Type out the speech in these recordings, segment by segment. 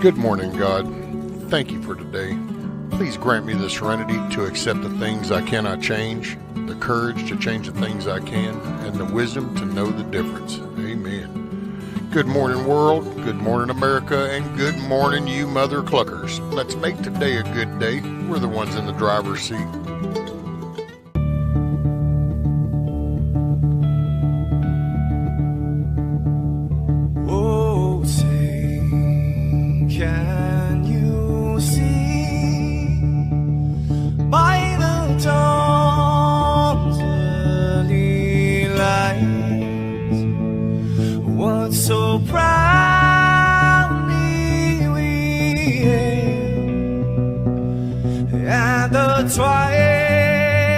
Good morning, God. Thank you for today. Please grant me the serenity to accept the things I cannot change, the courage to change the things I can, and the wisdom to know the difference. Amen. Good morning, world. Good morning, America. And good morning, you mother cluckers. Let's make today a good day. We're the ones in the driver's seat. Can you see by the dawn's early light what so proudly we hailed at the twilight's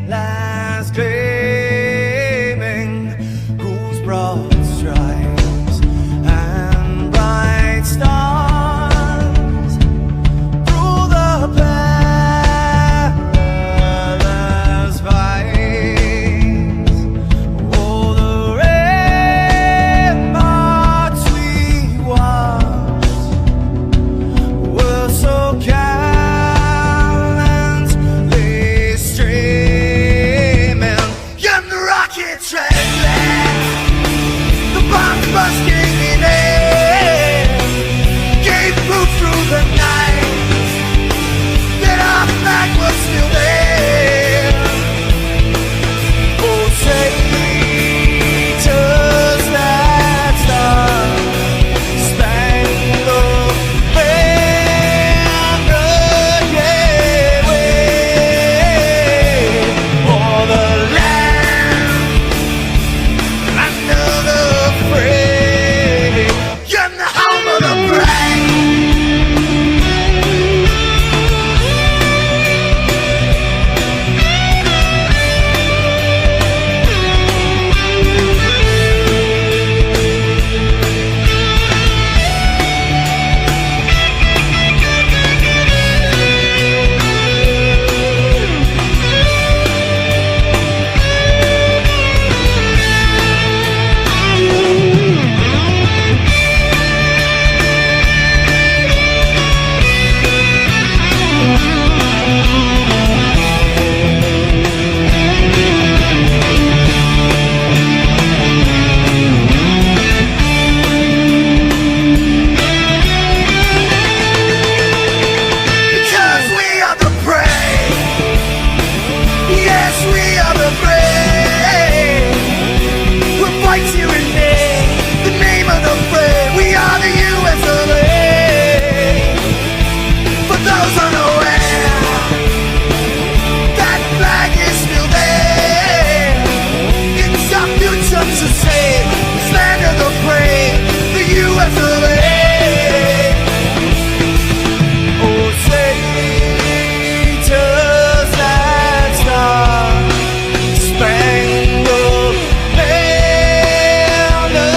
last gleaming, whose broad stripes and bright stars through the perilous fight, oh, the ramparts we watched were so gallantly streaming, and the rockets trembling, the bombs bursting in air, gave proof through the night that our flag was still there. Oh, traitors that star-spangled banner yet wave for the land under the free, and the home of the brave. Because we are the brave. Yes, we are the brave. We'll fight you in the name of the brave. We are the US of A. For those unaware, that flag is still there. It's our future to save. This land of the brave, the US of A. Oh, traitors that star-spangled banner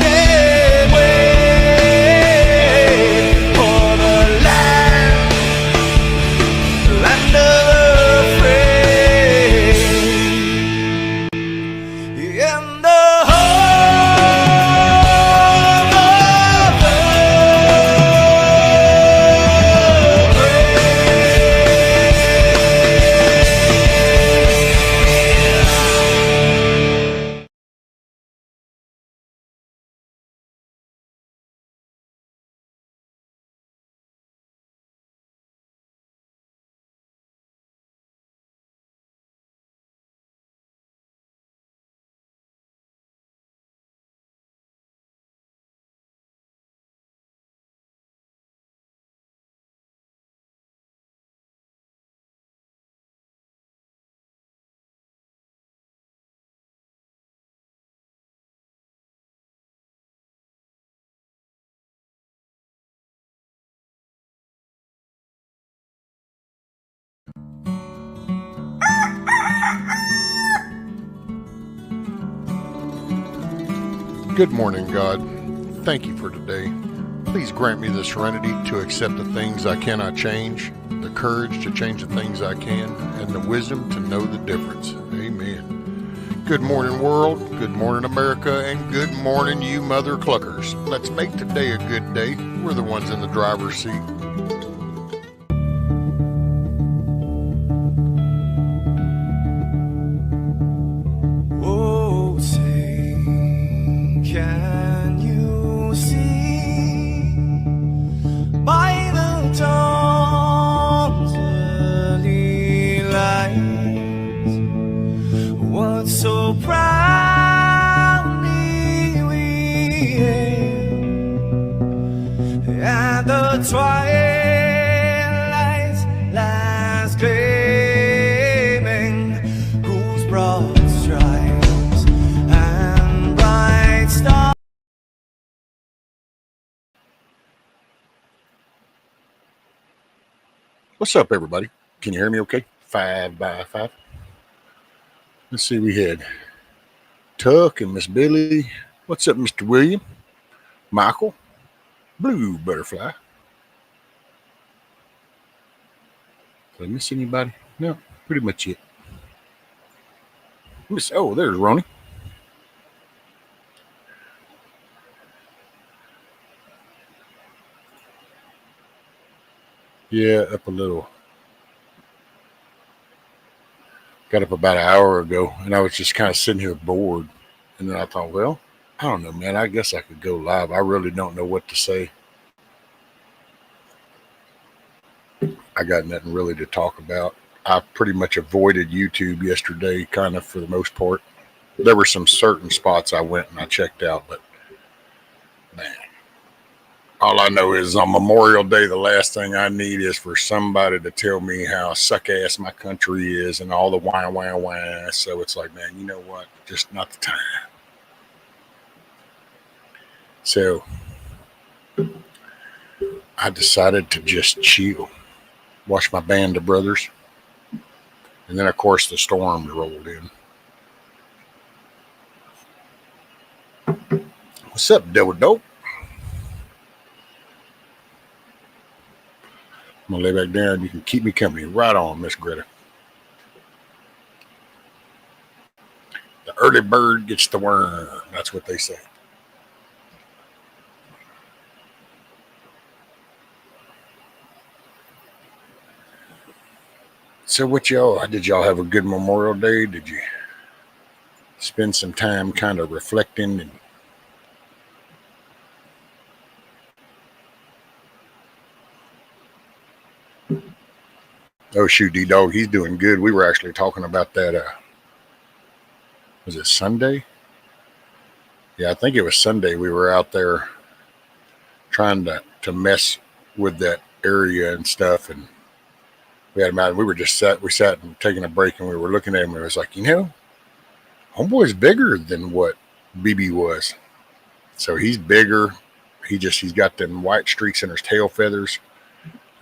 yet wave for the land of the free, in the home of the Good morning, God. Thank you for today. Please grant me the serenity to accept the things I cannot change, the courage to change the things I can, and the wisdom to know the difference. Amen. Good morning, world. Good morning, America. And good morning, you mother cluckers. Let's make today a good day. We're the ones in the driver's seat. Oh, say, can you see by the dawn's early light what so proudly we hailed at the twilight's last gleaming, whose broad stripes and bright stars. What's up, everybody? Can you hear me okay? 5 by 5. Let's see, we had Tuck and Miss Billy. What's up, Mr. William? Michael? Blue Butterfly. Did I miss anybody? No, pretty much it. Oh, there's Ronnie. Yeah, up a little. Got up about an hour ago, and I was just kind of sitting here bored. And then I thought, well, I don't know, man. I guess I could go live. I really don't know what to say. I got nothing really to talk about. I pretty much avoided YouTube yesterday, kind of for the most part. There were some certain spots I went and I checked out, but man, all I know is on Memorial Day, the last thing I need is for somebody to tell me how suck-ass my country is and all the wah. So it's like, man, you know what? Just not the time. So I decided to just chill, watch my band of brothers. And then, of course, the storms rolled in. What's up, Double Dope? I'm going to lay back down. You can keep me company. Right on, Miss Greta. The early bird gets the worm. That's what they say. So did y'all have a good Memorial Day? Did you spend some time kind of reflecting and oh shoot, D-Dog, he's doing good. We were actually talking about that was it Sunday? Yeah, I think it was Sunday. We were out there trying to mess with that area and stuff, and we sat and taking a break, and we were looking at him, and it was like, homeboy's bigger than what BB was. So he's bigger. He's got them white streaks in his tail feathers.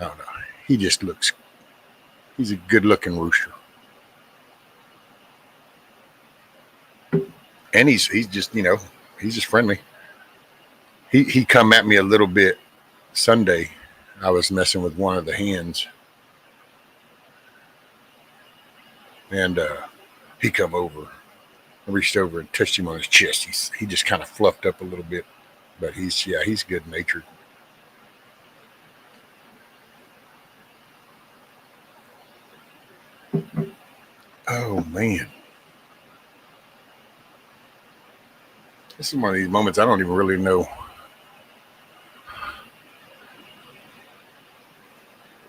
I don't know. He's a good looking rooster. And he's just, he's just friendly. He come at me a little bit Sunday. I was messing with one of the hens. And he come over. I reached over and touched him on his chest. He just kind of fluffed up a little bit. But he's good natured. Oh man. This is one of these moments I don't even really know.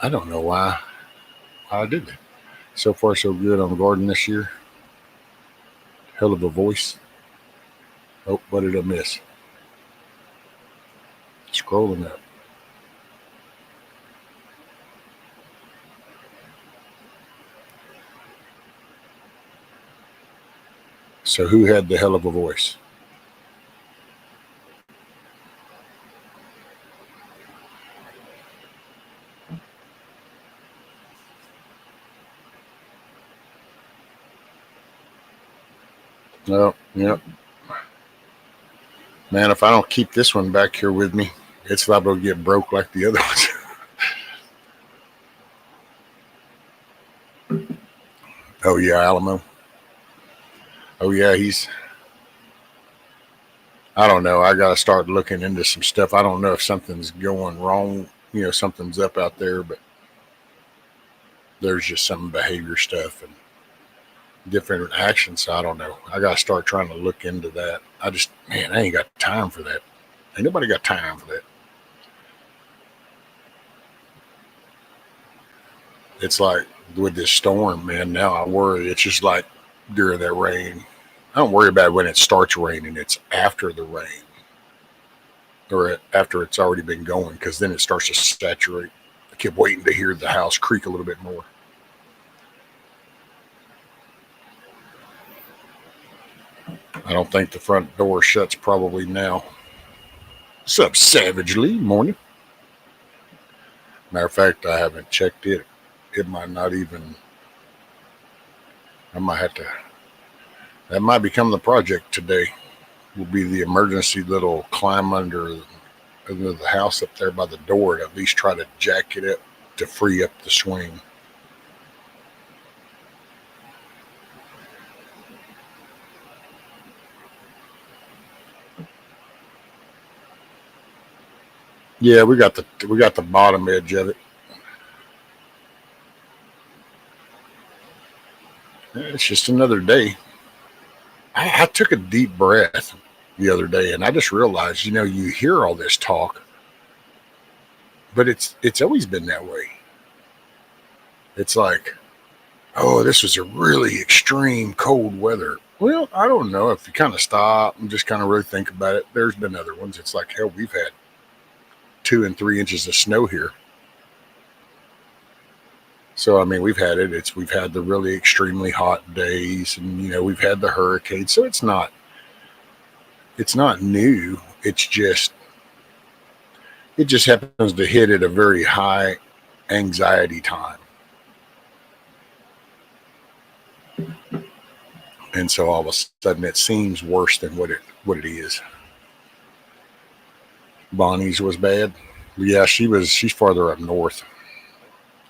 I don't know why I did that. So far, so good on garden this year. Hell of a voice. Oh, what did I miss? Scrolling up. So who had the hell of a voice? Oh, yep. Man, if I don't keep this one back here with me, it's liable to get broke like the other ones. Oh, yeah, Alamo. Oh yeah, I don't know. I got to start looking into some stuff. I don't know if something's going wrong. Something's up out there, but there's just some behavior stuff and different actions. So I don't know. I got to start trying to look into that. Man, I ain't got time for that. Ain't nobody got time for that. It's like with this storm, man. Now I worry. It's just like during that rain. I don't worry about it when it starts raining. It's after the rain or after it's already been going, because then it starts to saturate. I kept waiting to hear the house creak a little bit more. I don't think the front door shuts probably now. What's up, Savagely? Morning. Matter of fact, I haven't checked it. It might not even. I might have to. That might become the project today. Will be the emergency little climb under the house up there by the door and at least try to jack it up to free up the swing. Yeah, we got the bottom edge of it. It's just another day. I took a deep breath the other day and I just realized, you hear all this talk, but it's always been that way. It's like, oh, this was a really extreme cold weather. Well, I don't know. If you kind of stop and just kind of really think about it, there's been other ones. It's like, hell, we've had 2 and 3 inches of snow here. So I mean, we've had the really extremely hot days, and we've had the hurricanes. So it's not new. It just happens to hit at a very high anxiety time. And so all of a sudden it seems worse than what it is. Bonnie's was bad. Yeah, she's farther up north.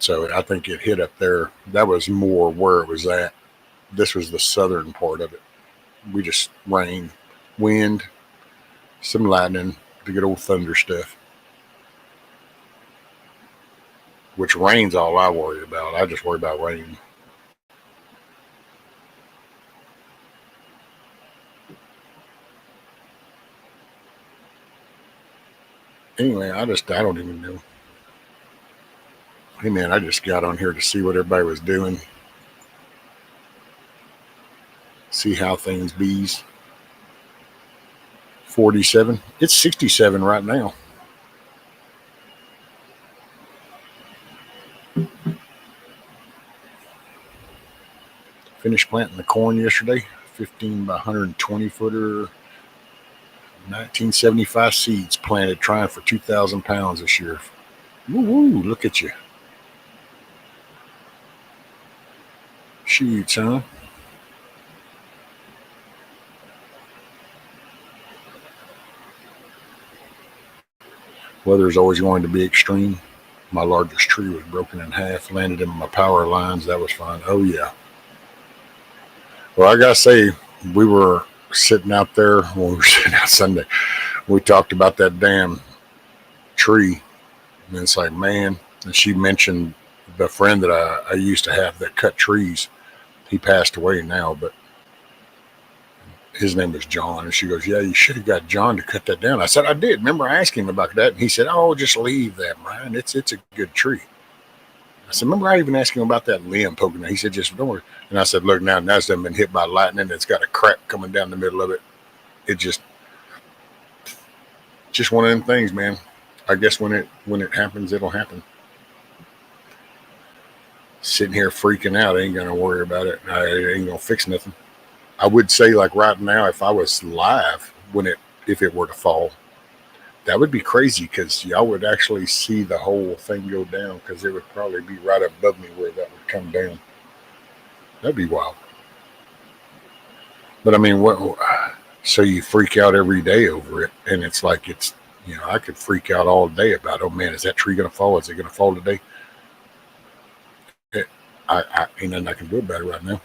So I think it hit up there. That was more where it was at. This was the southern part of it. We just rain, wind, some lightning, the good old thunder stuff. Which rain's all I worry about. I just worry about rain. Anyway, I don't even know. Hey man, I just got on here to see what everybody was doing. See how things bees. 47. It's 67 right now. Finished planting the corn yesterday. 15 by 120 footer. 1975 seeds planted, trying for 2,000 pounds this year. Woo, look at you. Shoots, huh? Weather is always going to be extreme. My largest tree was broken in half, landed in my power lines. That was fun. Oh, yeah. Well, I got to say, we were sitting out there when we were sitting out Sunday. We talked about that damn tree. And it's like, man. And she mentioned the friend that I used to have that cut trees. He passed away now, but his name was John. And she goes, yeah, you should have got John to cut that down. I said, I did. Remember, I asked him about that. And he said, oh, just leave that, Brian. It's a good tree. I said, remember, I even asked him about that limb poking out. He said, just don't worry. And I said, look, now it's been hit by lightning. It's got a crack coming down the middle of it. It just one of them things, man. I guess when it happens, it'll happen. Sitting here freaking out, I ain't gonna worry about it. I ain't gonna fix nothing. I would say, like right now, if I was live if it were to fall, that would be crazy, because y'all would actually see the whole thing go down, because it would probably be right above me where that would come down. That'd be wild. But I mean, what? So you freak out every day over it, and it's like I could freak out all day about, oh man, is that tree gonna fall? Is it gonna fall today? I ain't nothing I can do about it right now.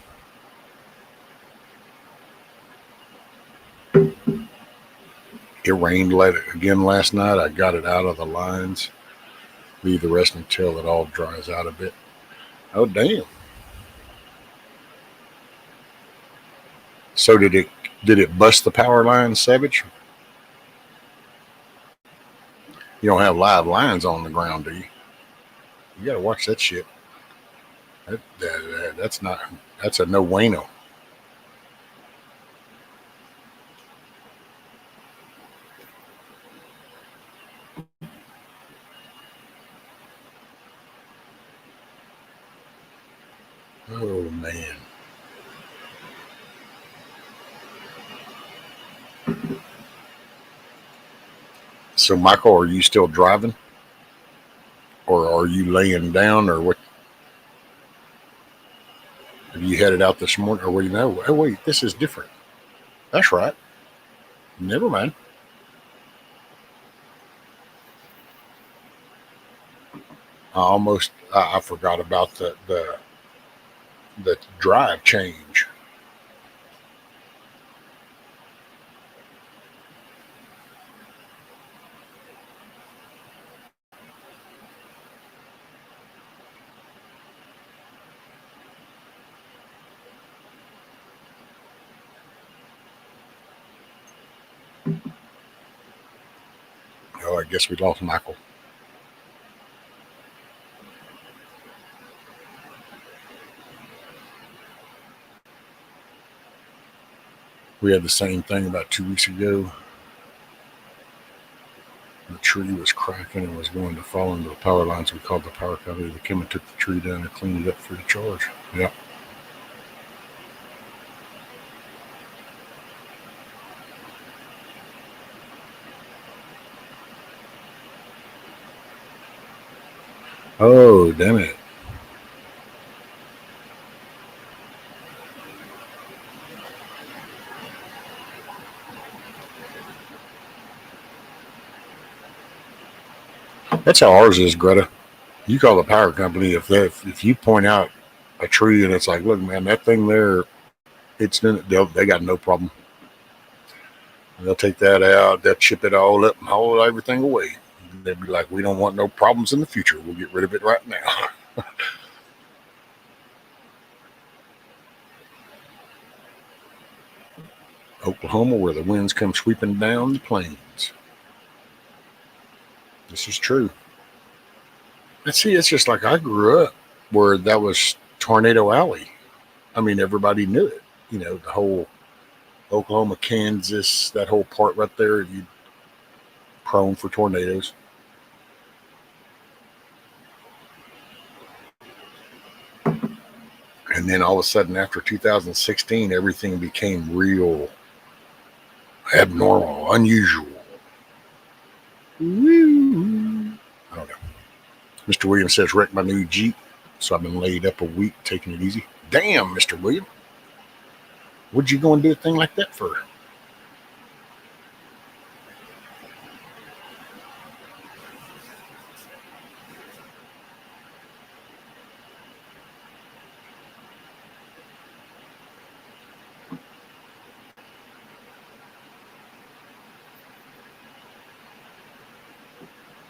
It rained again last night. I got it out of the lines. Leave the rest until it all dries out a bit. Oh, damn. So did it bust the power line, Savage? You don't have live lines on the ground, do you? You gotta watch that shit. That's not. That's a no bueno. Oh man. So Michael, are you still driving, or are you laying down, or what? Have you headed out this morning, or what? Oh wait, this is different. That's right. Never mind. I forgot about the drive change. Oh, I guess we lost Michael. We had the same thing about 2 weeks ago. The tree was cracking and was going to fall into the power lines. We called the power company. They came and took the tree down and cleaned it up free of charge. Yeah. Oh, damn it. That's how ours is, Greta. You call the power company if you point out a tree and it's like, look, man, that thing there, they got no problem. They'll take that out, they'll chip it all up and haul everything away. They'd be like, we don't want no problems in the future. We'll get rid of it right now. Oklahoma, where the winds come sweeping down the plains. This is true. And see, it's just like I grew up where that was Tornado Alley. I mean, everybody knew it. The whole Oklahoma, Kansas, that whole part right there, you prone for tornadoes. And then all of a sudden, after 2016, everything became real abnormal, unusual. Woo. I don't know. Mr. Williams says, wrecked my new Jeep, so I've been laid up a week taking it easy. Damn, Mr. William. What'd you go and do a thing like that for?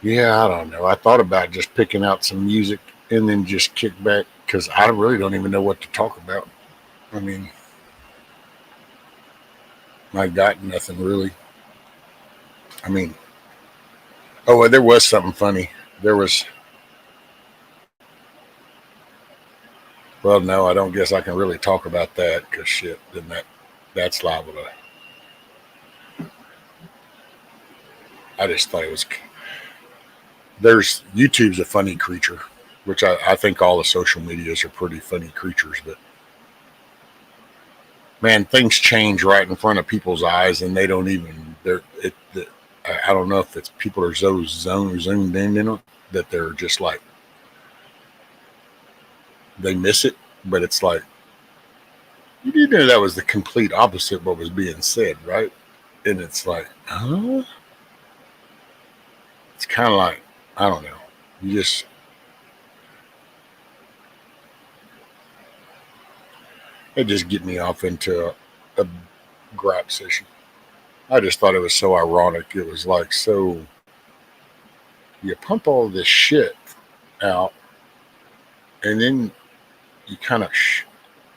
Yeah, I don't know. I thought about just picking out some music and then just kick back because I really don't even know what to talk about. I mean, I got nothing really. I mean, oh, there was something funny. There was, well, no, I don't guess I can really talk about that because shit, then that's liable to. I just thought it was. YouTube's a funny creature, which I think all the social medias are pretty funny creatures, but man, things change right in front of people's eyes, and they don't even. I don't know if it's people are so zoomed in it that they're just like they miss it, but it's like you know that was the complete opposite of what was being said, right? And it's like, huh? It's kind of like I don't know. You just it just get me off into a gripe session. I just thought it was so ironic. It was like, so you pump all this shit out, and then you kind of,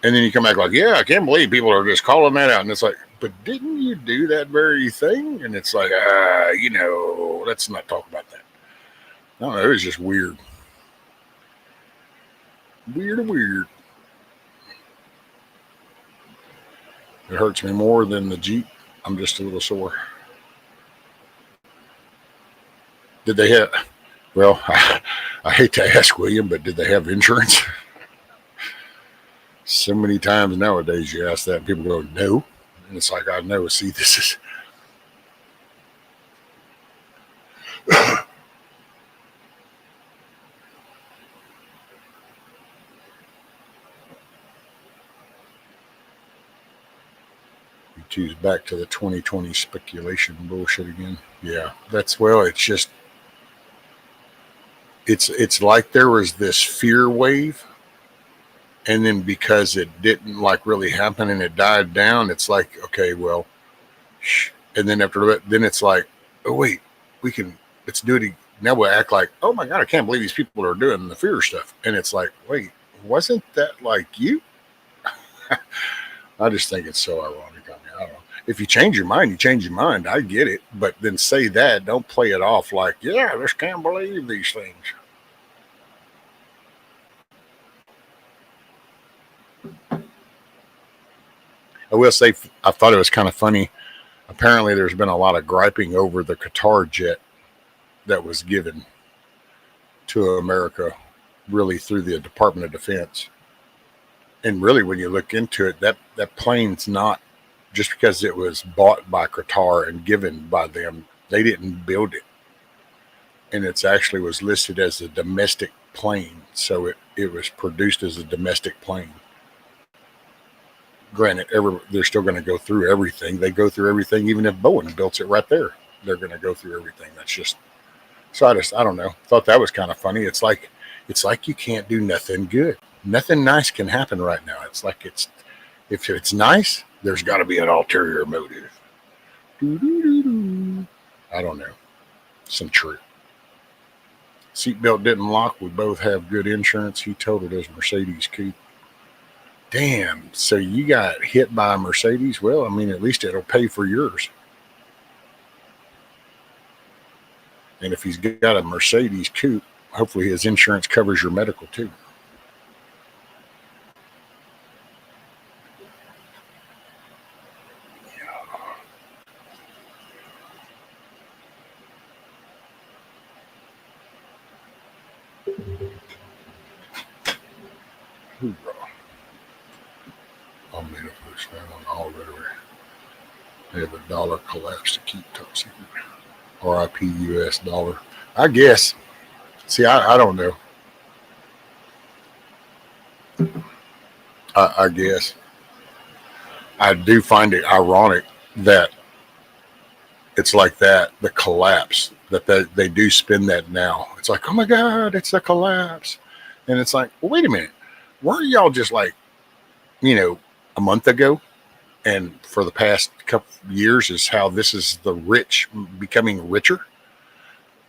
and then you come back like, yeah, I can't believe people are just calling that out. And it's like, but didn't you do that very thing? And it's like, let's not talk about that. No, it was just weird. Weird. It hurts me more than the Jeep. I'm just a little sore. Did they have, well, I hate to ask William, but did they have insurance? So many times nowadays you ask that and people go, no. And it's like, I know, see, this is, you choose back to the 2020 speculation bullshit again. Yeah, that's, well, it's just, it's like there was this fear wave, and then because it didn't like really happen and it died down, it's like, okay, well, and then after that, then it's like, oh wait, we can, let's do it. Now we'll act like, oh my god, I can't believe these people are doing the fear stuff, and it's like, wait, wasn't that like you? I just think it's so ironic. I mean, I don't know. If you change your mind, you change your mind. I get it, but then say that. Don't play it off like, yeah, I just can't believe these things. I will say, I thought it was kind of funny. Apparently, there's been a lot of griping over the Qatar jet that was given to America, really through the Department of Defense. And really, when you look into it, that plane's not, just because it was bought by Qatar and given by them, they didn't build it. And it's actually was listed as a domestic plane. So it was produced as a domestic plane. Granted, they're still going to go through everything. They go through everything, even if Boeing built it right there. They're going to go through everything. That's just, so I don't know. Thought that was kind of funny. It's like you can't do nothing good. Nothing nice can happen right now. It's like if it's nice, there's got to be an ulterior motive. Doo-doo-doo-doo. I don't know. Some truth. Seatbelt didn't lock. We both have good insurance. He totaled his Mercedes coupe. Damn. So you got hit by a Mercedes? Well, I mean, at least it'll pay for yours. And if he's got a Mercedes coupe, hopefully his insurance covers your medical too. Hoorah. I'll meet a push that on all rhetoric. They have a dollar collapse to keep top secret. RIP US dollar. I guess. See, I don't know. I guess. I do find it ironic that it's like that, the collapse, that they do spin that now. It's like, oh my God, it's a collapse. And it's like, well, wait a minute. Weren't y'all just like, a month ago? And for the past couple of years is how this is the rich becoming richer.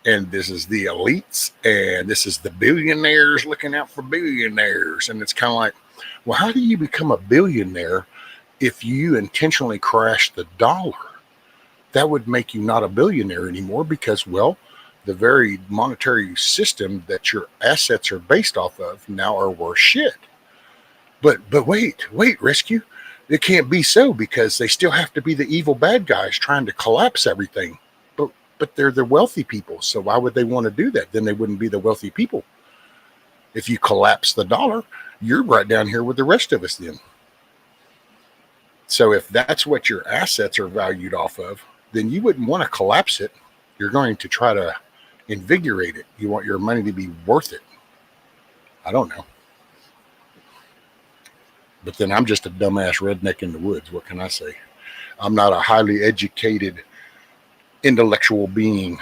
And this is the elites. And this is the billionaires looking out for billionaires. And it's kind of like, well, how do you become a billionaire if you intentionally crash the dollar? That would make you not a billionaire anymore because, well, the very monetary system that your assets are based off of now are worth shit. But wait, rescue. It can't be so because they still have to be the evil bad guys trying to collapse everything. But they're the wealthy people. So why would they want to do that? Then they wouldn't be the wealthy people. If you collapse the dollar, you're right down here with the rest of us then. So if that's what your assets are valued off of, then you wouldn't want to collapse it. You're going to try to invigorate it. You want your money to be worth it. I don't know. But then I'm just a dumbass redneck in the woods. What can I say? I'm not a highly educated, intellectual being.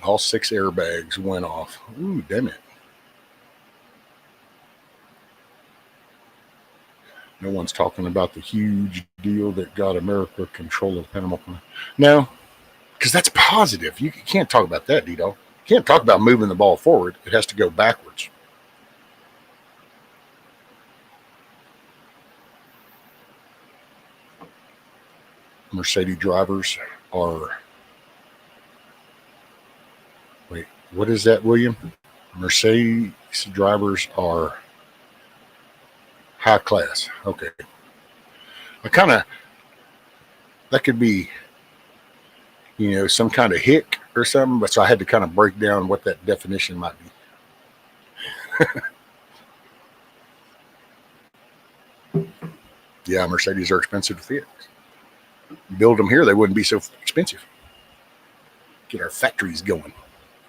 All 6 airbags went off. Ooh, damn it. No one's talking about the huge deal that got America control of the Panama Canal. No, because that's positive. You can't talk about that, Dito. You can't talk about moving the ball forward. It has to go backwards. Mercedes drivers are. Wait, what is that, William? Mercedes drivers are high class. Okay. I kind of, that could be, some kind of hick or something, but so I had to kind of break down what that definition might be. Yeah, Mercedes are expensive to fix. Build them here, they wouldn't be so expensive. Get our factories going.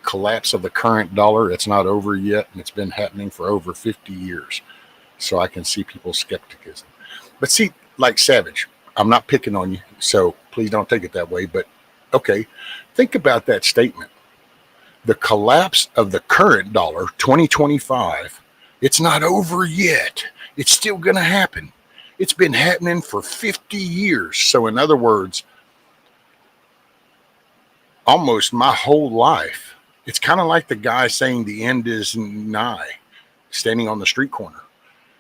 Collapse of the current dollar, it's not over yet, and it's been happening for over 50 years. So I can see people's skepticism. But see, like Savage, I'm not picking on you, so please don't take it that way. But okay, think about that statement. The collapse of the current dollar, 2025, it's not over yet. It's still going to happen. It's been happening for 50 years. So, in other words, almost my whole life, it's kind of like the guy saying the end is nigh, standing on the street corner.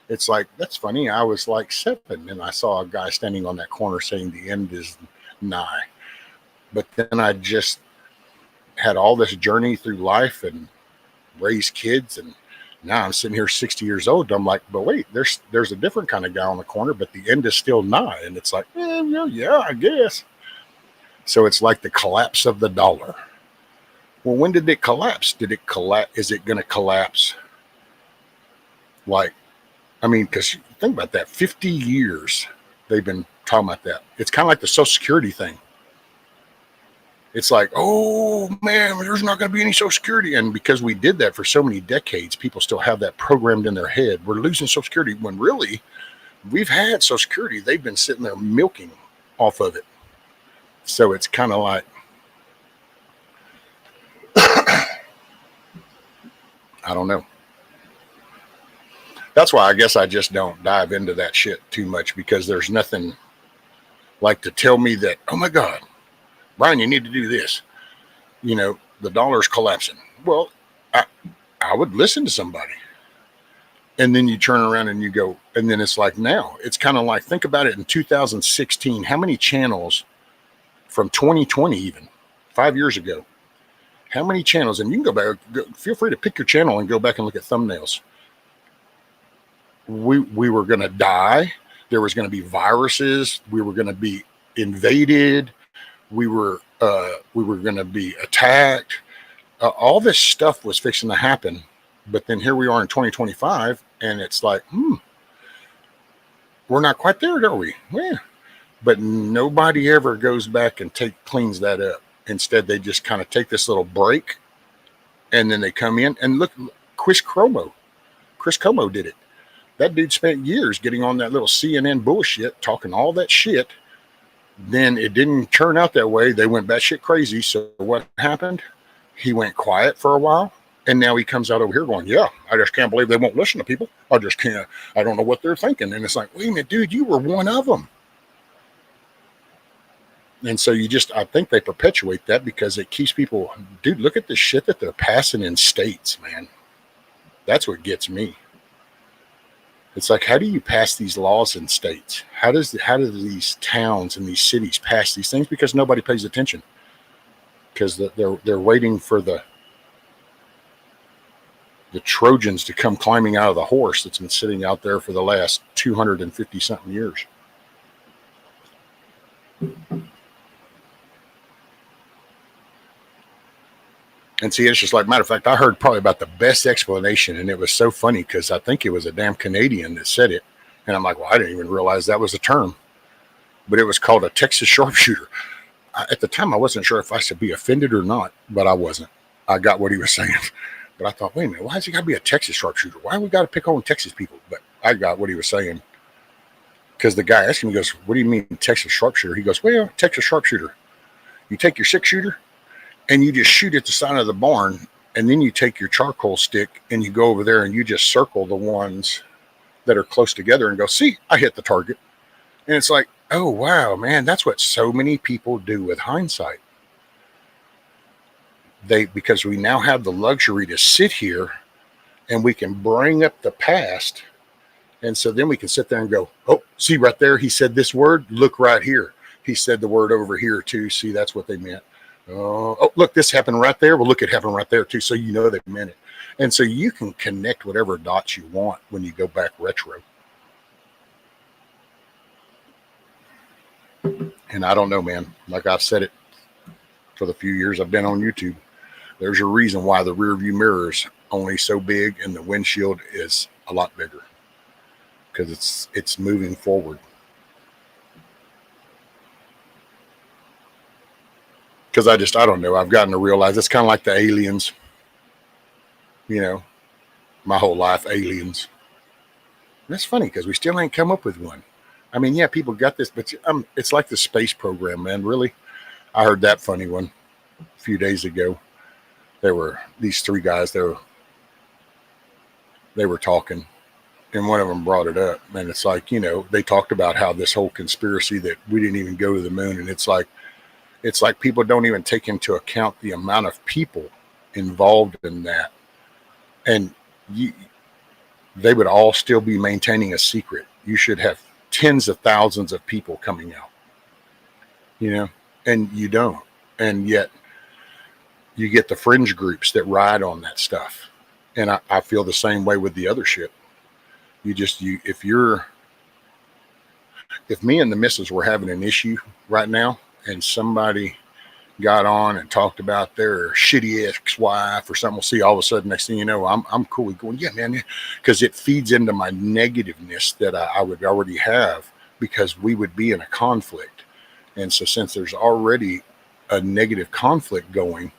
It's like, that's funny. I was like 7 and I saw a guy standing on that corner saying the end is nigh. But then I just had all this journey through life and raised kids, and now I'm sitting here 60 years old. I'm like, but wait, there's a different kind of guy on the corner, but the end is still nigh. And it's like, yeah, I guess. So it's like the collapse of the dollar. Well, when did it collapse? Did it collapse? Is it going to collapse? Because think about that. 50 years they've been talking about that. It's kind of like the Social Security thing. It's like, oh man, there's not going to be any Social Security. And because we did that for so many decades, people still have that programmed in their head. We're losing Social Security when really we've had Social Security. They've been sitting there milking off of it. So it's kind of like, I don't know. That's why I guess I just don't dive into that shit too much, because there's nothing like to tell me that, oh my God, Brian, you need to do this. The dollar's collapsing. Well, I would listen to somebody. And then you turn around and you go, and then it's like now. It's kind of like, think about it in 2016. How many channels from 2020 even, 5 years ago, how many channels, and you can go back, feel free to pick your channel and go back and look at thumbnails. We were going to die. There was going to be viruses. We were going to be invaded. We were going to be attacked. All this stuff was fixing to happen. But then here we are in 2025, and it's like, we're not quite there, are we? Yeah. But nobody ever goes back and cleans that up. Instead, they just kind of take this little break, and then they come in and look. Chris Cuomo did it. That dude spent years getting on that little CNN bullshit, talking all that shit. Then it didn't turn out that way. They went batshit crazy. So what happened? He went quiet for a while, and now he comes out over here going, yeah, I just can't believe they won't listen to people. I just can't. I don't know what they're thinking. And it's like, wait a minute, dude, you were one of them. And so I think they perpetuate that because it keeps people, dude, look at the shit that they're passing in states, man. That's what gets me. It's like, how do you pass these laws in states? How do these towns and these cities pass these things? Because nobody pays attention. Because they're waiting for the Trojans to come climbing out of the horse that's been sitting out there for the last 250 something years. And see, it's just like, matter of fact, I heard probably about the best explanation, and it was so funny because I think it was a damn Canadian that said it. And I'm like, well, I didn't even realize that was a term. But it was called a Texas sharpshooter. At the time, I wasn't sure if I should be offended or not, but I wasn't. I got what he was saying. But I thought, wait a minute, why has he got to be a Texas sharpshooter? Why we got to pick on Texas people? But I got what he was saying. Because the guy asked him, he goes, what do you mean Texas sharpshooter? He goes, well, Texas sharpshooter. You take your 6-shooter, and you just shoot at the side of the barn, and then you take your charcoal stick and you go over there and you just circle the that are close together and go, see, I hit the target. And it's like, oh, wow, man, that's what so many people do with hindsight. Because we now have the luxury to sit here and we can bring up the past. And so then we can sit there and go, oh, see right there, he said this word, look right here. He said the word over here too. See, that's what they meant. Oh, look, this happened right there. Well, look, it happened right there too. So you know they meant it. And so you can connect whatever dots you want when you go back retro. And I don't know, man, like I've said it for the few years I've been on YouTube, there's a reason why the rear view mirror is only so big and the windshield is a lot bigger, because it's moving forward. Because I don't know, I've gotten to realize it's kind of like the aliens, you know, my whole life, aliens. And that's funny because we still ain't come up with one. I mean, yeah, people got this, but it's like the space program, man. Really, I heard that funny one a few days ago. There were these three guys. They were talking, and one of them brought it up. And it's like, you know, they talked about how this whole conspiracy that we didn't even go to the moon, and it's like people don't even take into account the amount of people involved in that, and they would all still be maintaining a secret. You should have tens of thousands of people coming out, you know, and you don't. And yet you get the fringe groups that ride on that stuff. And I feel the same way with the other shit. If me and the missus were having an issue right now and somebody got on and talked about their shitty ex-wife or something, we'll see, all of a sudden, next thing you know, I'm cool with going, yeah, man, because it feeds into my negativeness that I would already have, because we would be in a conflict. And so since there's already a negative conflict going,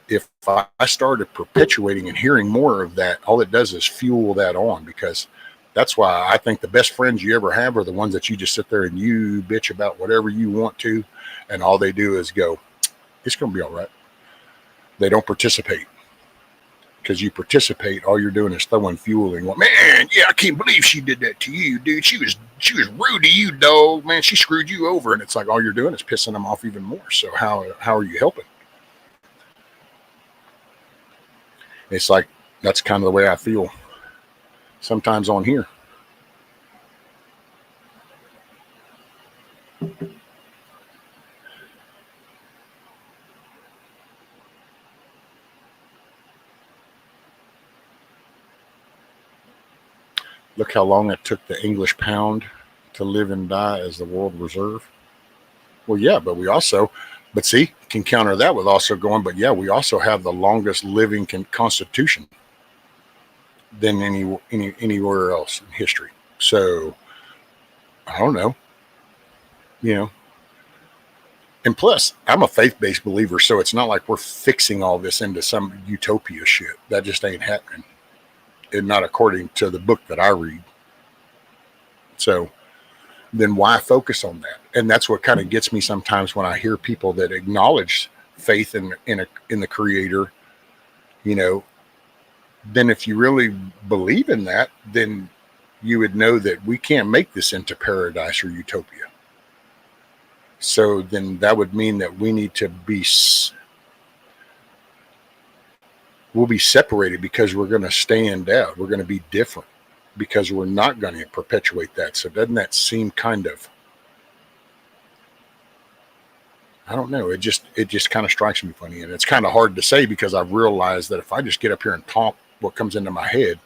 if I started perpetuating and hearing more of that, all it does is fuel that on, because that's why I think the best friends you ever have are the ones that you just sit there and you bitch about whatever you want to, and all they do is go, it's going to be all right. They don't participate, because you participate, all you're doing is throwing fuel and going, man, yeah, I can't believe she did that to you, dude. She was rude to you, dog. Man, she screwed you over. And it's like, all you're doing is pissing them off even more. So how are you helping? It's like, that's kind of the way I feel sometimes on here. Look how long it took the English pound to live and die as the world reserve. Well, yeah, but see, can counter that with also going, but yeah, we also have the longest living constitution than anywhere else in history. So I don't know, you know. And plus, I'm a faith-based believer, so it's not like we're fixing all this into some utopia shit. That just ain't happening. And not according to the book that I read. So then why focus on that? And that's what kind of gets me sometimes when I hear people that acknowledge faith in the Creator. You know, then if you really believe in that, then you would know that we can't make this into paradise or utopia. So then that would mean that we need to we'll be separated, because we're going to stand out. We're going to be different, because we're not going to perpetuate that. So doesn't that seem kind of, I don't know. It just kind of strikes me funny. And it's kind of hard to say, because I've realized that if I just get up here and talk what comes into my head,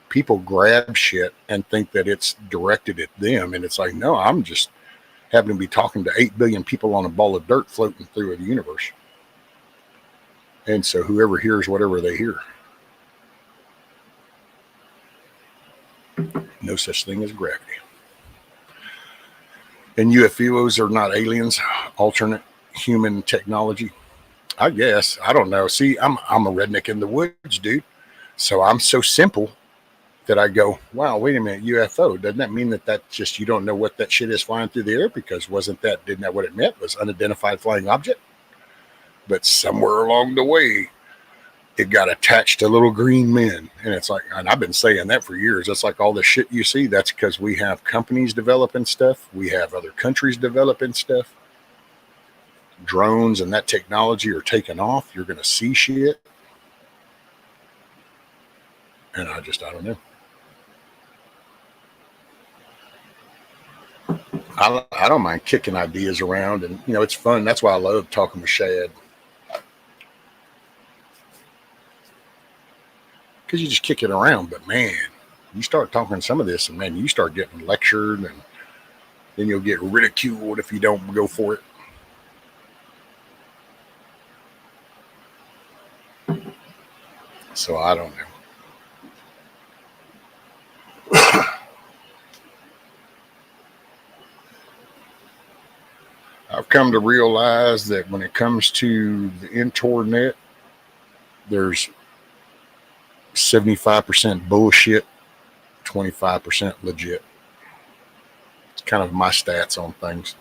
people grab shit and think that it's directed at them. And it's like, no, I'm just happen to be talking to 8 billion people on a ball of dirt floating through the universe. And so whoever hears whatever they hear. No such thing as gravity. And UFOs are not aliens, alternate human technology. I guess. I don't know. See, I'm a redneck in the woods, dude. So I'm so simple that I go, wow, wait a minute, UFO. Doesn't that mean that just, you don't know what that shit is flying through the air? Because didn't that what it meant? Was unidentified flying object? But somewhere along the way, it got attached to little green men. And it's like, and I've been saying that for years. It's like all the shit you see, that's because we have companies developing stuff. We have other countries developing stuff. Drones and that technology are taking off. You're going to see shit. And I don't know. I don't mind kicking ideas around, and it's fun. That's why I love talking with Shad, because you just kick it around. But man, you start talking some of this, and man, you start getting lectured, and then you'll get ridiculed if you don't go for it. So I don't know. I've come to realize that when it comes to the internet, there's 75% bullshit, 25% legit. It's kind of my stats on things.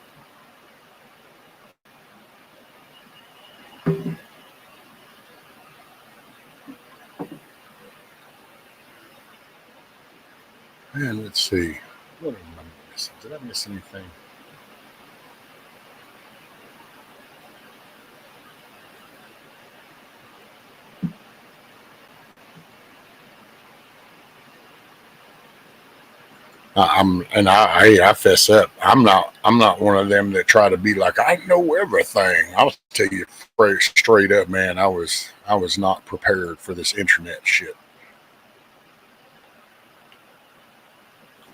And let's see. What am I missing? Did I miss anything? I fess up. I'm not one of them that try to be like I know everything. I'll tell you straight up, man. I was not prepared for this internet shit,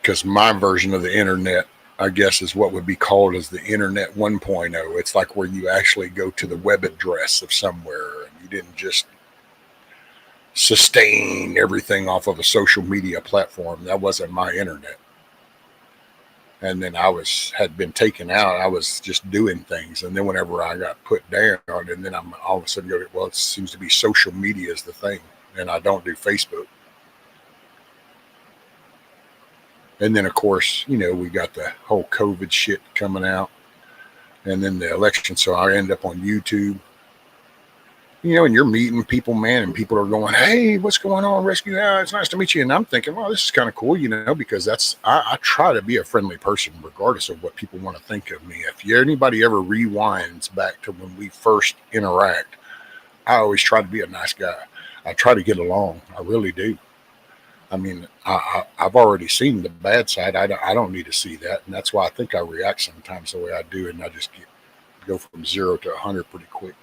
because my version of the internet, I guess, is what would be called as the internet 1.0. It's like where you actually go to the web address of somewhere, and you didn't just sustain everything off of a social media platform. That wasn't my internet. And then had been taken out. I was just doing things, and then whenever I got put down, and then I'm all of a sudden go, well, it seems to be social media is the thing, and I don't do Facebook. And then of course, we got the whole COVID shit coming out, and then the election. So I ended up on YouTube. And you're meeting people, man, and people are going, hey, what's going on, Rescue? It's nice to meet you. And I'm thinking, well, this is kind of cool, because I try to be a friendly person, regardless of what people want to think of me. If anybody ever rewinds back to when we first interact, I always try to be a nice guy. I try to get along. I really do. I mean, I've already seen the bad side. I don't need to see that. And that's why I think I react sometimes the way I do. And I just go from 0 to 100 pretty quick.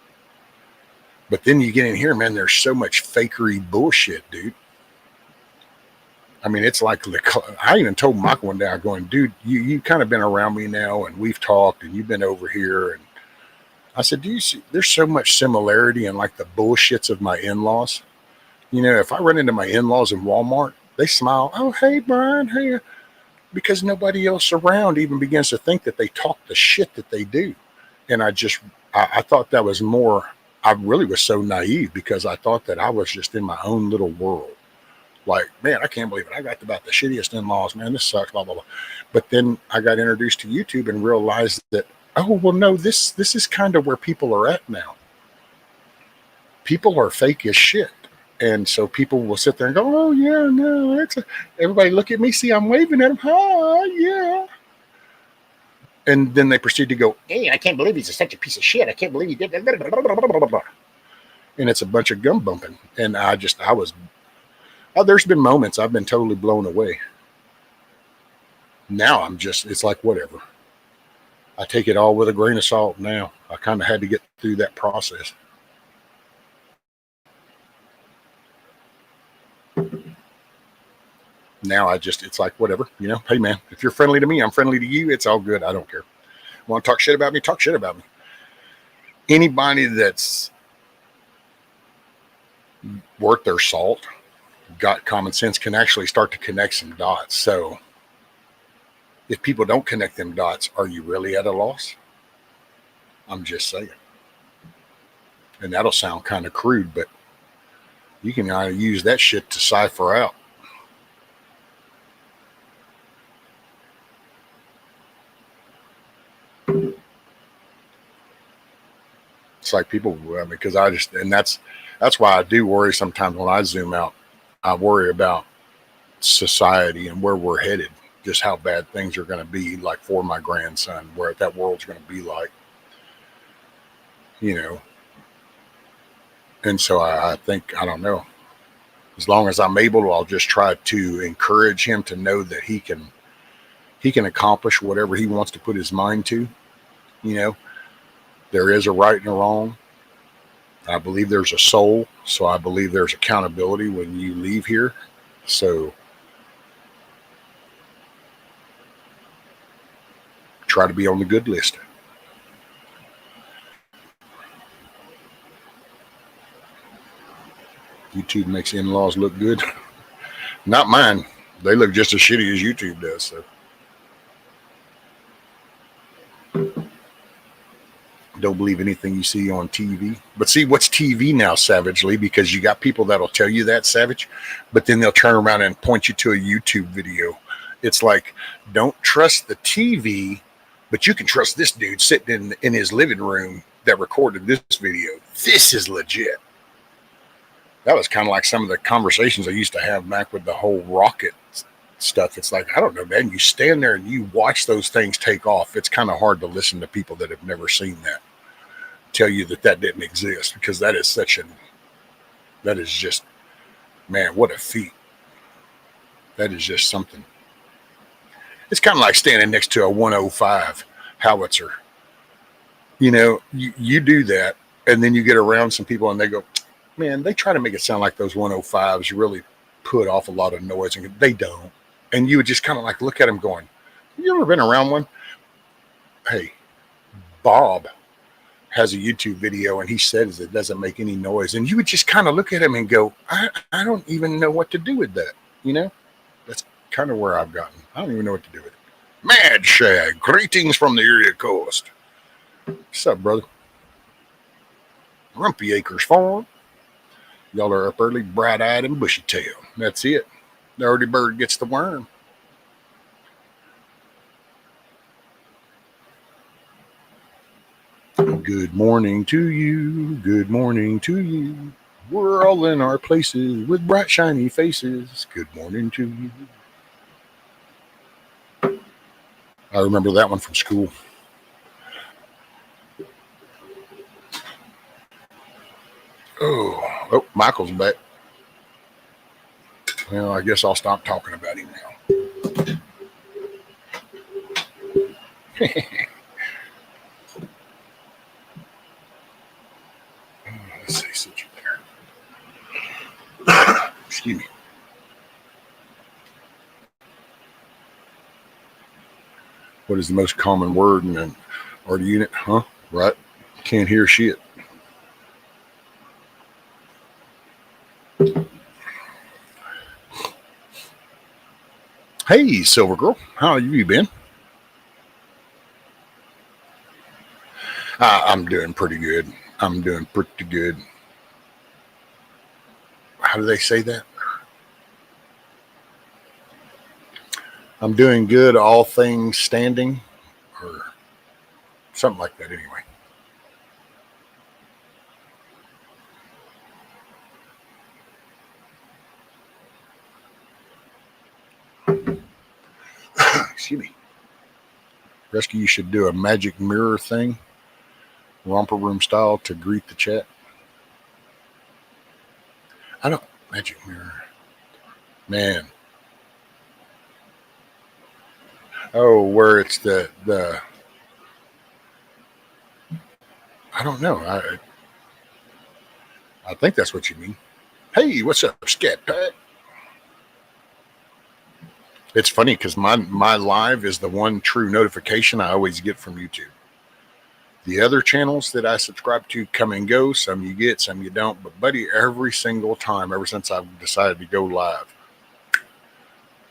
But then you get in here, man, there's so much fakery bullshit, dude. I mean, it's like, I even told Michael one day, I'm going, dude, you kind of been around me now, and we've talked, and you've been over here. And I said, do you see, there's so much similarity in like the bullshits of my in-laws. If I run into my in-laws in Walmart, they smile. Oh, hey, Brian, hey. Because nobody else around even begins to think that they talk the shit that they do. And I thought that was more, I really was so naive, because I thought that I was just in my own little world. Like, man, I can't believe it. I got about the shittiest in-laws, man. This sucks, blah, blah, blah. But then I got introduced to YouTube and realized that, oh, well, no, this is kind of where people are at now. People are fake as shit. And so people will sit there and go, oh, yeah, no, everybody look at me, see, I'm waving at them. Oh, yeah. And then they proceed to go, hey, I can't believe he's such a piece of shit. I can't believe he did that. Blah, blah, blah, blah, blah. And it's a bunch of gum bumping. And there's been moments I've been totally blown away. Now it's like, whatever. I take it all with a grain of salt now. I kind of had to get through that process. Now it's like, whatever, hey man, if you're friendly to me, I'm friendly to you. It's all good. I don't care. Want to talk shit about me? Talk shit about me. Anybody that's worth their salt, got common sense, can actually start to connect some dots. So if people don't connect them dots, are you really at a loss? I'm just saying. And that'll sound kind of crude, but you can use that shit to cipher out. It's like people, I mean, because that's why I do worry sometimes when I zoom out. I worry about society and where we're headed, just how bad things are going to be, like for my grandson, where that world's going to be like, you know. And so I think, I don't know, as long as I'm able to, I'll just try to encourage him to know that he can accomplish whatever he wants to put his mind to. You know, there is a right and a wrong. I believe there's a soul, so I believe there's accountability when you leave here. So try to be on the good list. YouTube makes in-laws look good. Not mine. They look just as shitty as YouTube does. So don't believe anything you see on TV. But see, what's TV now, savagely? Because you got people that'll tell you that, savage, but then they'll turn around and point you to a YouTube video. It's like, don't trust the TV, but you can trust this dude sitting in his living room that recorded this video. This is legit. That was kind of like some of the conversations I used to have back with the whole rocket stuff. It's like, I don't know, man, you stand there and you watch those things take off. It's kind of hard to listen to people that have never seen that tell you that didn't exist, because that is just, man, what a feat. That is just something. It's kind of like standing next to a 105 howitzer. You know, you do that, and then you get around some people and they go, man, they try to make it sound like those 105s really put off a lot of noise, and they don't. And you would just kind of like look at them going, you ever been around one? Hey, Bob has a YouTube video and he says it doesn't make any noise. And you would just kind of look at him and go, I don't even know what to do with that. You know, that's kind of where I've gotten. I don't even know what to do with it. Mad Shag, greetings from the area coast. What's up, brother? Rumpy Acres Farm. Y'all are up early, bright-eyed and bushy-tailed. That's it. The early bird gets the worm. Good morning to you. Good morning to you. We're all in our places with bright, shiny faces. Good morning to you. I remember that one from school. Oh, Michael's back. Well, I guess I'll stop talking about him now. Let's see, sit you there. Excuse me. What is the most common word in an art unit? Huh? Right. Can't hear shit. Hey, Silver Girl. How have you been? I'm doing pretty good. I'm doing pretty good. How do they say that? I'm doing good, all things standing, or something like that anyway. Excuse me. Rescue, you should do a magic mirror thing, romper room style, to greet the chat. I don't, magic mirror. Man. Oh, where it's the I don't know. I think that's what you mean. Hey, what's up, Scat Pack? It's funny because my live is the one true notification I always get from YouTube. The other channels that I subscribe to come and go. Some you get, some you don't. But buddy, every single time, ever since I've decided to go live,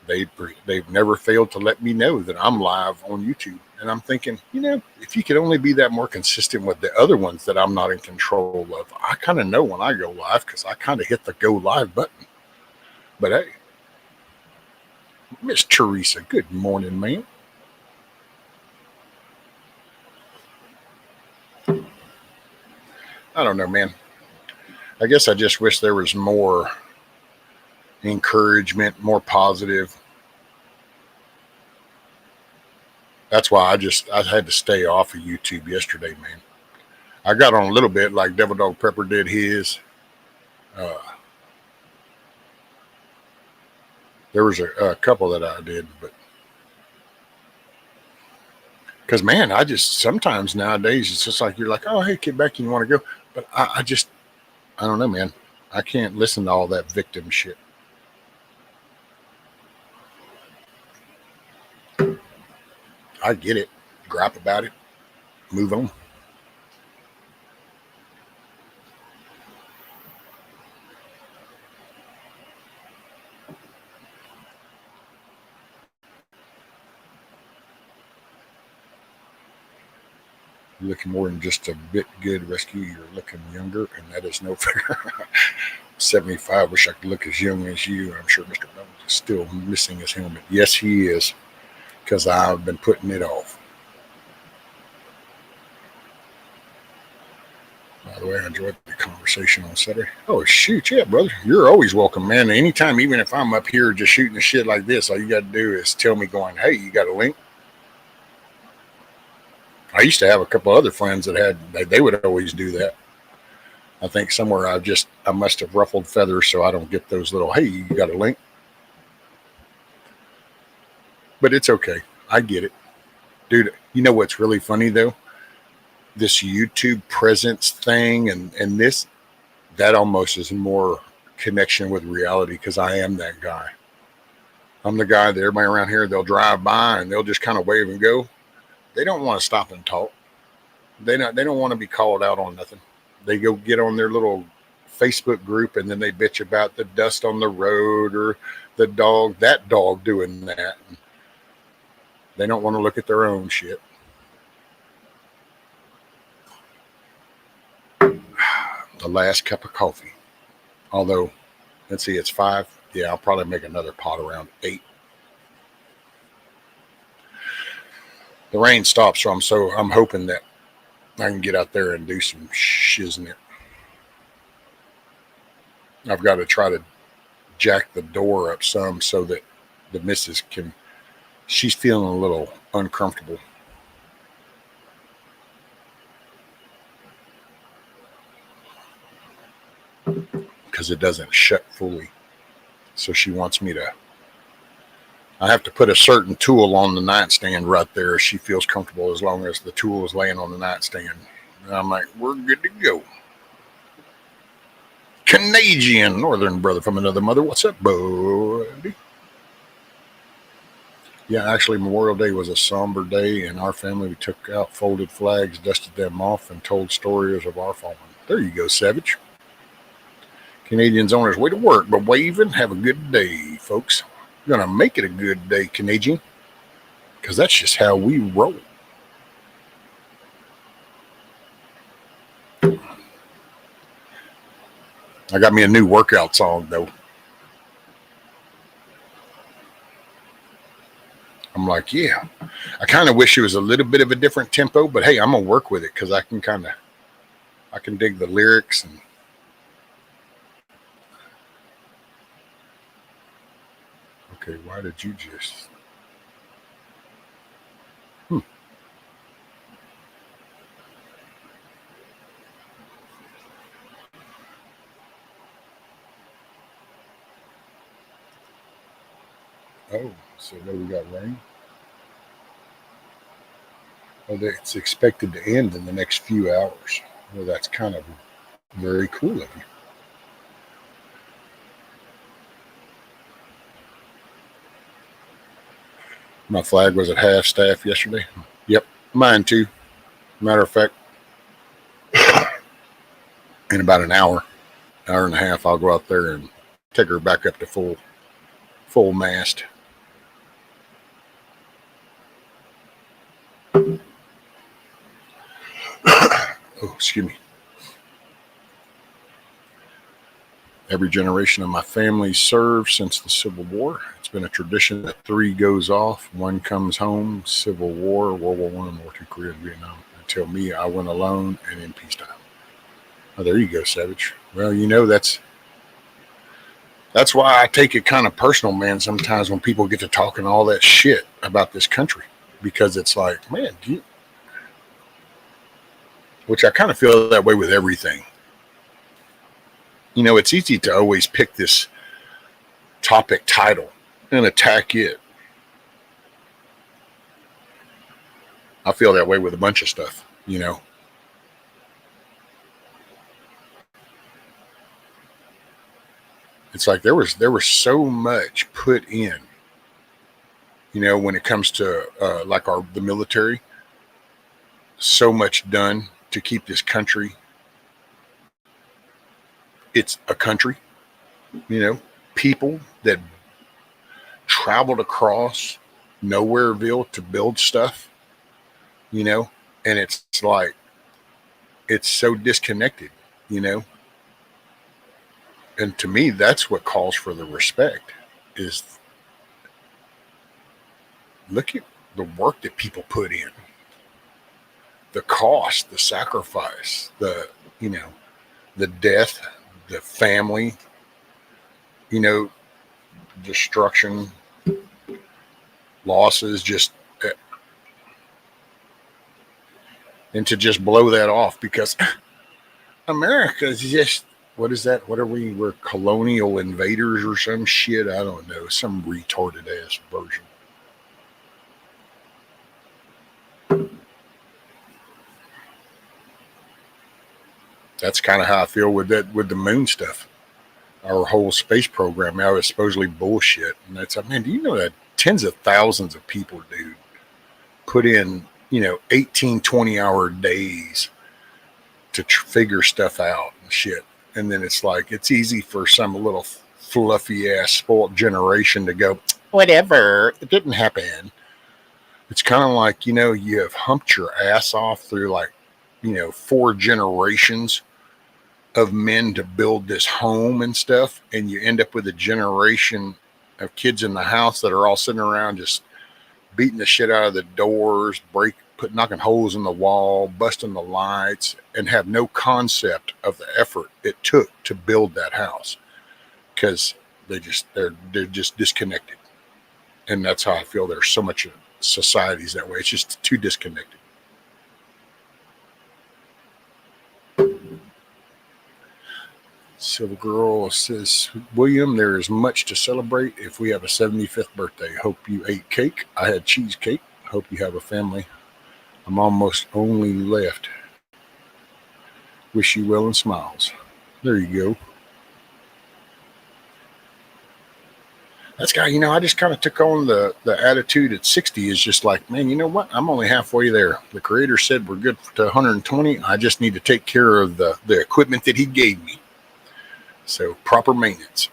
they've never failed to let me know that I'm live on YouTube. And I'm thinking, you know, if you could only be that more consistent with the other ones that I'm not in control of. I kind of know when I go live because I kind of hit the go live button. But hey, Miss Teresa, good morning, ma'am. I don't know, man. I guess I just wish there was more encouragement, more positive. That's why I had to stay off of YouTube yesterday, man. I got on a little bit like Devil Dog Prepper did his. There was a couple that I did, but because man, I just sometimes nowadays it's just like you're like, oh hey, get back, you want to go, but I don't know, man. I can't listen to all that victim shit. I get it, gripe about it, move on. You're looking more than just a bit good rescue. You're looking younger, and that is no fair. 75. Wish I could look as young as you. I'm sure Mr. Bones is still missing his helmet. Yes, he is, because I've been putting it off. By the way, I enjoyed the conversation on Saturday. Oh, shoot. Yeah, brother. You're always welcome, man. Anytime, even if I'm up here just shooting the shit like this, all you got to do is tell me going, hey, you got a link? I used to have a couple other friends that they would always do that. I think somewhere I must have ruffled feathers so I don't get those little, hey, you got a link? But it's okay. I get it. Dude, you know what's really funny though? This YouTube presence thing and this, that almost is more connection with reality because I am that guy. I'm the guy that everybody around here, they'll drive by and they'll just kind of wave and go. They don't want to stop and talk. They don't want to be called out on nothing. They go get on their little Facebook group and then they bitch about the dust on the road or that dog doing that. They don't want to look at their own shit. The last cup of coffee. Although, let's see, it's 5. Yeah, I'll probably make another pot around 8. The rain stops, so I'm hoping that I can get out there and do some shiznit. I've got to try to jack the door up some so that the missus she's feeling a little uncomfortable. Because it doesn't shut fully. So she wants me to, I have to put a certain tool on the nightstand right there. She feels comfortable as long as the tool is laying on the nightstand. And I'm like, we're good to go. Canadian northern brother from another mother. What's up, buddy? Yeah, actually, Memorial Day was a somber day. In our family, we took out folded flags, dusted them off, and told stories of our fallen. There you go, Savage. Canadians on his way to work, but waving. Have a good day, folks. You're going to make it a good day, Canadian, because that's just how we roll. I got me a new workout song, though. I'm like, yeah. I kind of wish it was a little bit of a different tempo, but hey, I'm going to work with it because I can dig the lyrics and okay, why did you just... Oh, so there we got rain. Well, it's expected to end in the next few hours. Well, that's kind of very cool of you. My flag was at half staff yesterday. Yep, mine too. Matter of fact, in about an hour and a half, I'll go out there and take her back up to full mast. Oh, excuse me. Every generation of my family served since the Civil War. It's been a tradition that 3 goes off, 1 comes home. Civil War, World War I, World War II, Korea, and Vietnam. Until me, I went alone and in peacetime. Oh, there you go, Savage. Well, that's why I take it kind of personal, man, sometimes when people get to talking all that shit about this country. Because it's like, man, which I kind of feel that way with everything. It's easy to always pick this topic title and attack it. I feel that way with a bunch of stuff. It's like there was so much put in, when it comes to like the military, so much done to keep this country. It's a country, people that traveled across Nowhereville to build stuff, and it's like it's so disconnected, you know. And to me, that's what calls for the respect. Is look at the work that people put in, the cost, the sacrifice, the death, the family, destruction, losses, and to just blow that off because America is just, what is that? What are we? We're colonial invaders or some shit. I don't know. Some retarded ass version. That's kind of how I feel with the moon stuff. Our whole space program now is supposedly bullshit. And that's, man, do you know that tens of thousands of people, dude, put in, 18, 20-hour days to figure stuff out and shit. And then it's like, it's easy for some little fluffy ass spoiled generation to go, whatever, it didn't happen. It's kind of like, you have humped your ass off through like, 4 generations of men to build this home and stuff. And you end up with a generation of kids in the house that are all sitting around just beating the shit out of the doors, knocking holes in the wall, busting the lights, and have no concept of the effort it took to build that house because they're just disconnected. And that's how I feel there's so much of society's that way. It's just too disconnected. Silver Girl says, William, there is much to celebrate if we have a 75th birthday. Hope you ate cake. I had cheesecake. Hope you have a family. I'm almost only left. Wish you well and smiles. There you go. That's guy, I just kind of took on the attitude at 60 is just like, man, you know what? I'm only halfway there. The creator said we're good to 120. I just need to take care of the equipment that he gave me. So proper maintenance.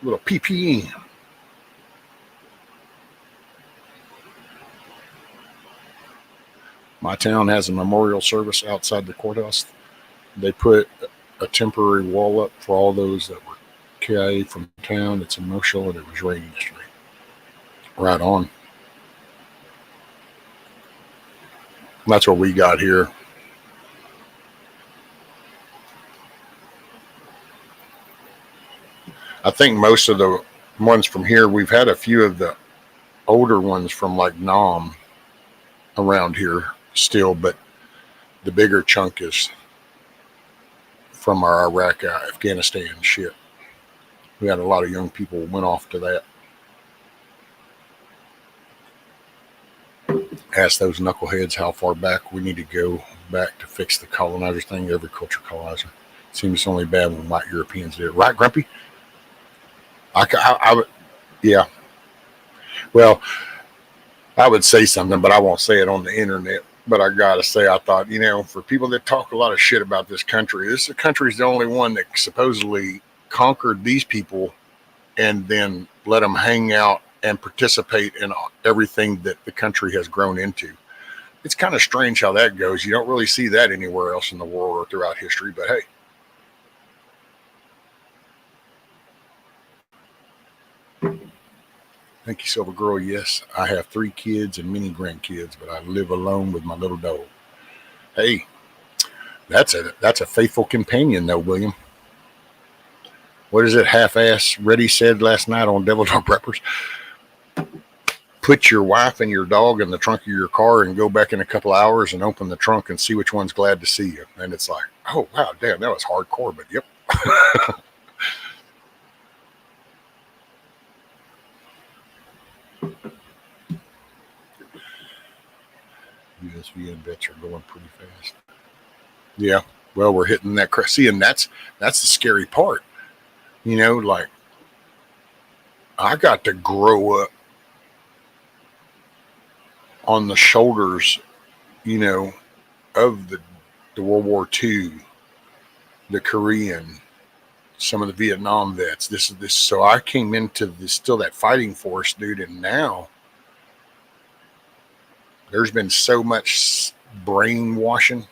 A little PPE. My town has a memorial service outside the courthouse. They put a temporary wall up for all those that were KIA from town. It's emotional, and it was raining yesterday. Right on. That's what we got here. I think most of the ones from here, we've had a few of the older ones from like Nam around here still, but the bigger chunk is from our Iraq, Afghanistan shit. We had a lot of young people went off to that. Ask those knuckleheads how far back we need to go back to fix the colonizer thing. Every culture colonizer. Seems only bad when white Europeans did it. Right, Grumpy? I would, yeah. Well, I would say something, but I won't say it on the internet. But I gotta say, I thought, for people that talk a lot of shit about this country's the only one that supposedly conquered these people and then let them hang out and participate in everything that the country has grown into. It's kind of strange how that goes. You don't really see that anywhere else in the world or throughout history, but hey. Thank you, Silver Girl. Yes, I have 3 kids and many grandkids, but I live alone with my little dog. Hey, That's a faithful companion, though, William. What is it? Half-ass Reddy said last night on Devil Dog Preppers. Put your wife and your dog in the trunk of your car and go back in a couple hours and open the trunk and see which one's glad to see you. And it's like, oh wow, damn, that was hardcore, but yep. USVN bets are going pretty fast. Yeah, well, we're hitting that. See, and that's the scary part. You know, like I got to grow up on the shoulders, you know, of the World War II, the Korean, some of the Vietnam vets. This. So I came into this still that fighting force, dude, and now there's been so much brainwashing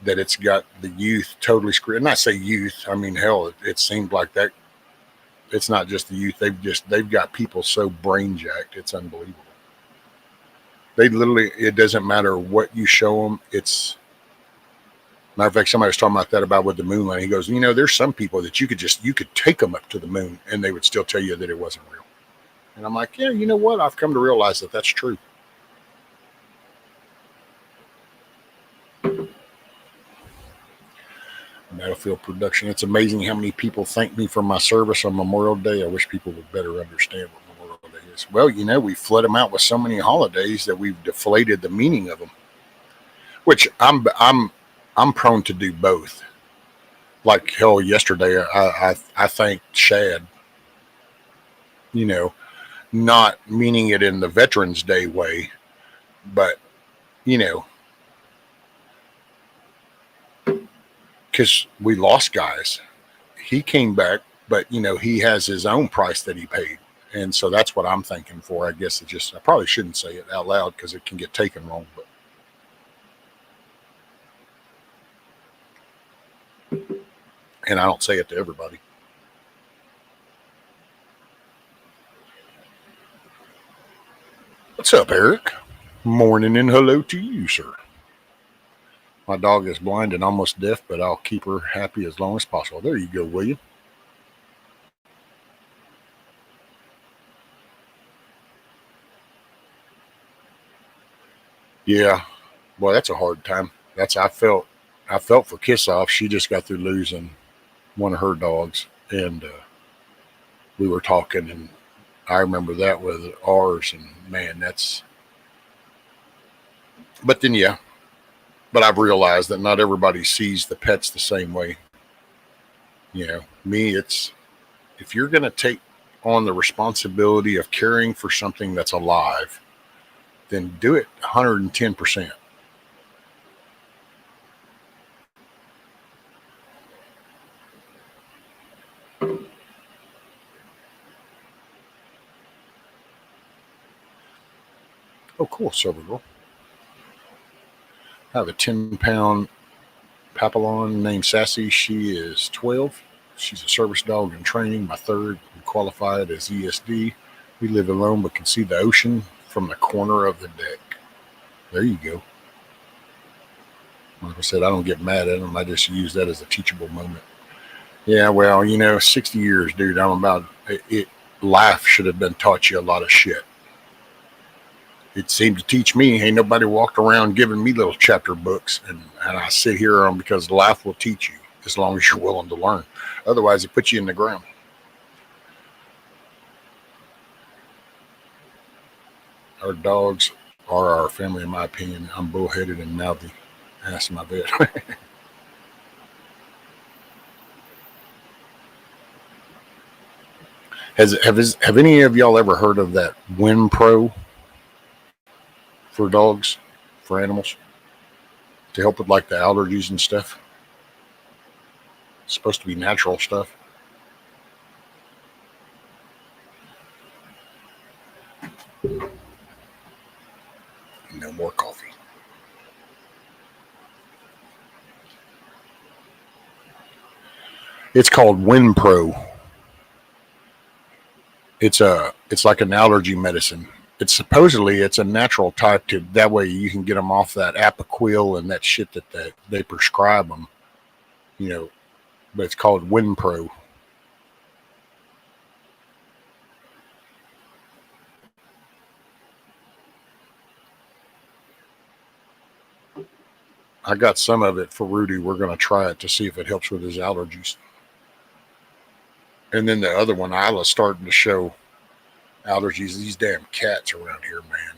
that it's got the youth totally screwed. And I say youth, I mean, hell, it seemed like that. It's not just the youth. They've got people so brain jacked. It's unbelievable. They literally, it doesn't matter what you show them. It's, matter of fact, somebody was talking about that about with the moon landing. He goes, you know, there's some people that you could take them up to the moon and they would still tell you that it wasn't real. And I'm like, yeah, you know what? I've come to realize that that's true. Battlefield production. It's amazing how many people thank me for my service on Memorial Day. I wish people would better understand what Memorial Day is. Well, you know, we flood them out with so many holidays that we've deflated the meaning of them. Which I'm prone to do both. Like hell, yesterday I thanked Shad. You know, not meaning it in the Veterans Day way, but you know, because we lost guys. He came back, but you know, he has his own price that he paid. And so that's what I'm thanking for. I guess I probably shouldn't say it out loud because it can get taken wrong, but and I don't say it to everybody. What's up, Eric? Morning and hello to you, sir. My dog is blind and almost deaf, but I'll keep her happy as long as possible. There you go, William. Yeah, boy, that's a hard time. I felt for Kiss Off. She just got through losing one of her dogs, and we were talking, and I remember that with ours, and man, that's. But then, yeah, but I've realized that not everybody sees the pets the same way. You know, me, it's if you're going to take on the responsibility of caring for something that's alive, then do it 110%. Oh, cool, Silver Girl. I have a 10-pound Papillon named Sassy. She is 12. She's a service dog in training, my third. We qualified as ESD. We live alone but can see the ocean from the corner of the deck. There you go. Like I said, I don't get mad at them. I just use that as a teachable moment. Yeah, well, you know, 60 years, dude. I'm about it. Life should have been taught you a lot of shit. It seemed to teach me. Ain't nobody walked around giving me little chapter books, and I sit here because life will teach you as long as you're willing to learn. Otherwise, it puts you in the ground. Our dogs are our family, in my opinion. I'm bullheaded and mouthy. Ask my vet. Have any of y'all ever heard of that Win Pro for dogs, for animals, to help with like the allergies and stuff? It's supposed to be natural stuff. No more coffee. It's called Win Pro. It's like an allergy medicine, It's supposedly it's a natural type to that way you can get them off that Apoquil and that shit that they prescribe them, you know. But it's called WinPro. I got some of it for Rudy. We're going to try it to see if it helps with his allergies. And then the other one, Isla's starting to show allergies. These damn cats around here, man.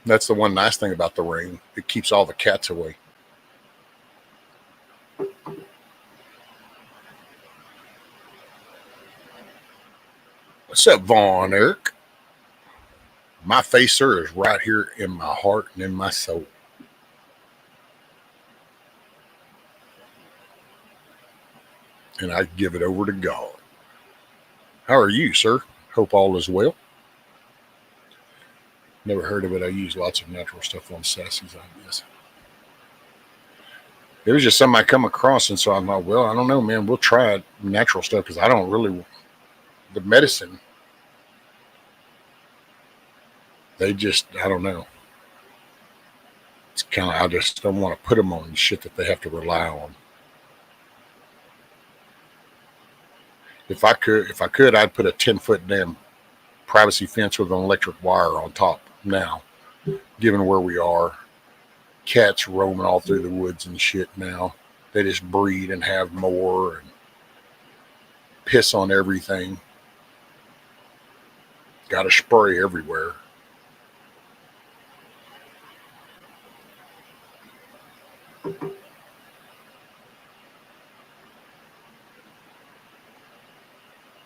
That's the one nice thing about the rain. It keeps all the cats away. What's up, Vaughn Eric? My face, sir, is right here in my heart and in my soul. And I give it over to God. How are you, sir? Hope all is well. Never heard of it. I use lots of natural stuff on sassies, I guess. It was just something I come across, and so I'm like, well, I don't know, man. We'll try natural stuff because I don't really, the medicine, they just, I don't know. It's kind of, I just don't want to put them on shit that they have to rely on. If I could, I'd put a 10-foot damn privacy fence with an electric wire on top now, given where we are. Cats roaming all through the woods and shit now. They just breed and have more and piss on everything. Got to spray everywhere.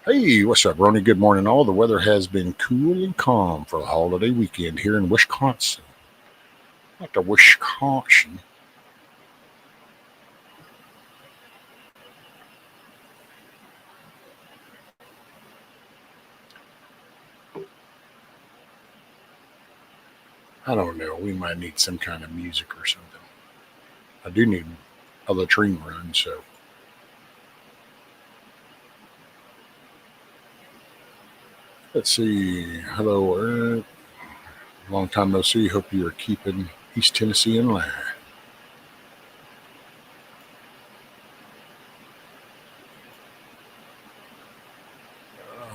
Hey, what's up, Ronnie? Good morning, all. The weather has been cool and calm for the holiday weekend here in Wisconsin. Not the Wisconsin. I don't know. We might need some kind of music or something. I do need a latrine run, so. Let's see. Hello, Eric. Long time no see. Hope you are keeping East Tennessee in line.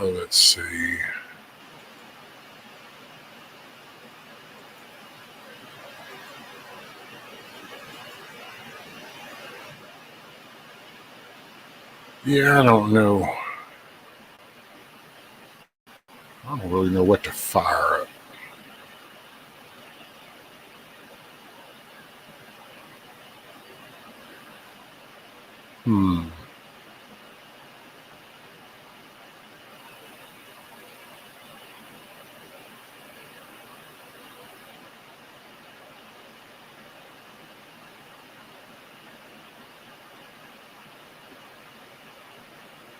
Let's see. Yeah, I don't know. I don't really know what to fire up.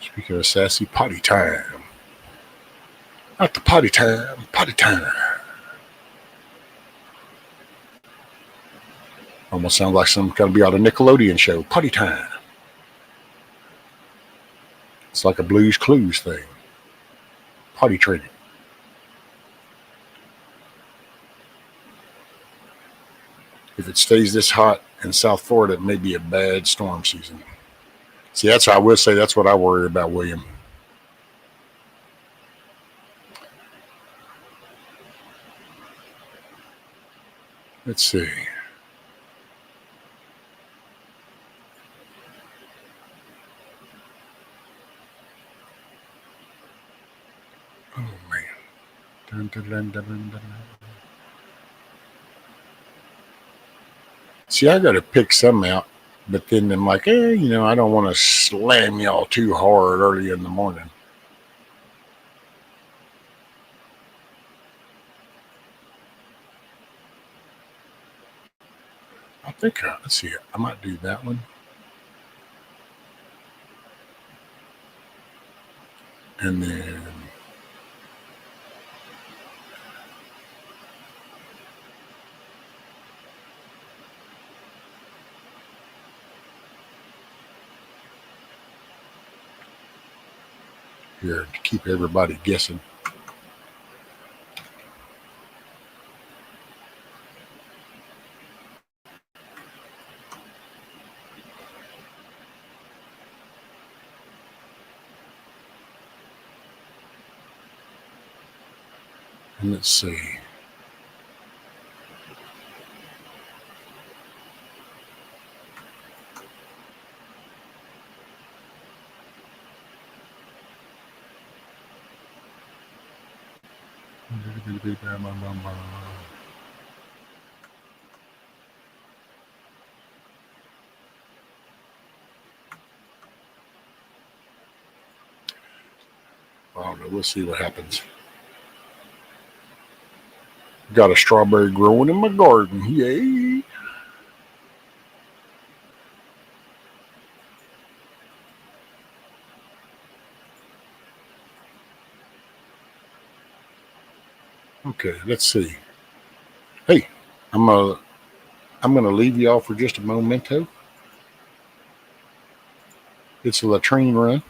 Speaking of sassy, potty time. Not the potty time, potty time. Almost sounds like some kind of be out of Nickelodeon show. Potty time. It's like a Blues Clues thing. Potty training. If it stays this hot in South Florida, it may be a bad storm season. See, that's what I will say. That's what I worry about, William. Let's see. Oh, man. Dun, dun, dun, dun, dun, dun. See, I got to pick some out, but then I'm like, I don't want to slam y'all too hard early in the morning. I think, let's see, I might do that one. And then here to keep everybody guessing. And let's see. I don't know. We'll see what happens. Got a strawberry growing in my garden. Yay! Okay, let's see. Hey, I'm gonna leave y'all for just a momento. It's a latrine run.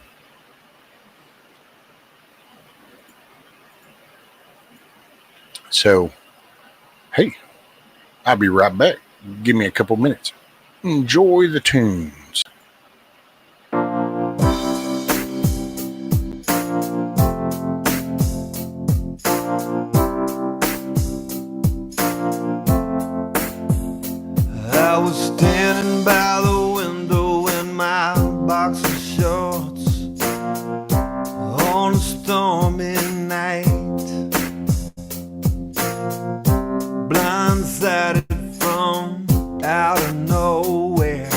So, hey, I'll be right back. Give me a couple minutes. Enjoy the tunes. I was standing by the window in my boxer shorts on a stormy night, blindsided from out of nowhere.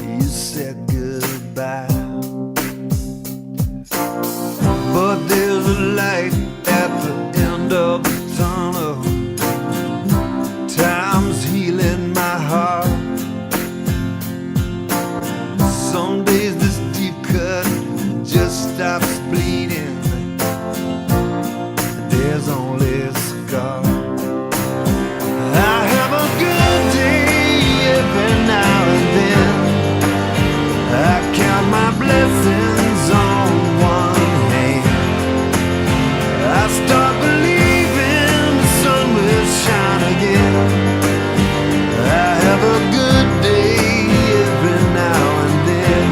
You said goodbye, but there's a light at the end of the tunnel. Time's healing my heart. Some days this deep cut just stops bleeding. There's only a scar. I have a good day every now and then. I count my blessings on one hand. I start believing the sun will shine again. I have a good day every now and then.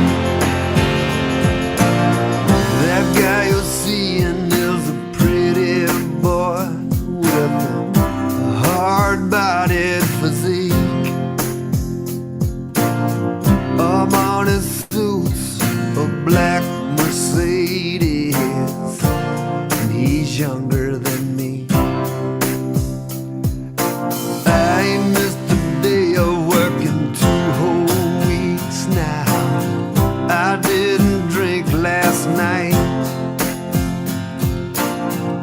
That guy you're seeing is a pretty boy with a hard-bodied physique. Armani suits, a black Mercedes, and he's younger than me. I ain't missed a day of work in 2 whole weeks now. I didn't drink last night.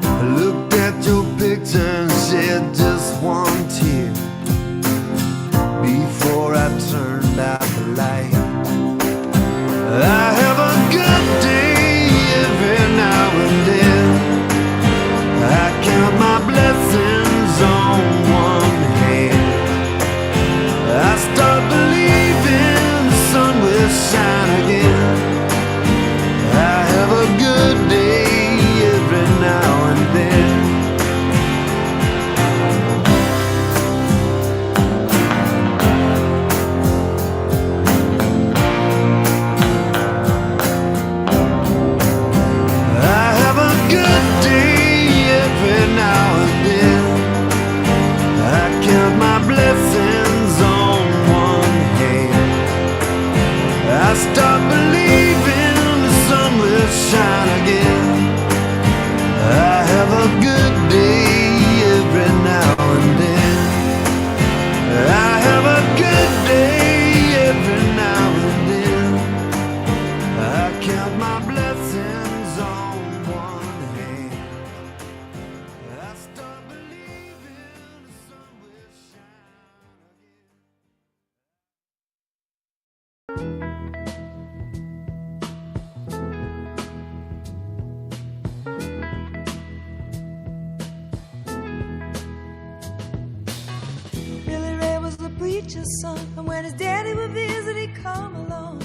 I looked at your picture and shed just one tear before I turned out the light. I have a good day every now and then. I count my blessings on one hand. I start believing the sun will shine again. I have a good day every now and then. I have a good day every now and then. I count my blessings on one hand. I start believing the sun will shine again. I have a good day every now and then. I have a good day every now and then. I count my blessings on one hand. I start believing the sun will shine again. Billy Ray was the preacher's son, and when his daddy would visit, he'd come along.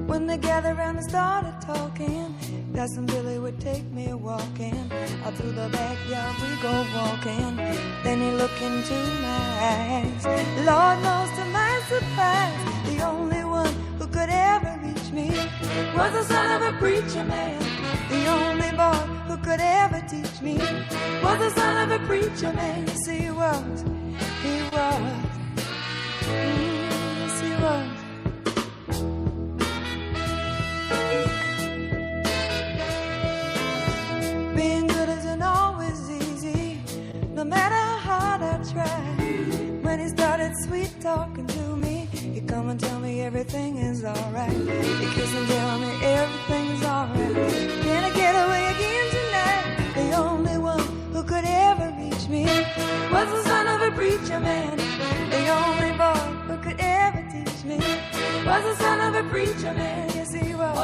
When they gathered around and started talking, talking. Cousin Billy would take me walking. Out through the backyard we go walking. Then he looked into my eyes. Lord knows to my surprise, the only one who could ever reach me was the son of a preacher man. The only boy who could ever teach me was the son of a preacher man. Yes, he was. He was. Yes, he was. Being good isn't always easy, no matter how hard I try. When he started sweet talking to me, he'd come and tell me everything is alright. He'd kiss and tell me everything's alright. Can I get away again tonight? The only one who could ever reach me was the son of a preacher man. The only boy who could ever teach me was the son of a preacher man. Yes, he was.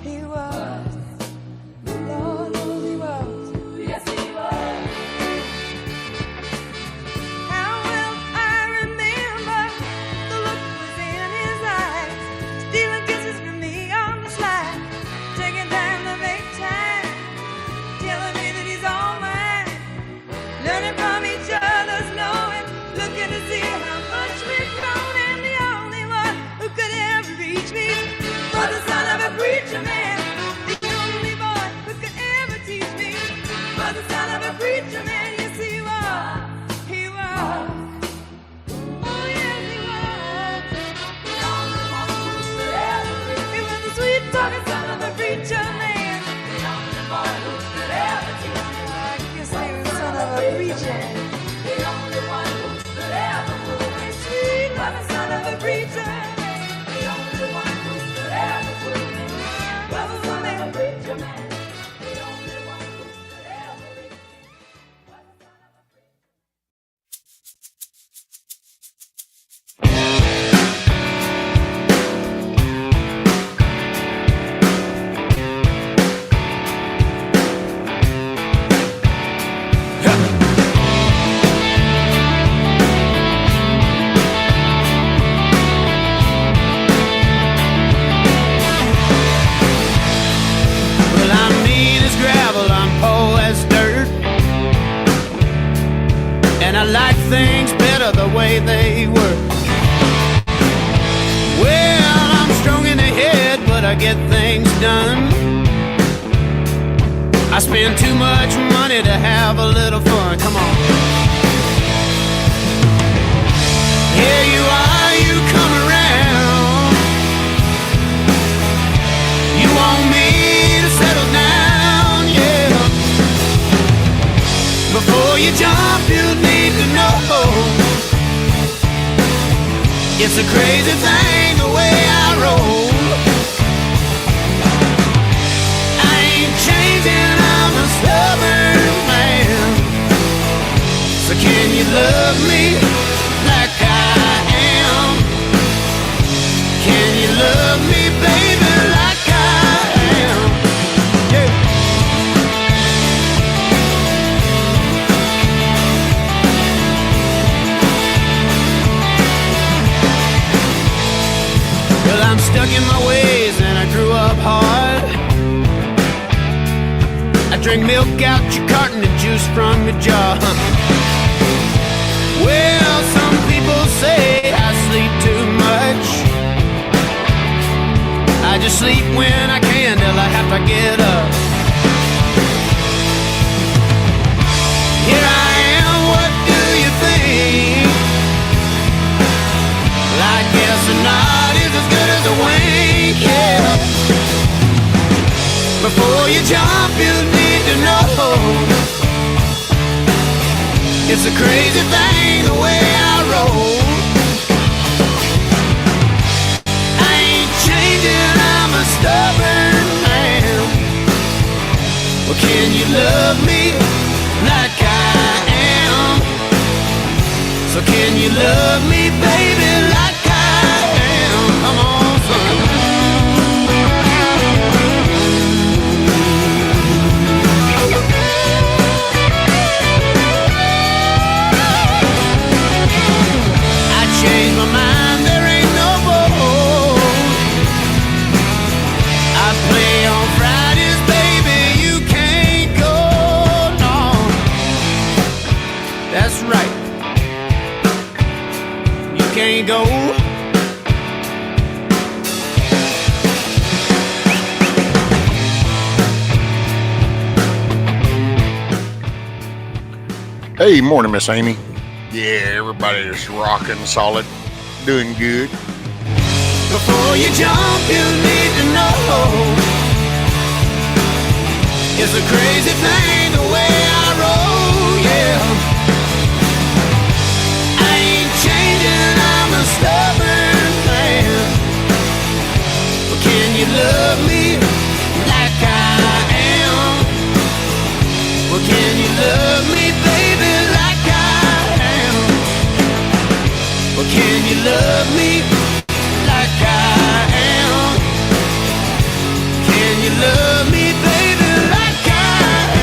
He was. Lord knows he was. Yes, he was. How well I remember the look was in his eyes, stealing kisses from me on the slide, taking time to make time, telling me that he's all mine, learning from each other's knowing, looking to see how much we've grown, and the only one who could ever reach me was the son of a preacher man. The son of a preacher man, yes he was, he was, oh yes he was. The only one who could ever reach me. He was the sweet talking son of a preacher man. The only boy who could ever teach me. I guess he was the son of a preacher. The only one who could ever fool me. Sweet talking son of a preacher man. The only one who could ever fool me was the son of a preacher man. I like things better the way they were. Well, I'm strong in the head, but I get things done. I spend too much money to have a little fun. Come on. Here you are, you come around. You want me to settle down, yeah. Before you jump, you need to know it's a crazy thing the way I roll. I ain't changing, I'm a stubborn man. So can you love me like I am? Can you love me, baby, like I am? Yeah. Well, I'm stuck in my ways and I grew up hard. I drink milk out your carton and juice from your jar. Well, some people say I sleep too much. I just sleep when I can till I have to get up. Here I am, what do you think? Well, I guess a nod is as good as a wink, yeah. Before you jump, you need to know it's a crazy thing the way I roll. I ain't changing, I'm a stubborn man. Well, can you love me like I am? So can you love me, baby, like I am? Come on, son. Change my mind, there ain't no more. I play me go. Hey, morning, Miss Amy. Yeah, everybody is rocking solid, doing good. Before you jump, you need to know it's a crazy thing the way I roll, yeah. I ain't changing, I'm a stubborn man. But can you love me like I am? Well, can you love me, baby, like I am? Well, can you love me like I am? Can you love me, baby, like I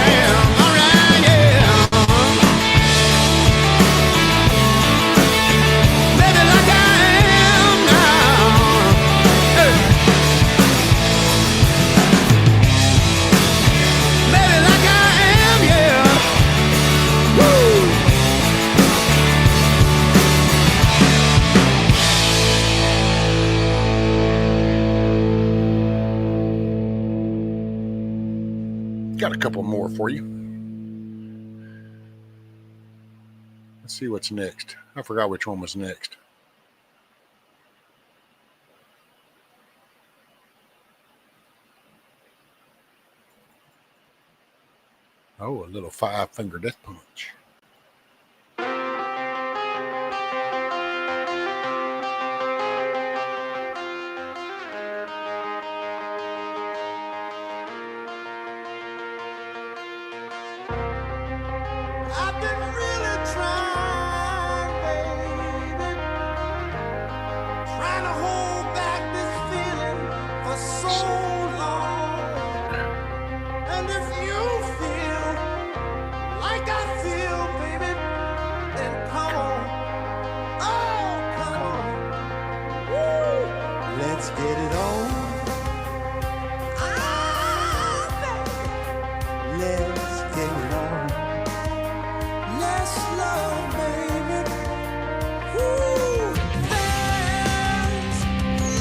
am? Alright, yeah. Baby, like I am now. Hey. Baby, like I am, yeah. Woo. Got a couple more for you. Let's see what's next. I forgot which one was next. Oh, a little 5-finger death punch. I've been really trying, baby, trying to hold back this feeling for so long. And if you feel like I feel, baby, then come on. Oh, come on. Woo. Let's get it on. Ah, baby. Let's get it on. Let's love, baby. Woo. There's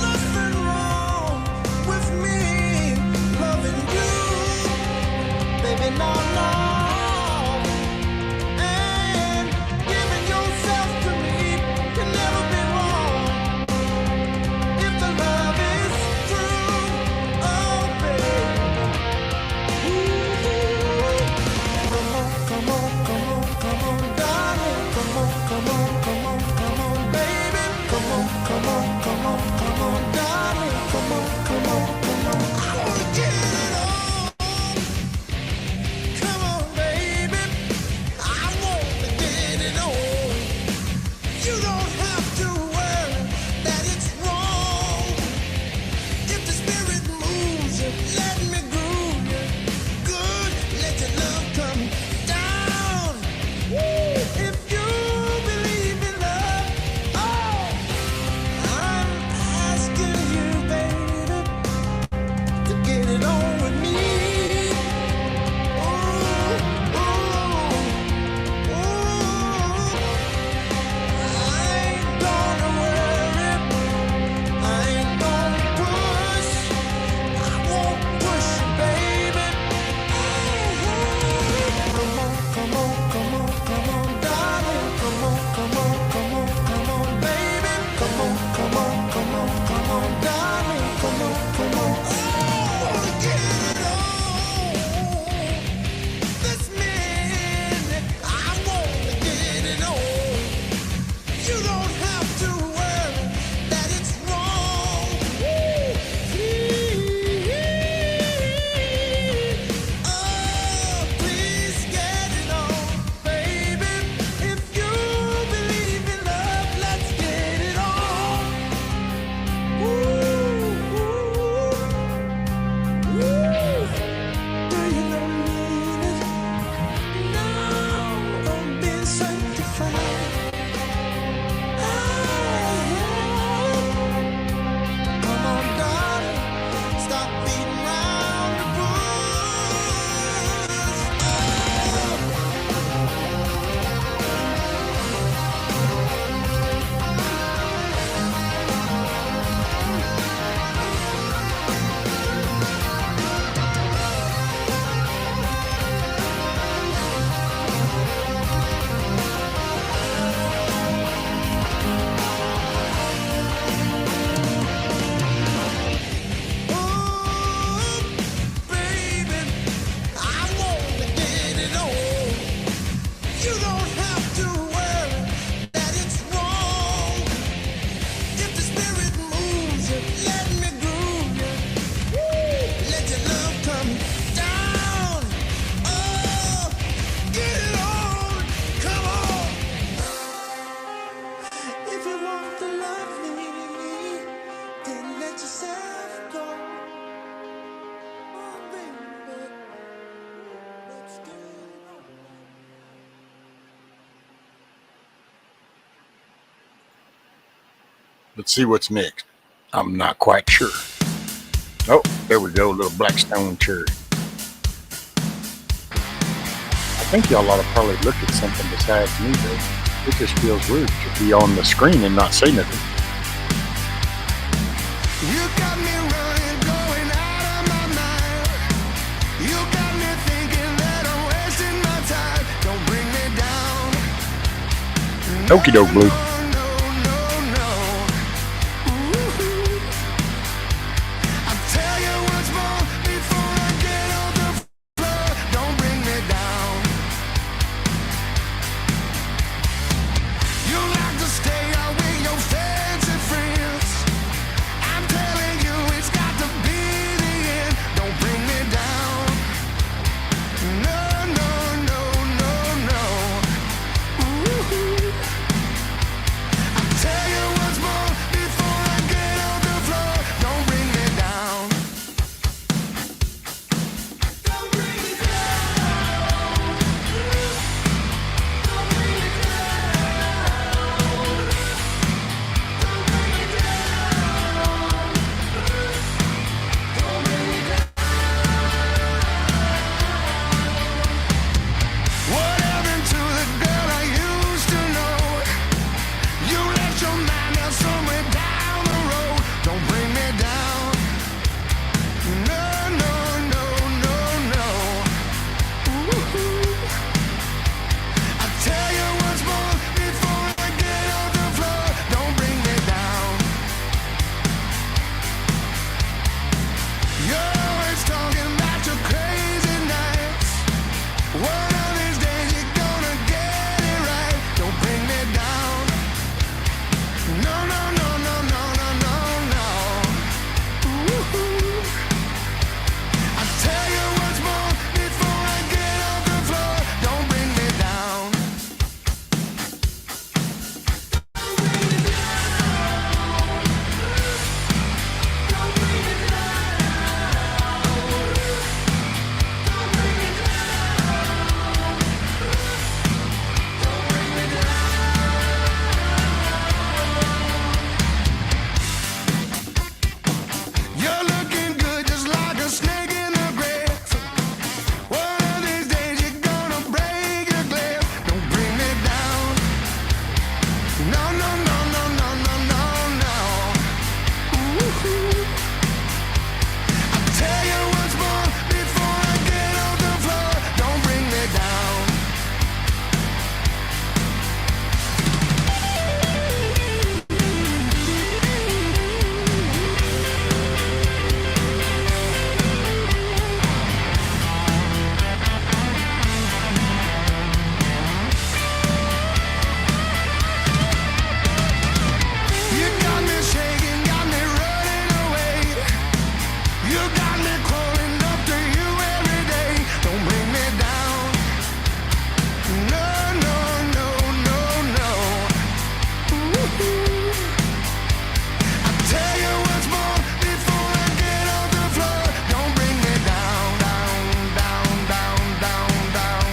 nothing wrong with me loving you, baby, no, no. And giving yourself to me can never be wrong. If the love is true, oh, baby. Come on, come on, come on, come on, darling. Come on, come on, come on, come on, baby. Come on, come on, come on, come on, darling. Come on, come on, come on. I wanna get it on. Let's see what's next. I'm not quite sure. Oh, there we go, a little Blackstone cherry. I think y'all ought to probably look at something besides me, though. It just feels rude to be on the screen and not say nothing. You got me running, going out of my mind. You got me thinking that I'm wasting my time. Don't bring me down. Okie doke, Blue. I'll tell you once more before I get on the floor. Don't bring me down. You like to stay out with your fancy friends. I'm telling you it's got to be the end. Don't bring me down. No, no, no, no, no. Ooh. I'll tell you once more before I get on the floor. Don't bring me down. Don't bring me down. Don't bring me What happened to the girl I used to know? You left your mind out somewhere down the road. Don't bring me down. No, no, no, no, no. Ooh. I'll tell you once more before I get on the floor. Don't bring me down. You're always talking about your crazy nights. One of these days you're gonna get it right. Don't bring me down. No, no, no, no, no, no, no, no. Ooh. I'll tell you once more before I get off the floor. Don't bring me down. Don't bring me down. Don't bring me down. Don't bring me down. Don't bring me down. You're looking good just like a snake in the grass. One of these days you're gonna break your glass. Don't bring me down. No, no, no, no, no, no, no, no. Ooh. I'll tell you once more before I get on the floor. Don't bring me down. You got me shaking, got me running away. You got me crawling up to you every day. Don't bring me down. No, no, no, no, no. Ooh. I'll tell you once more before I get on the floor. Don't bring me down, down, down, down, down, down.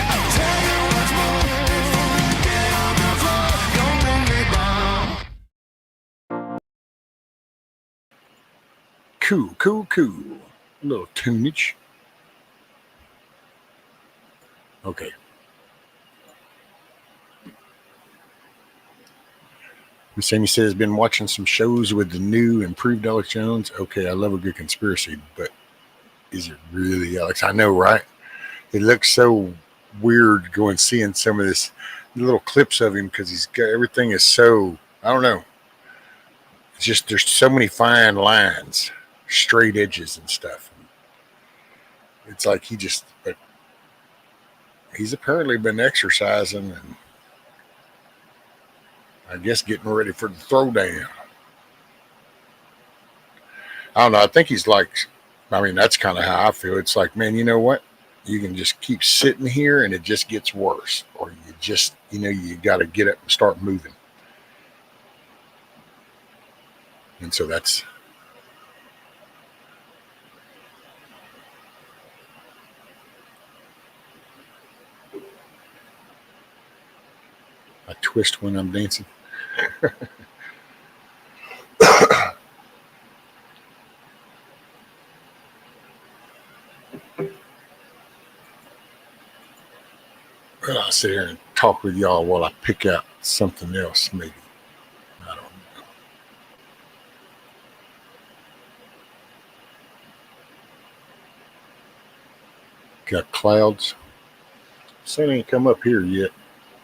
I'll tell you once more before I get on the floor. Don't bring me down. Cool, cool, cool. A little tunage. Okay. Miss Amy says, been watching some shows with the new improved Alex Jones. Okay, I love a good conspiracy, but is it really Alex? I know, right? It looks so weird going seeing some of this little clips of him because he's got everything is so, I don't know. It's just there's so many fine lines, straight edges and stuff. It's like but he's apparently been exercising and I guess getting ready for the throwdown. I don't know. I think he's like, I mean, that's kind of how I feel. It's like, man, you know what? You can just keep sitting here and it just gets worse. Or you just, you got to get up and start moving. And so that's, I twist when I'm dancing. Well, I'll sit here and talk with y'all while I pick out something else, maybe. I don't know. Got clouds. Sun ain't come up here yet.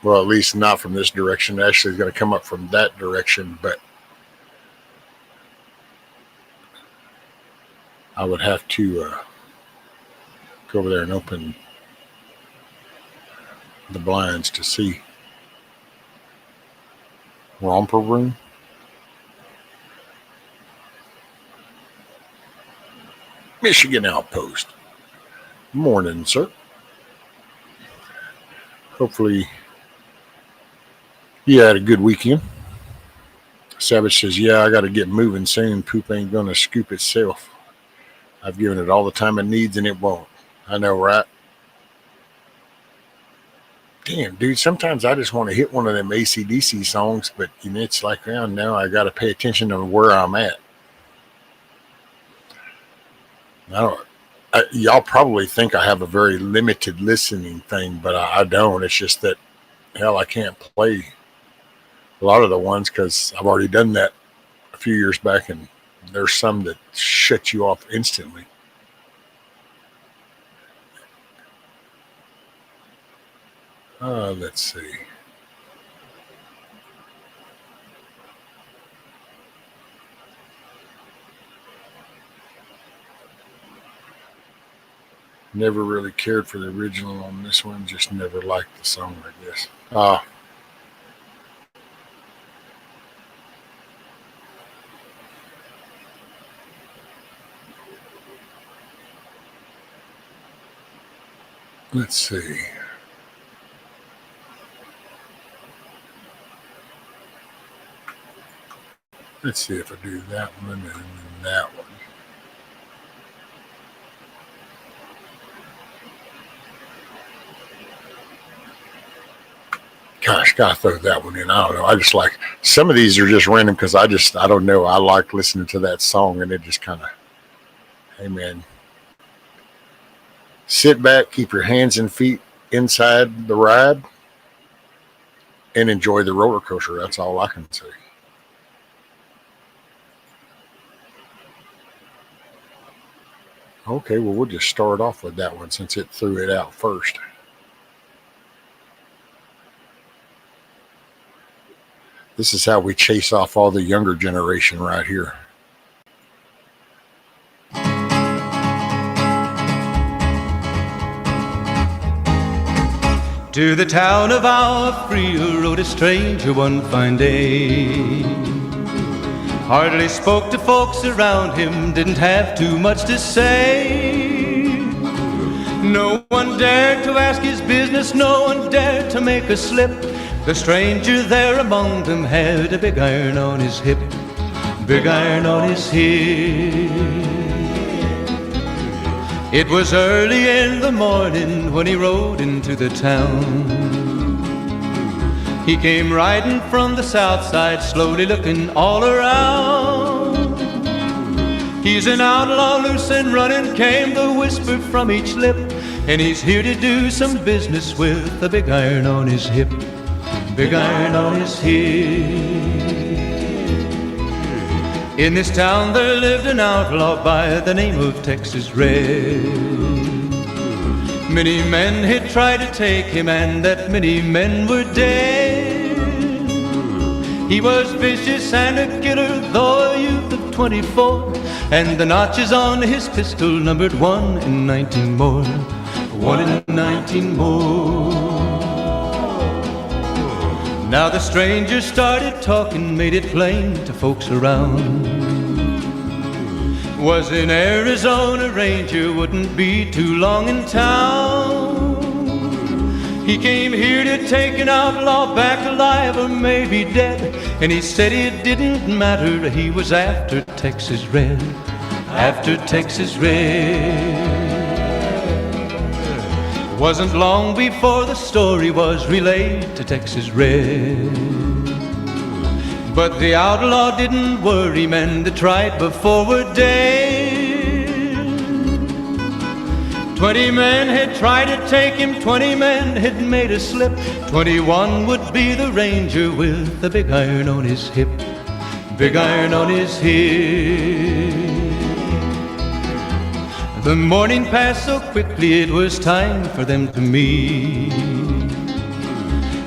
Well, at least not from this direction. Actually, it's going to come up from that direction, but I would have to go over there and open the blinds to see. Romper room. Michigan Outpost. Morning, sir. Hopefully you had a good weekend. Savage says, yeah, I got to get moving soon. Poop ain't going to scoop itself. I've given it all the time it needs and it won't. I know, right? Damn, dude, sometimes I just want to hit one of them AC/DC songs, but you know, it's like, oh, now I got to pay attention to where I'm at. Y'all probably think I have a very limited listening thing, but I don't. It's just that, hell, I can't play a lot of the ones because I've already done that a few years back, and there's some that shut you off instantly. Let's see. Never really cared for the original on this one. Just never liked the song, I guess. Let's see. Let's see if I do that one and then that one. Gosh, gotta throw that one in. I don't know. I just like, some of these are just random because I don't know. I like listening to that song and it just kind of, hey man, sit back, keep your hands and feet inside the ride and enjoy the roller coaster. That's all I can say. Okay, well, we'll just start off with that one since it threw it out first. This is how we chase off all the younger generation right here. To the town of our Frio rode a stranger one fine day. Hardly spoke to folks around him, didn't have too much to say. No one dared to ask his business, no one dared to make a slip. The stranger there among them had a big iron on his hip, big iron on his hip. It was early in the morning when he rode into the town. He came riding from the south side, slowly looking all around. He's an outlaw, loose and running, came the whisper from each lip, and he's here to do some business with a big iron on his hip, big iron on his hip. In this town there lived an outlaw by the name of Texas Red. Many men had tried to take him, and that many men were dead. He was vicious and a killer, though a youth of 24, and the notches on his pistol numbered 1 in 19 more, 1 in 19 more. Now the stranger started talking, made it plain to folks around. Was an Arizona Ranger, wouldn't be too long in town. He came here to take an outlaw back alive or maybe dead, and he said it didn't matter, he was after Texas Red, after Texas Red. Wasn't long before the story was relayed to Texas Red. But the outlaw didn't worry men that tried before were dead. 20 men had tried to take him, 20 men had made a slip. 21 would be the ranger with the big iron on his hip, big iron on his hip. The morning passed so quickly it was time for them to meet.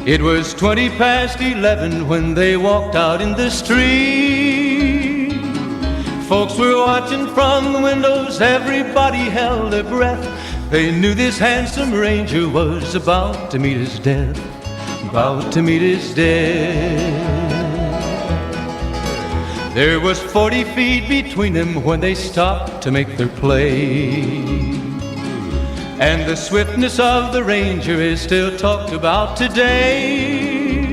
It was 20 past 11 when they walked out in the street. Folks were watching from the windows, everybody held their breath. They knew this handsome ranger was about to meet his death, about to meet his death. There was 40 feet between them when they stopped to make their play. And the swiftness of the ranger is still talked about today.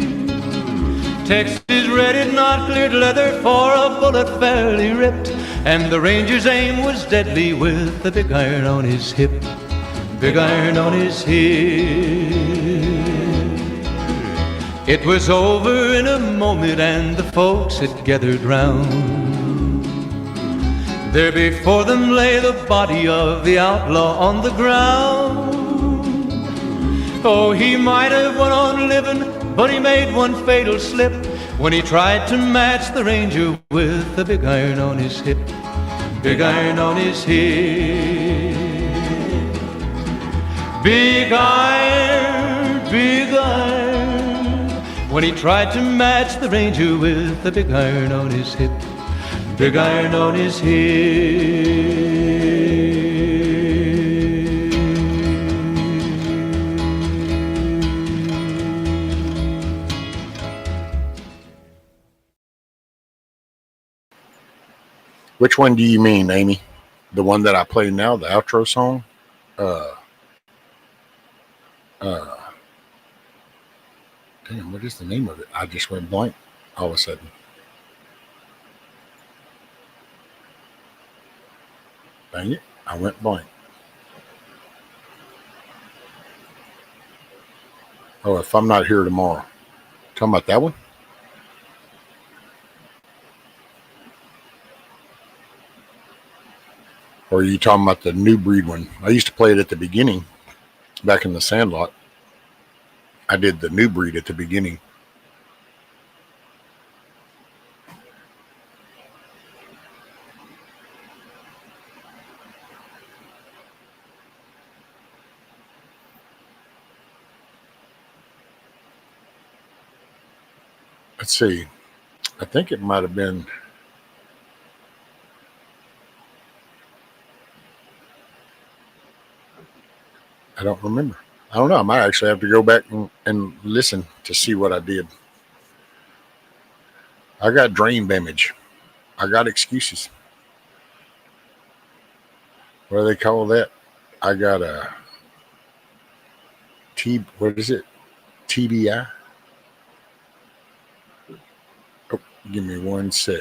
Texas Red had not cleared leather for a bullet fairly ripped, and the ranger's aim was deadly with the big iron on his hip, big iron on his hip. It was over in a moment and the folks had gathered round. There before them lay the body of the outlaw on the ground. Oh, he might have went on living, but he made one fatal slip when he tried to match the ranger with the big iron on his hip, big iron on his hip. Big iron, big iron. When he tried to match the ranger with the big iron on his hip, big iron on his hip. Which one do you mean, Amy? The one that I play now, the outro song? Damn, what is the name of it? I just went blank all of a sudden. Dang it, I went blank. Oh, if I'm not here tomorrow. Talking about that one? Or are you talking about the new breed one? I used to play it at the beginning, back in the Sandlot. I did the new breed at the beginning. Let's see. I think it might have been. I don't remember. I don't know. I might actually have to go back and listen to see what I did. I got dream damage. I got excuses. What do they call that? I got a what is it? TBI? Oh, give me one sec.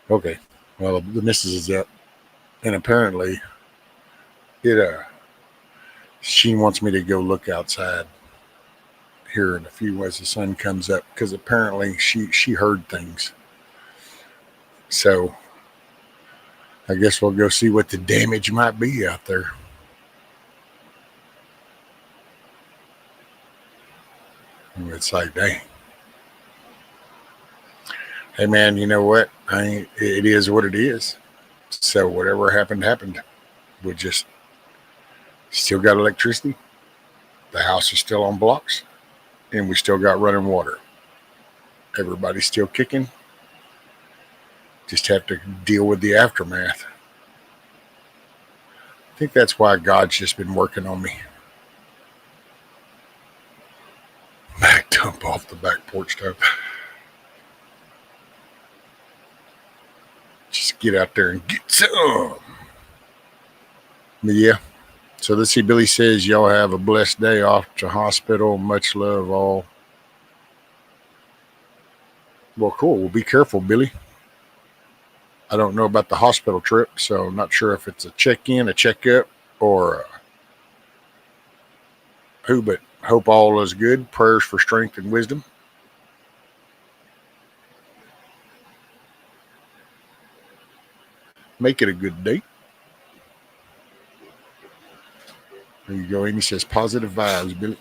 Okay. Well, the missus is up, and apparently, she wants me to go look outside here in a few as the sun comes up, because apparently she heard things. So I guess we'll go see what the damage might be out there. It's like, dang. Hey man, you know what? It is what it is. So whatever happened, happened. We just still got electricity. The house is still on blocks. And we still got running water. Everybody's still kicking. Just have to deal with the aftermath. I think that's why God's just been working on me. Back dump off the back porch stuff. Just get out there and get some. But yeah. So let's see. Billy says, y'all have a blessed day off to hospital. Much love all. Well, cool. Well, be careful, Billy. I don't know about the hospital trip, so I'm not sure if it's a check-in, a check-up, or who, but hope all is good. Prayers for strength and wisdom. Make it a good day. There you go. Amy says, positive vibes, Billy.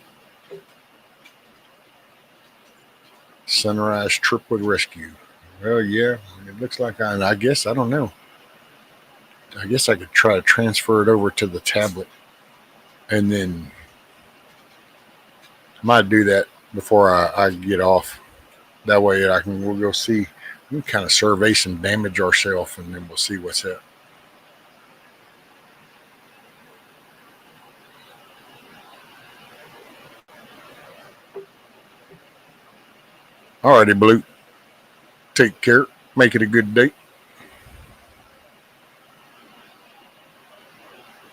Sunrise trip with rescue. Well, yeah, it looks like I guess, I don't know. I guess I could try to transfer it over to the tablet and then I might do that before I get off. That way we'll go see, we can kind of survey some damage ourselves and then we'll see what's up. Alrighty, Blue. Take care. Make it a good day.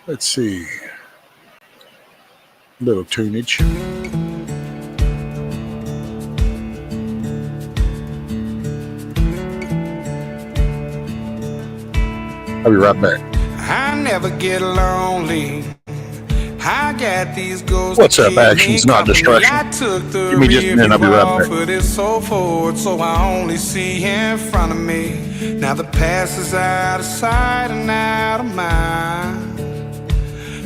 Let's see. Little tunage. I'll be right back. I never get lonely. I got these ghosts. What's up, action's not distraction. I took the Give me just a minute, I'll be right back. But it's so forward, so I only see in front of me. Now the past is out of sight and out of mind.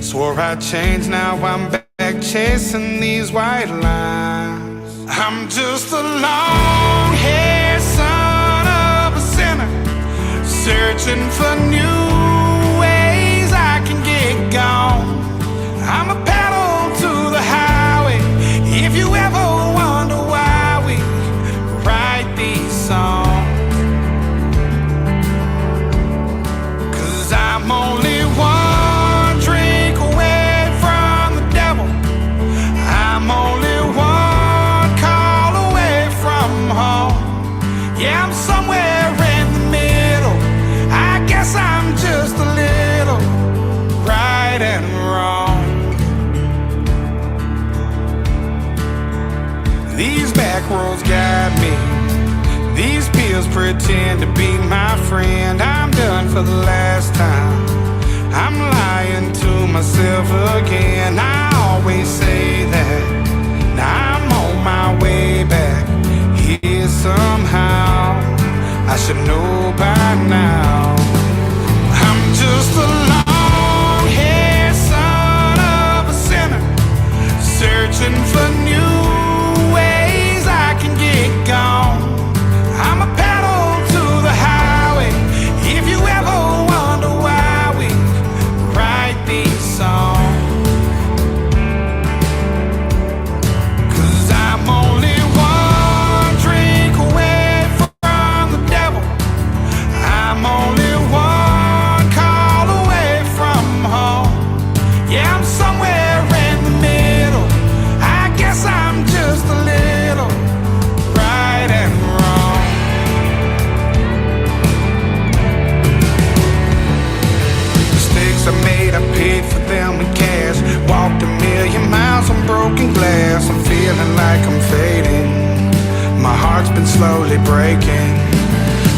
Swore I'd change, now I'm back chasing these white lines. I'm just a long-haired son of a sinner, searching for new ways I can get gone. I'm a pedal to the highway. If you ever wonder why we write these songs, 'cause I'm only one drink away from the devil. I'm only one call away from home. Yeah, I'm somewhere in the middle. I guess I'm just a little right and wrong. These back roads got me. These pills pretend to be my friend. I'm done for the last time. I'm lying to myself again. I always say that. Now I'm on my way back here somehow. I should know by now. I'm just a long-haired son of a sinner, searching for new ways I can get gone. I'm a pedal to the highway. If you ever wonder why we write these songs, 'cause I'm only one drink away from the devil. I'm only one call away from home. Yeah, I'm somewhere in the middle. I guess I'm just a little right and wrong. Mistakes I made, I paid for them in cash. Walked a million miles on broken glass. I'm feeling like I'm fading. My heart's been slowly breaking.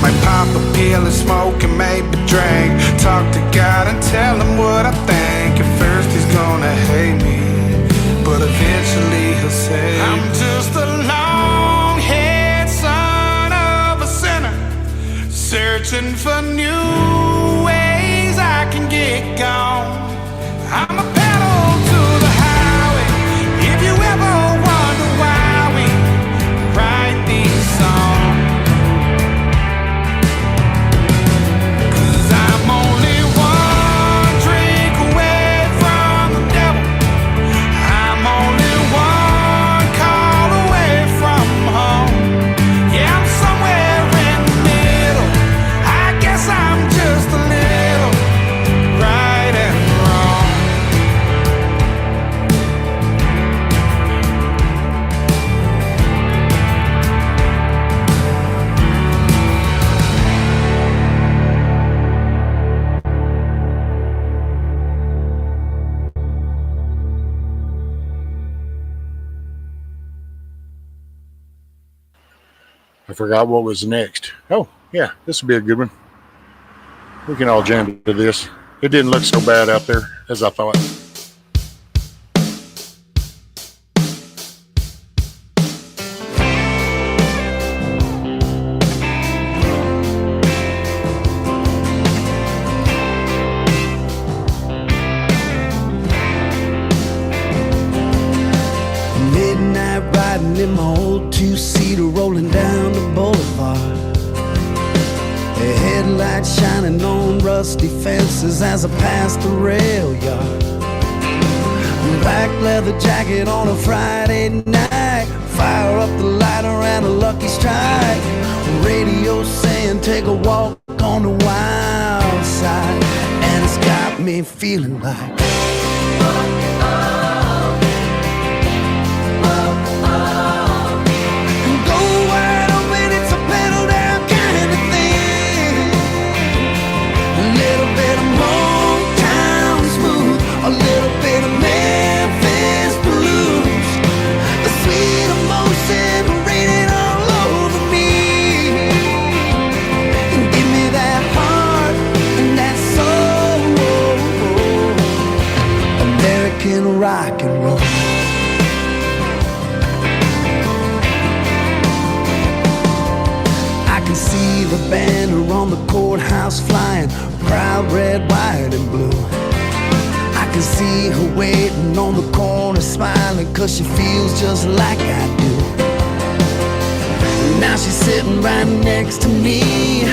Might pop a pill and smoke and maybe drink. Talk to God and tell him what I think. At first he's gonna hate me, but eventually he'll say, I'm just I forgot what was next. Oh, yeah, this would be a good one. We can all jam to this. It didn't look so bad out there as I thought. Midnight riding in my old two-seater, rolling down the boulevard. The headlights shining on rusty fences as I passed the rail yard. Black leather jacket on a Friday night, fire up the lighter and a lucky strike. Radio saying take a walk on the wild side, and it's got me feeling like rock and roll. I can see the banner on the courthouse flying, proud red, white, and blue. I can see her waiting on the corner smiling, 'cause she feels just like I do. Now she's sitting right next to me.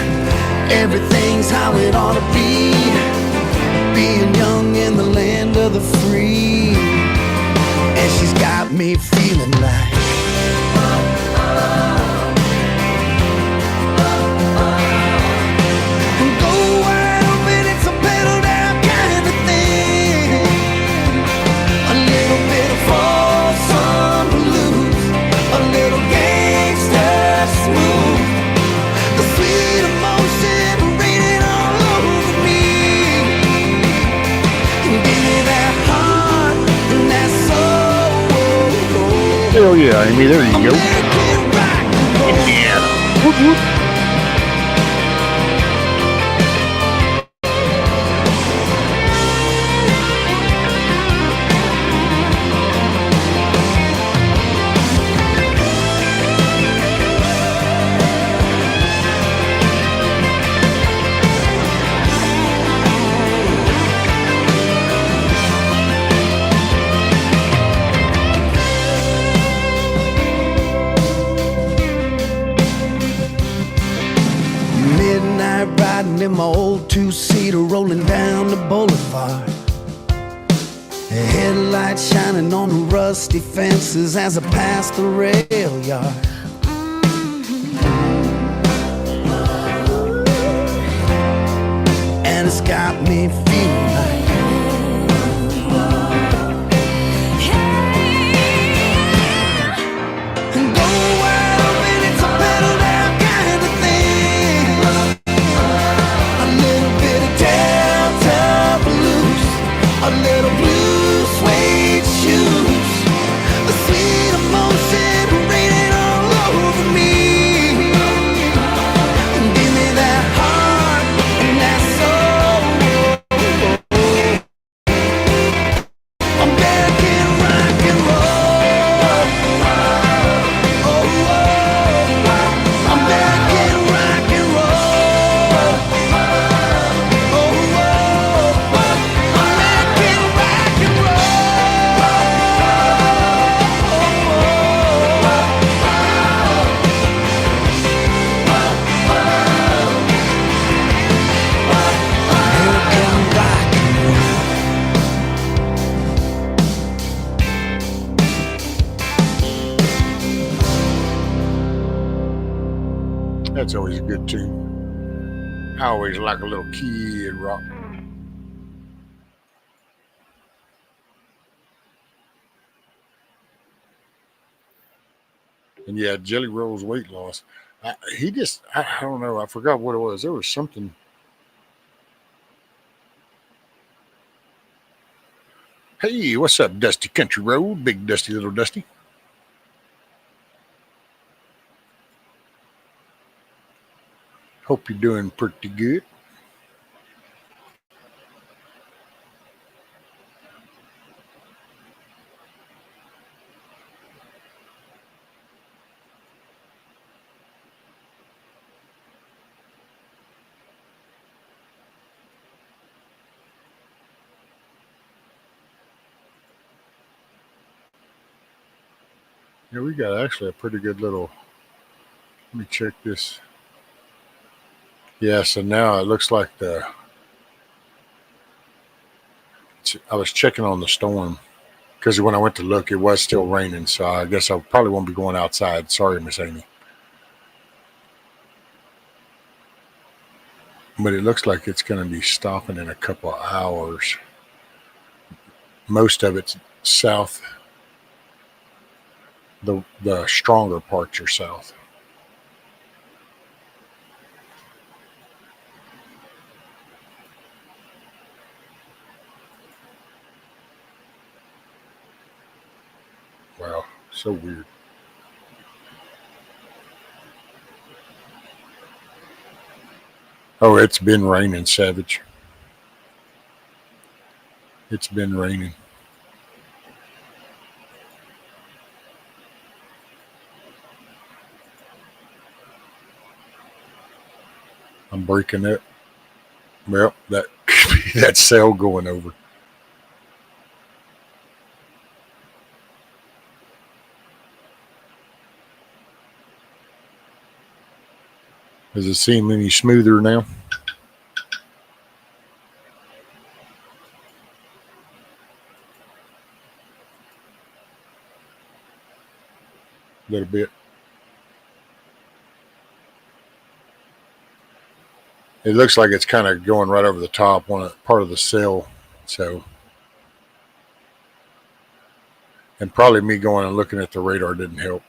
Everything's how it ought to be, being young in the land of the free. And she's got me feeling like go wide open, it's a pedal down kind of thing. A little bit of foursome blues, a little gangster smooth, the sweet emotion raining all over me. Give me that heart and that soul. Hell yeah, Amy, there you go. Yeah. Whoop, whoop. Midnight riding in my old two-seater, rolling down the boulevard. The headlights shining on the rusty fences as I pass the rail yard. And it's got me feeling like go wide open, it's a pedal down kind of thing. A little bit of Delta blues, a little blue suede shoes, the sweet emotion raining all over me. Give me that heart and that soul. I'm back in rock and roll. Oh, I'm back in rock and roll. Oh, I'm back in rock and roll. Here come rock and roll. That's always a good tune. I always like a little kid rock. And yeah, Jelly Roll's weight loss. I don't know. I forgot what it was. There was something. Hey, what's up, Dusty Country Road? Big Dusty, little Dusty. Hope you're doing pretty good. Yeah, we got actually a pretty good little. Let me check this. Yeah, so now it looks like I was checking on the storm because when I went to look, it was still raining. So I guess I probably won't be going outside. Sorry, Miss Amy. But it looks like it's going to be stopping in a couple of hours. Most of it's south. The stronger parts are south. Wow, so weird. Oh, it's been raining, Savage. It's been raining. I'm breaking it. Well, that could be that cell going over. Does it seem any smoother now? A little bit. It looks like it's kind of going right over the top, part of the cell. So, and probably me going and looking at the radar didn't help.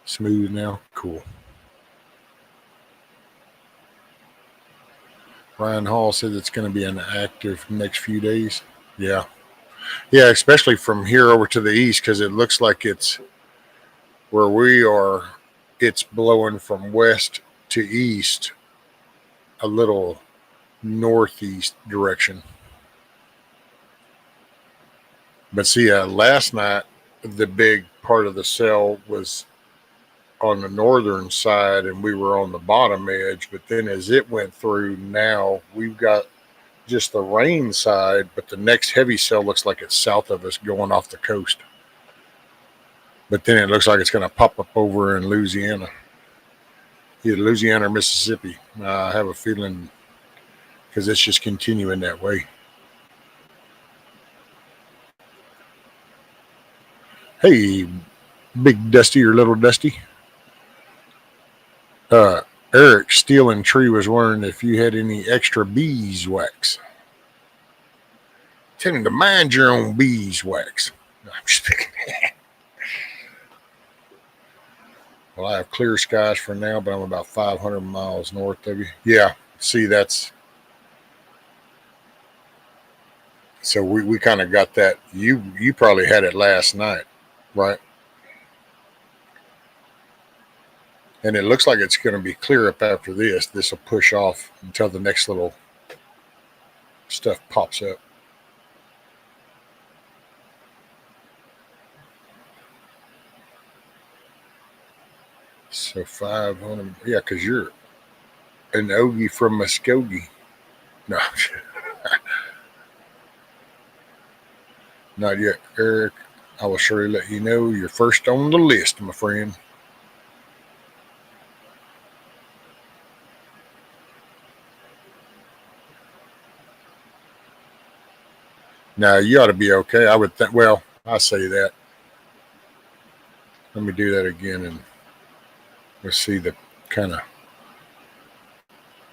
Smooth now. Cool. Ryan Hall said it's going to be inactive next few days. Yeah. Yeah, especially from here over to the east because it looks like it's where we are, it's blowing from west to east a little northeast direction. But see, last night, the big part of the cell was on the northern side and we were on the bottom edge. But then as it went through, now we've got just the rain side, but the next heavy cell looks like it's south of us going off the coast. But then it looks like it's going to pop up over in Louisiana, either Louisiana or Mississippi. I have a feeling because it's just continuing that way. Hey, Big Dusty or Little Dusty. Uh, Eric Steele Tree was wondering if you had any extra beeswax. Tell him to mind your own beeswax. No, I'm just kidding. Well, I have clear skies for now, but I'm about 500 miles north of you. Yeah, see, that's so we kind of got that. You probably had it last night, right? And it looks like it's going to be clear up after this. This will push off until the next little stuff pops up. So 500, yeah, because you're an Ogie from Muskogee. No, not yet, Eric. I will surely let you know you're first on the list, my friend. Now you ought to be okay. I would think. Well, I say that. Let me do that again, and let's see the kind of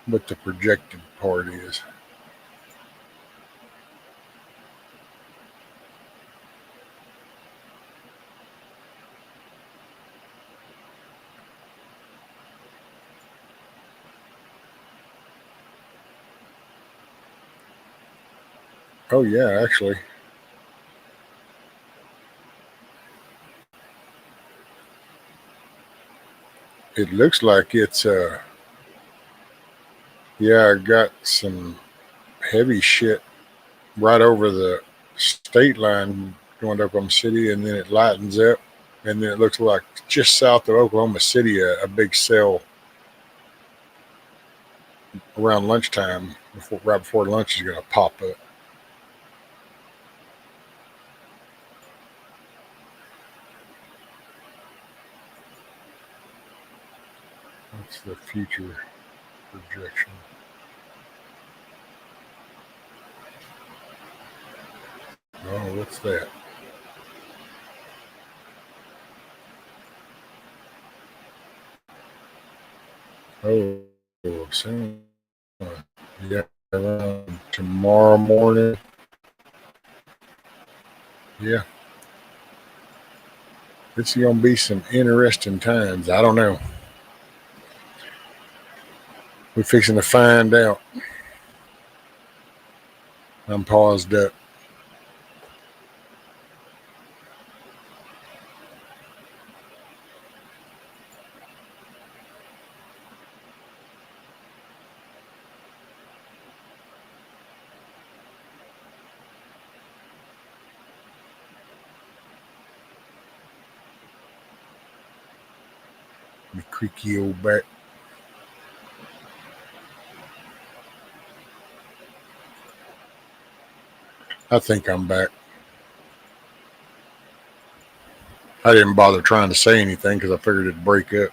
what the projected part is. Oh yeah, actually, It looks like it's yeah, I got some heavy shit right over the state line going to Oklahoma City, and then it lightens up, and then it looks like just south of Oklahoma City, a big cell around lunchtime, right before lunch, is going to pop up. That's the future projection. Oh, what's that? Oh, soon. Yeah, tomorrow morning. Yeah. It's going to be some interesting times. I don't know. We're fixing to find out. I'm paused up. My creaky old back. I think I'm back. I didn't bother trying to say anything because I figured it'd break up.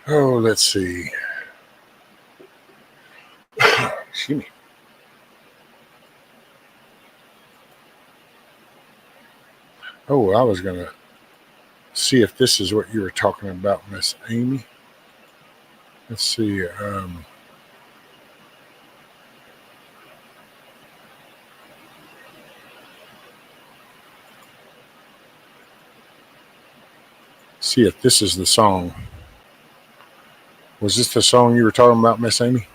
Oh, let's see. Excuse me. Oh, I was going to see if this is what you were talking about, Miss Amy. Let's see. See if this is the song. Was this the song you were talking about, Miss Amy?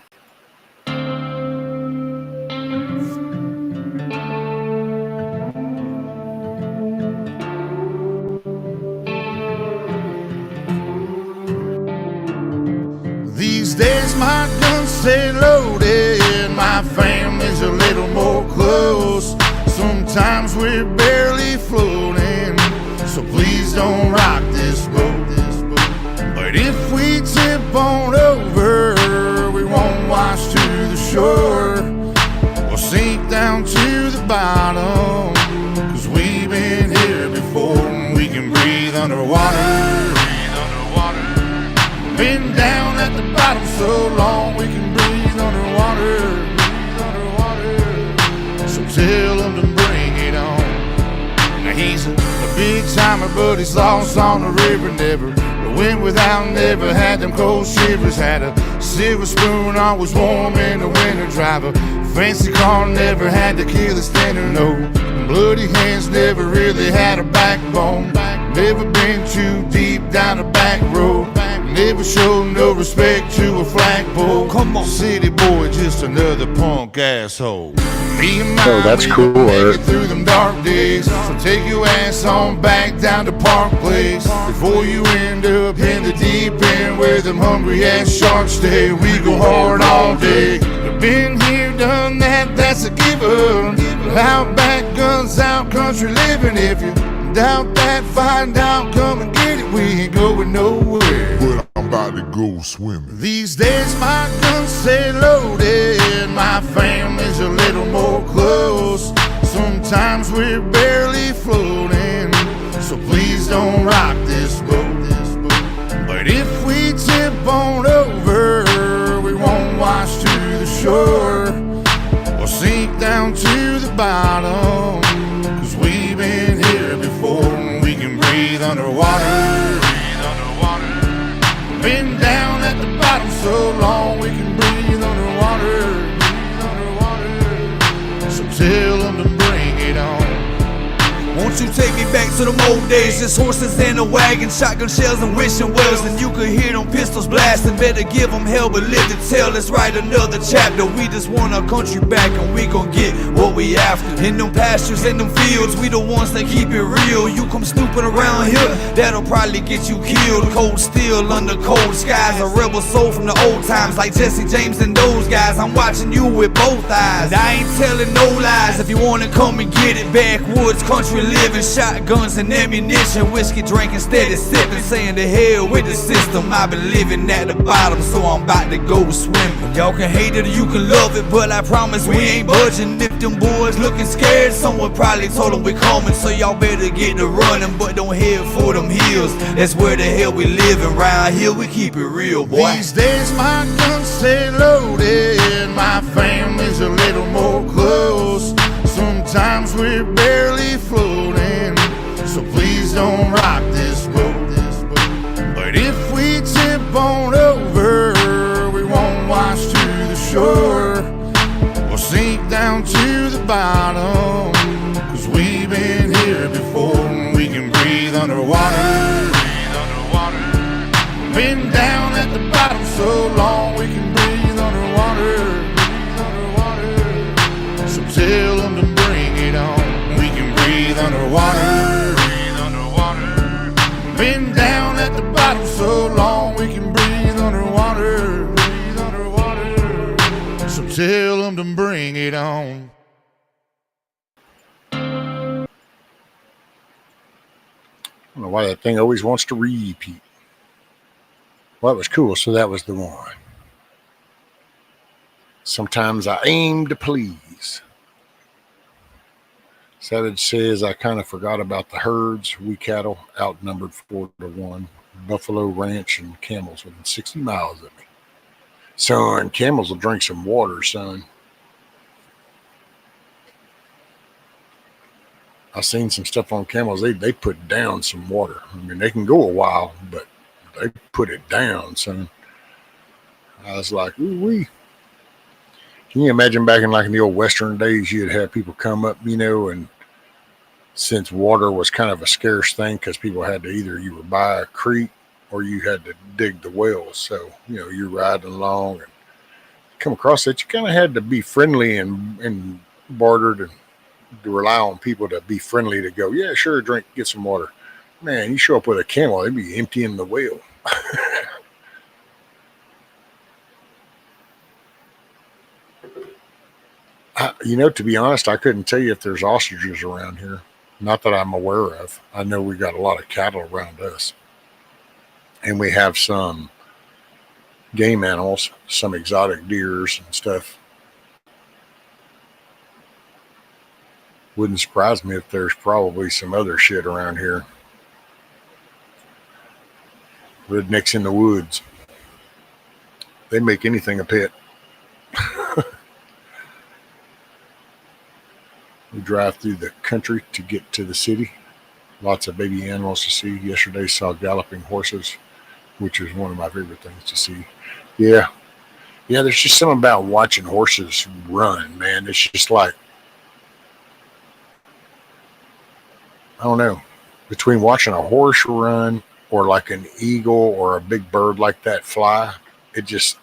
These days my guns stay loaded, my family's a little more close. Sometimes we're barely floating, so please don't rock this boat. But if we tip on over, we won't wash to the shore. We'll sink down to the bottom, 'cause we've been here before, and we can breathe underwater. Been down at the bottom so long we can breathe underwater. So tell him to bring it on. Now he's a big timer, but he's lost on the river. Never went without, never had them cold shivers. Had a silver spoon, always warm in the winter. Drive a fancy car, never had to kill a standard. No bloody hands, never really had a backbone. Never been too deep down the back road. Never showed no respect to a flagpole. Come on, city boy, just another punk asshole. Me and my that's cool. Make it through them dark days. So take your ass on back down to Park Place before you end up in the deep end where them hungry ass sharks stay. We go hard all day. We've been here, done that, that's a given. Out back, guns out, country living. If you doubt that, find out, come and get it. We ain't going nowhere, but I'm about to go swimming. These days my guns stay loaded, my family's a little more close. Sometimes we're barely floating, so please don't rock this boat. But if we tip on over, we won't wash to the shore. We'll sink down to the bottom, 'cause we've been here before, and we can breathe underwater. Been down at the bottom so long we can breathe underwater. So tell them to bring it on. Won't you take me back to them old days. Just horses in a wagon, shotgun shells and wishing wells. And you could hear them pistols blasting. Better give them hell, but live to tell. Let's write another chapter. We just want our country back, and we gon' get what we after. In them pastures, in them fields, we the ones that keep it real. You come snooping around here, that'll probably get you killed. Cold steel under cold skies. A rebel soul from the old times, like Jesse James and those guys. I'm watching you with both eyes. And I ain't telling no lies. If you wanna come and get it, backwoods country living, shotguns and ammunition, whiskey drinking, steady sipping, saying to hell with the system. I've been living at the bottom, so I'm about to go swimming. Y'all can hate it or you can love it, but I promise we ain't budging. If them boys looking scared, someone probably told them we coming, so y'all better get to running, but don't head for them hills. That's where the hell we living. Round here we keep it real, boy. These days my guns stay loaded, my family's a little more close. Sometimes we're barely floating, so please don't rock this boat. But if we tip on over, we won't wash to the shore. We'll sink down to the bottom, 'cause we've been here before. We can breathe underwater. Been down at the bottom so long, we can breathe underwater. So tell them to bring it on. We can breathe underwater. Been down at the bottom so long, we can breathe underwater. So tell them to bring it on. I don't know why that thing always wants to repeat. Well, that was cool, so that was the one. Sometimes I aim to please. Savage says, I kind of forgot about the herds. We cattle outnumbered 4-1. Buffalo ranch and camels within 60 miles of me. Son, camels will drink some water, son. I've seen some stuff on camels. They put down some water. I mean, they can go a while, but they put it down, son. I was like, ooh wee. Can you imagine back in like in the old Western days, you'd have people come up, and since water was kind of a scarce thing because people had to either you were by a creek or you had to dig the wells. So, you're riding along and come across that, you kind of had to be friendly and bartered and to rely on people to be friendly to go, yeah, sure, drink, get some water. Man, you show up with a camel, they'd be emptying the well. To be honest, I couldn't tell you if there's ostriches around here. Not that I'm aware of. I know we got a lot of cattle around us. And we have some game animals, some exotic deers and stuff. Wouldn't surprise me if there's probably some other shit around here. Rednecks in the woods. They make anything a pet. We drive through the country to get to the city. Lots of baby animals to see. Yesterday saw galloping horses, which is one of my favorite things to see. Yeah, there's just something about watching horses run, man. It's just like, I don't know, between watching a horse run or like an eagle or a big bird like that fly, it just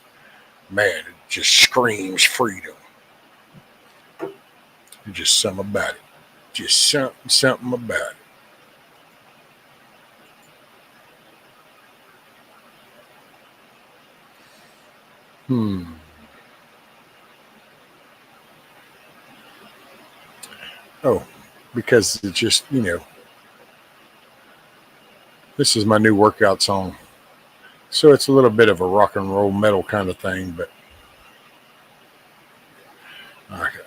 screams freedom. Just something about it. Just something about it. Oh, because it's just, this is my new workout song. So it's a little bit of a rock and roll metal kind of thing, but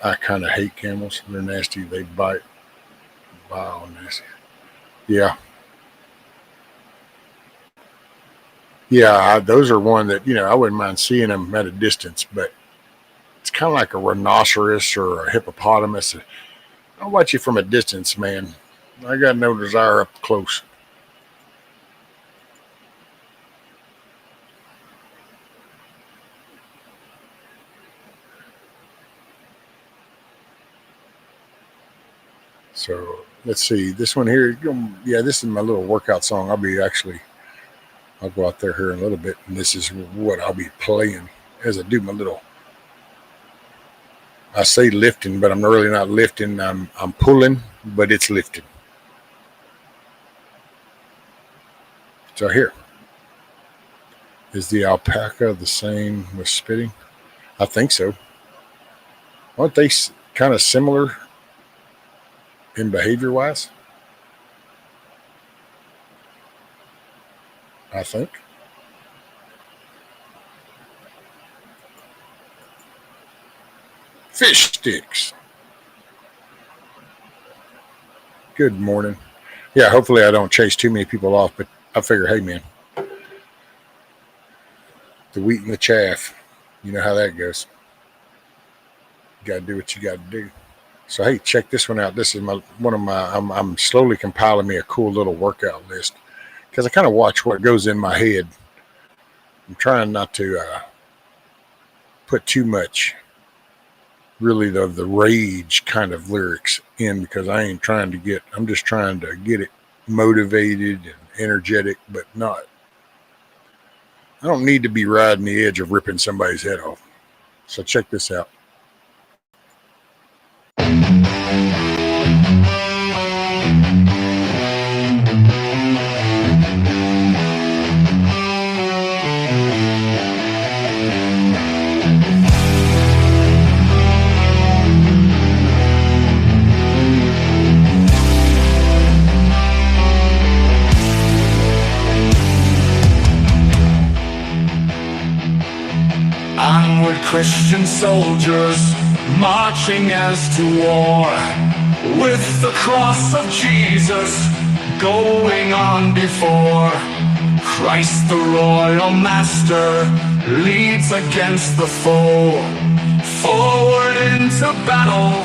I kind of hate camels. They're nasty. They bite. Wow, nasty. Yeah. Yeah, those are one that, I wouldn't mind seeing them at a distance, but it's kind of like a rhinoceros or a hippopotamus. I'll watch you from a distance, man. I got no desire up close. So let's see. This one here, yeah, this is my little workout song. I'll go out there here in a little bit, and this is what I'll be playing as I do my little. I say lifting, but I'm really not lifting. I'm pulling, but it's lifting. So here. Is the alpaca the same with spitting? I think so. Aren't they kind of similar in behavior-wise? I think. Fish sticks. Good morning. Yeah, hopefully I don't chase too many people off, but I figure, hey, man, the wheat and the chaff, you know how that goes. You got to do what you got to do. So, hey, check this one out. This is I'm slowly compiling me a cool little workout list because I kind of watch what goes in my head. I'm trying not to put too much, really, the rage kind of lyrics in because I'm just trying to get it motivated and energetic, but not. I don't need to be riding the edge of ripping somebody's head off. So check this out. Onward, Christian soldiers, marching as to war, with the cross of Jesus going on before. Christ the royal master leads against the foe. Forward into battle,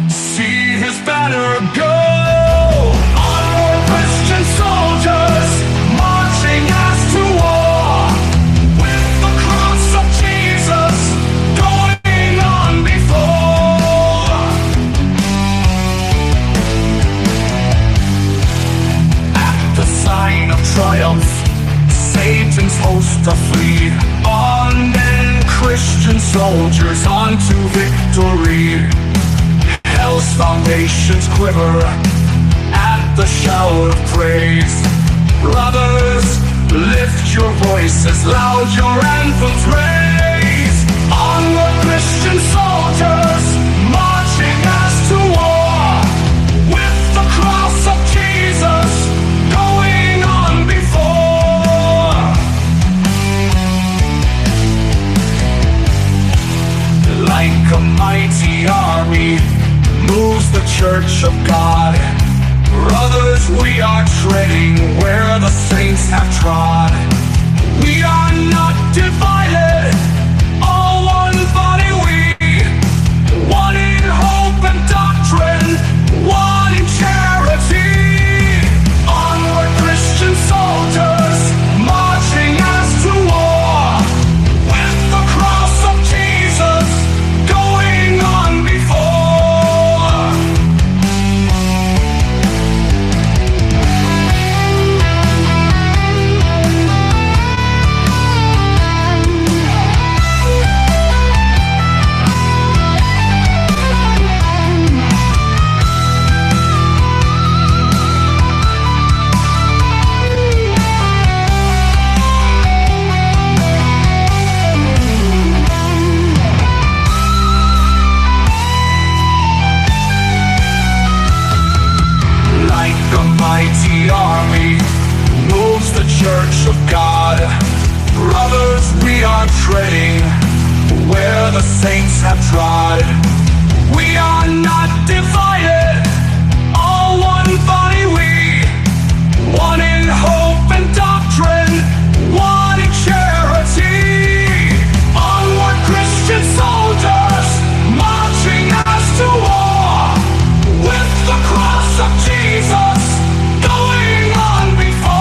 see his banner go. Onward, Christian soldiers, marching as to war, with the cross of Jesus going on before. At the sign of triumph, Satan's hosts are flee. On then, Christian soldiers, on to victory. Hell's foundations quiver at the shout of praise. Brothers, lift your voices loud, your anthems raise. Onward, Christian soldiers, marching as to war, with the cross of Jesus going on before. Like a mighty army moves the church of God. Brothers, we are treading where the saints have trod. We are not divided, all one body we, one in hope and doctrine, one in charity. Onward, Christian soldiers, marching as to war, with the cross of Jesus going on before. Like a mighty army moves the church of God. Brothers, we are treading where the saints have trod. We are not divided, all one body we, one in hope and doctrine, one in charity. Onward, Christian soldiers, marching as to war, with the cross of Jesus going on before.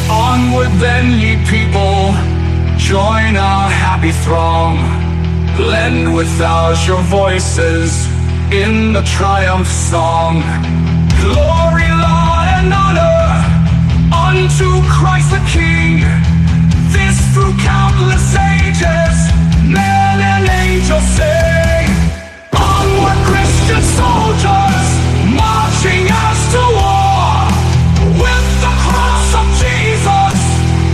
Onward then, ye people, join our happy throng. blend with ours your voices in the triumph song. Glory, law, and honor unto Christ the King. This through countless ages, men and angels sing. Onward, Christian soldiers, marching as to war, with the cross of Jesus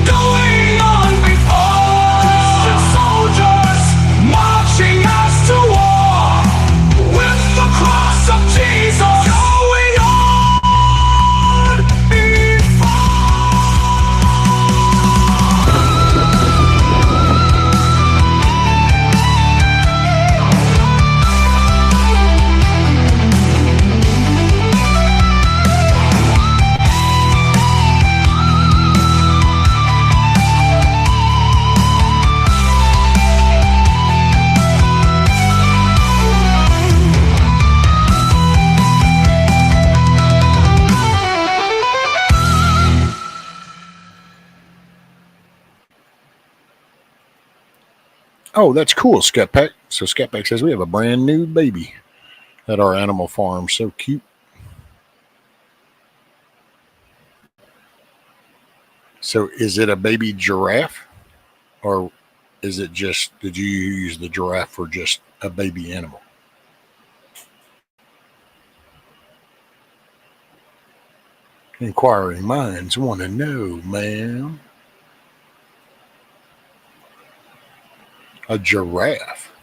going on before. Christian soldiers, marching as to war, with the cross of Jesus going on before. Oh, that's cool, Scat Pack. So Scat Pack says we have a brand new baby at our animal farm. So cute. So is it a baby giraffe? Or is it just, did you use the giraffe for just a baby animal? Inquiring minds want to know, ma'am. A giraffe.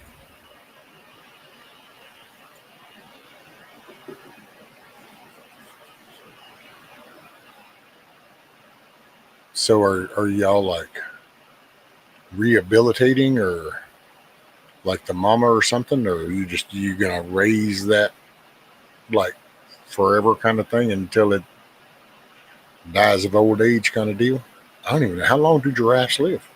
So are y'all like rehabilitating or like the mama or something? Or are you gonna raise that like forever kind of thing until it dies of old age kind of deal? I don't even know. How long do giraffes live?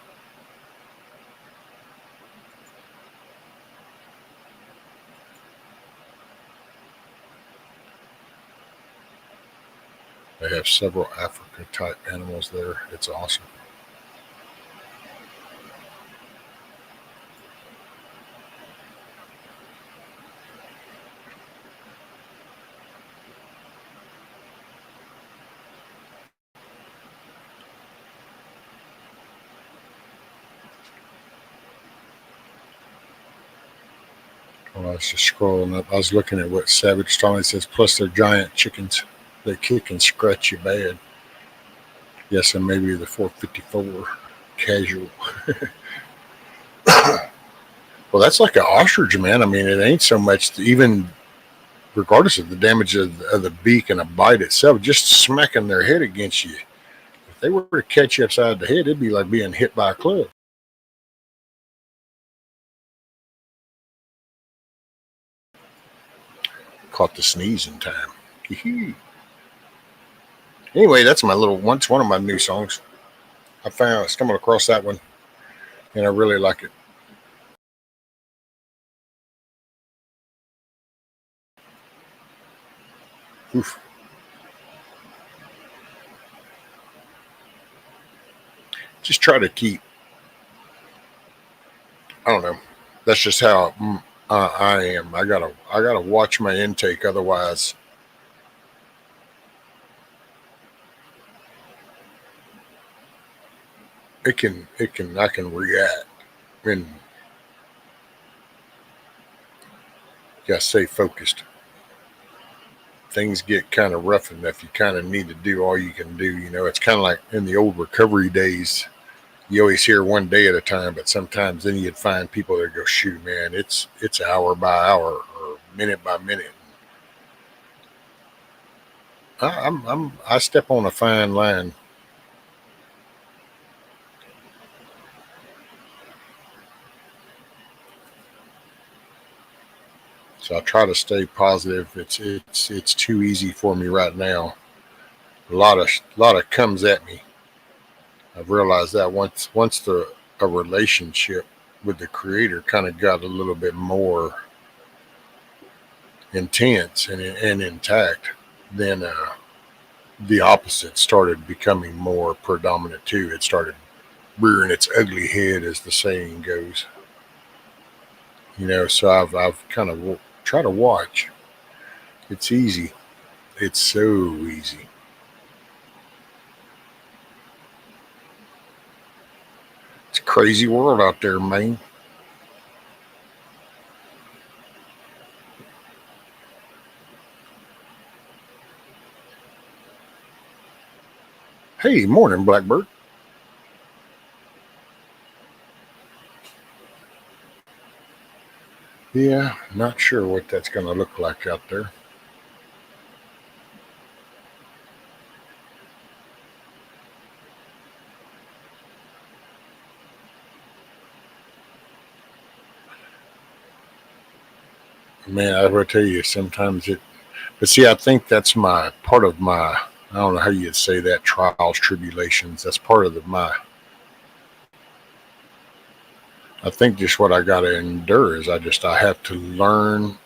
They have several Africa type animals there. It's awesome. Well, I was just scrolling up. I was looking at what Savage Strongly says, plus they're giant chickens. They kick and scratch you bad. Yes, and maybe the 454 casual. Well, that's like an ostrich, man. I mean, it ain't so much, even regardless of the damage of the beak and a bite itself, just smacking their head against you. If they were to catch you upside the head, it'd be like being hit by a club. Caught the sneeze in time. Anyway, that's my little, one of my new songs. I stumbled across that one, and I really like it. Oof. Just try to keep, I don't know. That's just how I am. I gotta watch my intake, otherwise I can react, and gotta stay focused. Things get kind of rough enough, you kind of need to do all you can do. You know, it's kind of like in the old recovery days. You always hear one day at a time, but sometimes then you'd find people that go, shoot, man, it's hour by hour or minute by minute. I step on a fine line. So I try to stay positive. It's too easy for me right now. A lot of comes at me. I've realized that once a relationship with the creator kind of got a little bit more intense and intact, then the opposite started becoming more predominant too. It started rearing its ugly head, as the saying goes. So I've kind of try to watch. It's easy. It's so easy. It's a crazy world out there, man. Hey, morning, Blackbird. Yeah, not sure what that's going to look like out there. Man, I will tell you, sometimes it, but see, I think that's my part of my, I don't know how you'd say that, trials, tribulations. That's part of I think just what I got to endure is I have to learn,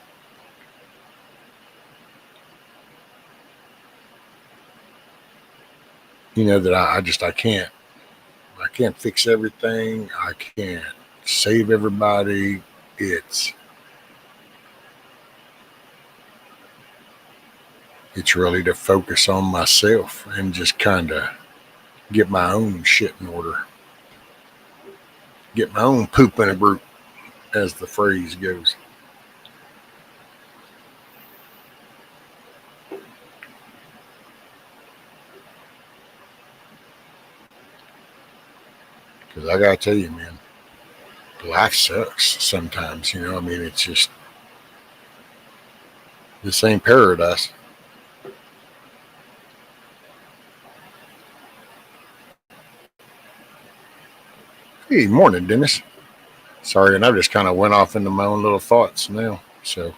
that I can't fix everything. I can't save everybody. It's, it's really to focus on myself and just kind of get my own shit in order, get my own poop in a group, as the phrase goes. Because I gotta tell you, man, life sucks sometimes. I mean, it's just this ain't paradise. Hey, morning, Dennis. Sorry, and I just kind of went off into my own little thoughts now. So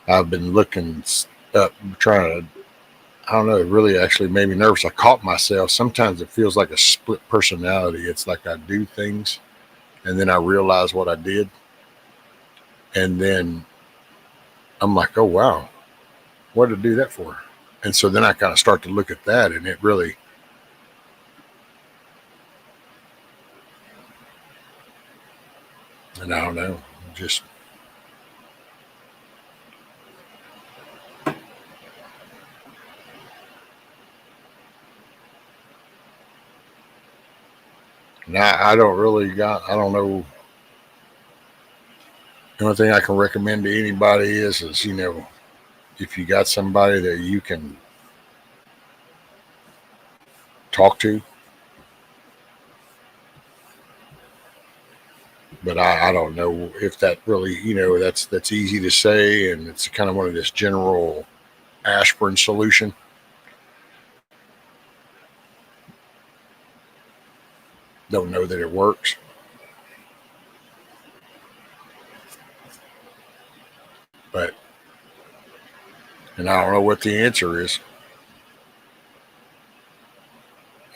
I've been looking up, trying to. I don't know. It really actually made me nervous. I caught myself. Sometimes it feels like a split personality. It's like I do things, and then I realize what I did, and then I'm like, oh wow, what did I do that for? And so then I kind of start to look at that, and it really, and I don't know, just now I don't really got. I don't know. The only thing I can recommend to anybody is if you got somebody that you can talk to, but I don't know if that really that's easy to say, and it's kind of one of this general aspirin solution. Don't know that it works, but and I don't know what the answer is.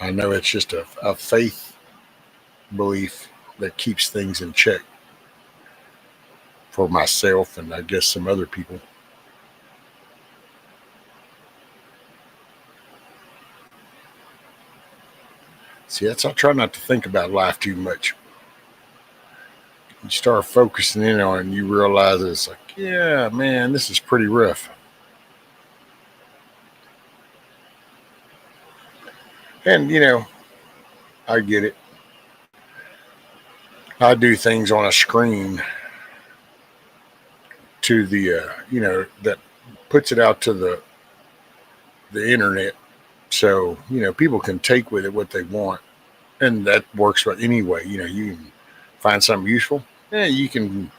I know it's just a faith belief that keeps things in check for myself and I guess some other people. See, that's I try not to think about life too much. You start focusing in on it and you realize it's like, yeah, man, this is pretty rough. And I get it. I do things on a screen to the that puts it out to the internet, so people can take with it what they want, and that works. But anyway, you can find something useful. Yeah, you can.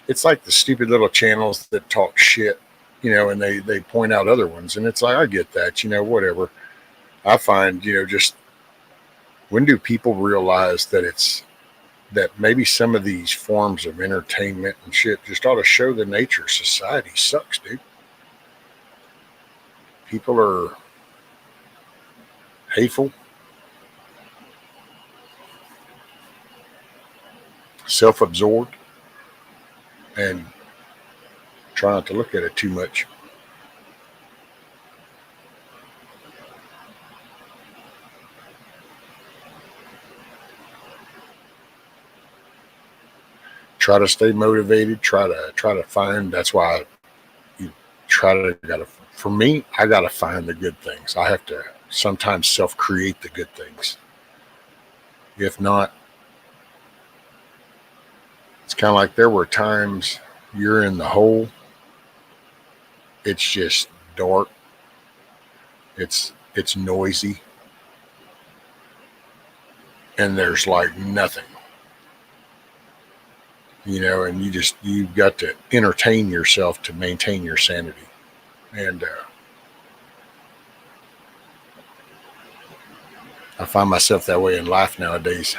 It's like the stupid little channels that talk shit, and they point out other ones, and it's like I get that, whatever. I find just when do people realize that it's that maybe some of these forms of entertainment and shit just ought to show the nature of society sucks, dude. People are hateful, self-absorbed, and try not to look at it too much. try to stay motivated. Try to find. That's why you for me, I gotta find the good things. I have to sometimes self-create the good things. If not, it's kind of like there were times you're in the hole. It's just dark. It's noisy. And there's like nothing. And you've got to entertain yourself to maintain your sanity. And I find myself that way in life nowadays.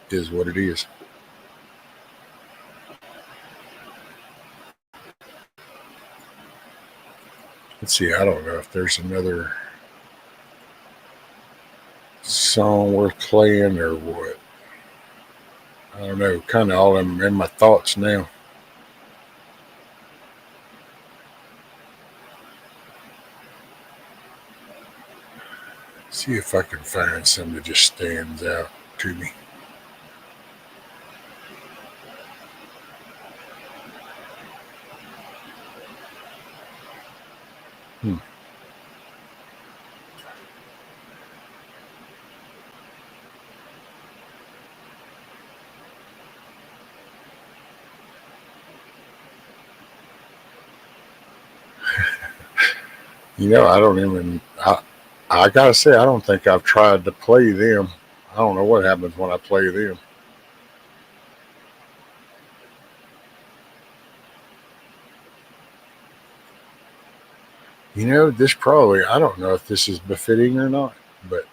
Is what it is. Let's see, I don't know if there's another song worth playing or what. I don't know, kind of all in my thoughts now. See if I can find something that just stands out to me. I don't even, I gotta say, I don't think I've tried to play them. I don't know what happens when I play them. This probably, I don't know if this is befitting or not, but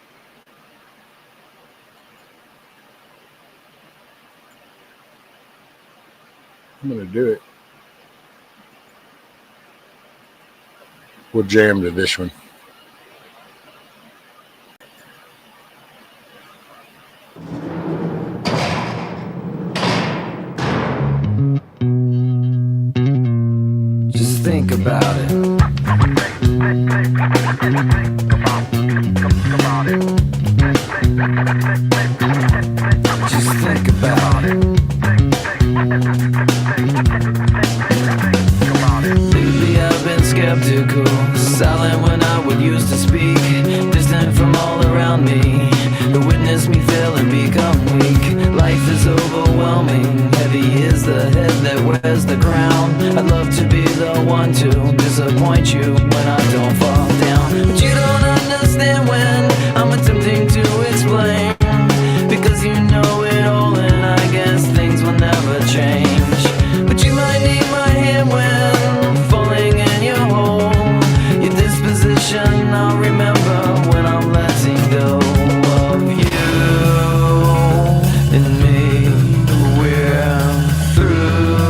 I'm going to do it. We'll jam to this one. Just think about it. Just think about it. Lately I've been skeptical, silent when I would used to speak, distant from all around me, to witness me fail and become weak. Life is overwhelming, heavy is the head that wears the crown. I'd love to be the one to disappoint you when I don't fall down, but you don't understand when I'm attempting to explain, because you know it all and I guess things will never change. But you might need my hand when falling in your hole. Your disposition I'll remember when I'm letting go of you and me. We're through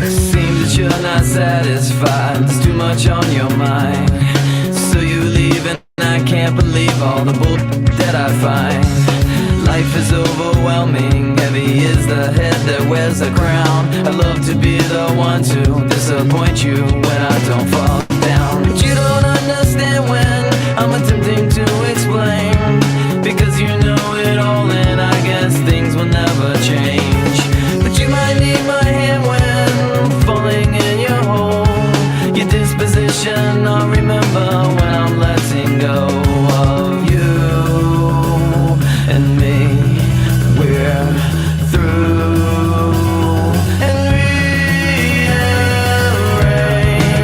and seems that you're not satisfied. There's too much on your mind, so you leave and I can't believe all the bull that I find. Life is overwhelming, heavy is the head that wears a crown. I'd love to be the one to disappoint you when I don't fall down, but you don't understand when I'm attempting to explain, because you know it all and I guess things will never change. But you might need my hand when falling in your hole. Your disposition I'll remember when I'm letting go of you and me. We're through and rearrange.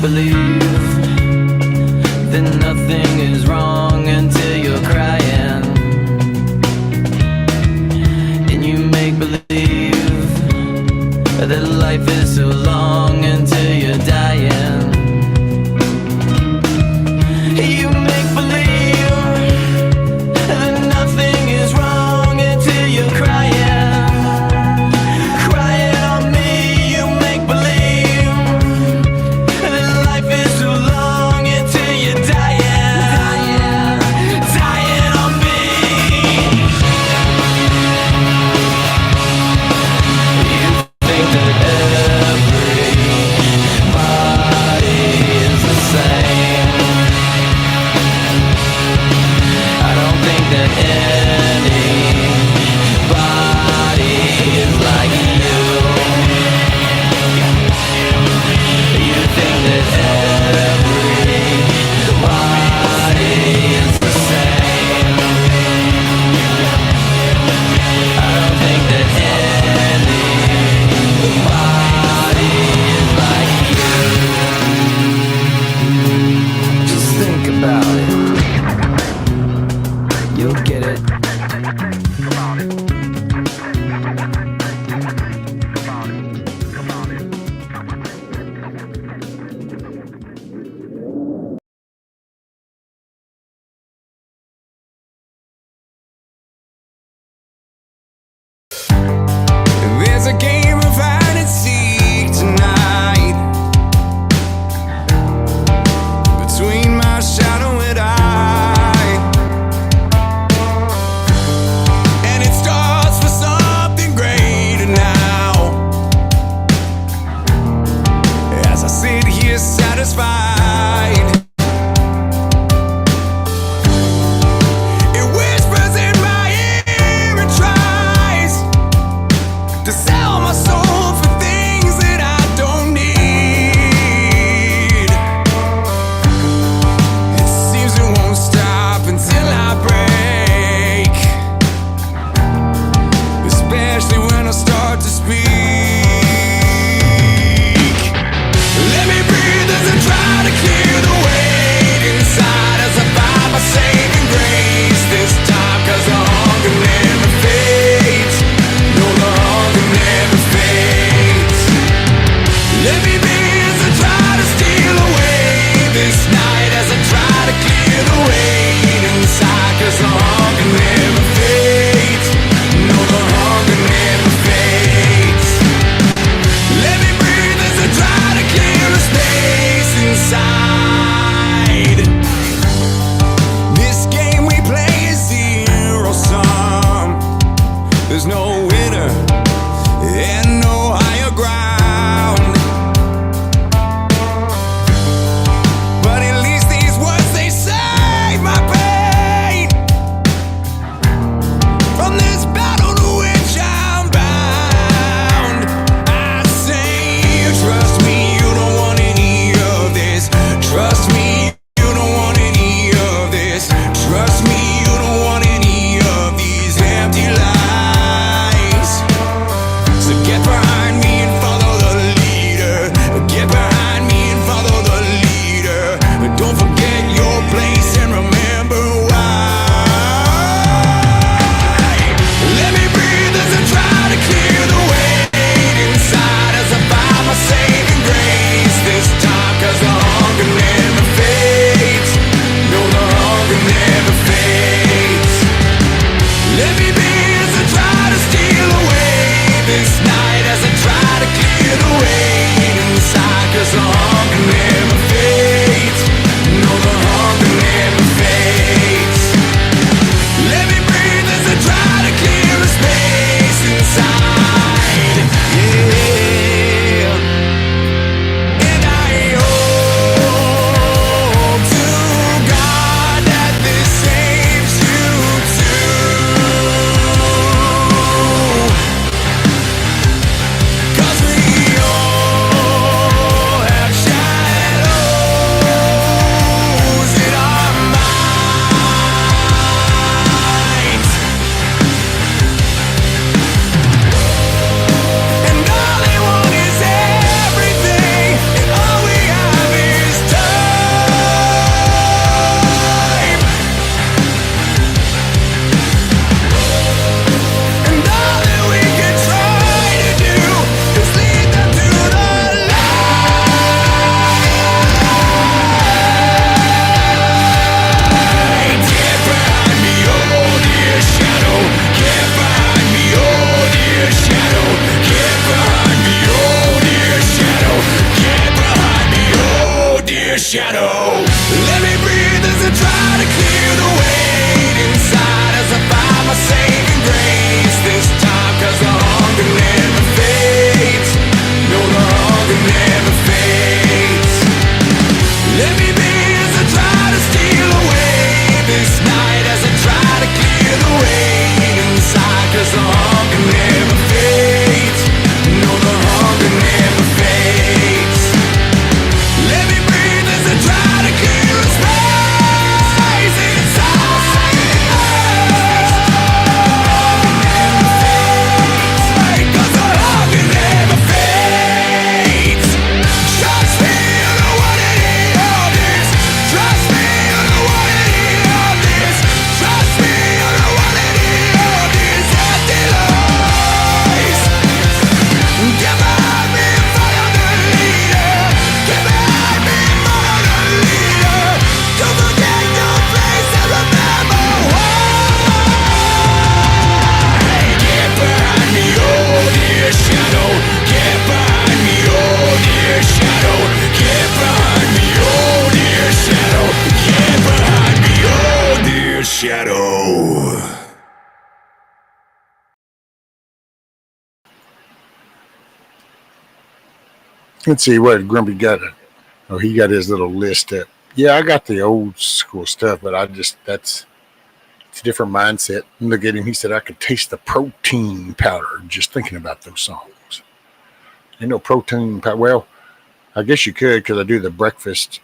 believe that nothing is wrong until you're crying, and you make believe that life is so long until you're dying. You make believe that nothing is wrong until you're crying, crying on me. You make believe that life is so long until you're dying, dying on me. You think that everybody is the same. I don't think that anybody is like you. You think that everybody is the same. I don't think that anybody is like you. Just think about it. You'll get it. There's a game of hide and seek tonight between my shadow and I, and it starts with something greater now. As I sit here satisfied, it whispers in my ear and tries to sell my soul for things that I don't need. It seems it won't stop until I break, especially when I start to speak. Let me breathe as I try to clear the weight inside, as I find my saving grace this time, 'cause the hunger never fades. No, the hunger never fades. Let me be as I try to steal away this night, as I try to clear the weight inside, 'cause the hunger never fades. No, the hunger never fades. Let me breathe as I try to clear the space inside. This game we play is zero sum. There's no winner and no higher ground. But at least these words, they save my pain from this battle to which I'm bound. I say, trust me, you don't want any of this. Trust me, you don't want any of this. Trust me, you don't want any of these empty lies. shadow. Let me breathe as I try to clear the weight inside as I find my saving grace this time, 'cause the hunger never fades. No, the hunger never fades. Let me be as I try to steal away this night as I try to clear the weight inside, 'cause the hunger never fades. No, the hunger never fades. Let me breathe as I try to clear a space inside, 'cause the hunger never fades. Trust me, I know what it is. Trust me, I know what it is. Trust me, I know what it is. Empty lies. Get behind me, follow the leader. Get behind me, follow the leader. Don't forget your place and remember why. Get behind me, oh dear shadow. Get behind me, oh dear shadow. Get behind me, oh dear shadow. Get behind me, oh dear shadow. Let's see what Grumpy got. Oh, he got his little list up. Yeah, I got the old school stuff, but it's a different mindset. And look at him. He said I could taste the protein powder just thinking about those songs. Ain't no protein powder. Well, I guess you could, because I do the breakfast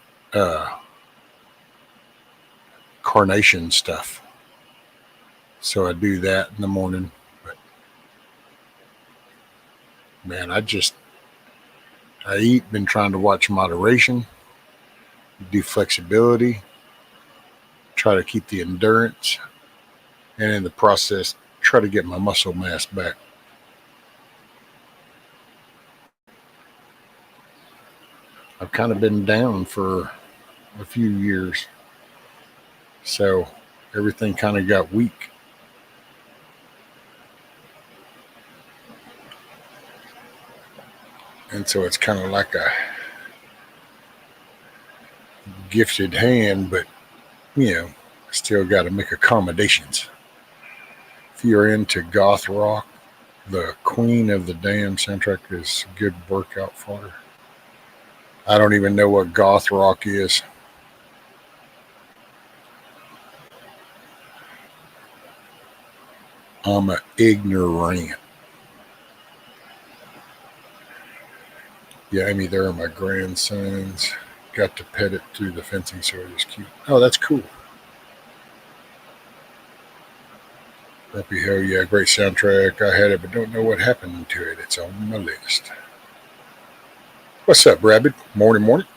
carnation stuff. So I do that in the morning. But man, I eat, been trying to watch moderation, do flexibility, try to keep the endurance, and in the process, try to get my muscle mass back. I've kind of been down for a few years, so everything kind of got weak. And so it's kind of like a gifted hand, but, still got to make accommodations. If you're into goth rock, the Queen of the Damn soundtrack is good workout fodder. I don't even know what goth rock is. I'm an ignorant. Yeah, Amy, there are my grandsons. Got to pet it through the fencing, so it was cute. Oh, that's cool. Happy Hell Yeah, great soundtrack. I had it, but don't know what happened to it. It's on my list. What's up, Rabbit? Morning, morning.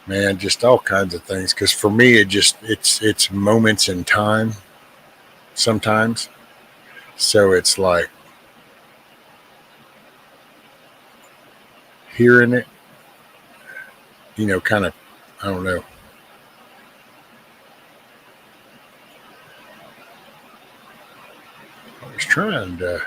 Man, just all kinds of things. Because for me, it's moments in time sometimes. So it's like hearing it, kind of, I don't know. I was trying to.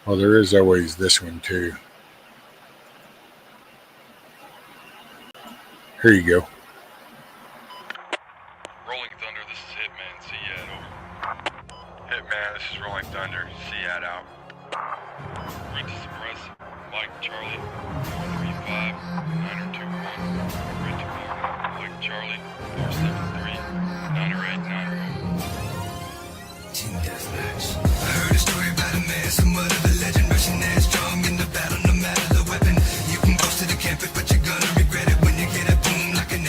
Well, there is always this one too. Here you go. Rolling Thunder, this is Hitman, Seattle. Hitman, this is Rolling Thunder, Seattle. Red to Suppress, Mike Charlie, 435 9021. Red to Morgan, Mike Charlie, 473 908 908. Team Deathmatch. I heard a story about a man, somewhat of a legend, rushing that strong in the battle, no matter the weapon. You can boast to the camp, but you're gonna regret it when you get a boom like an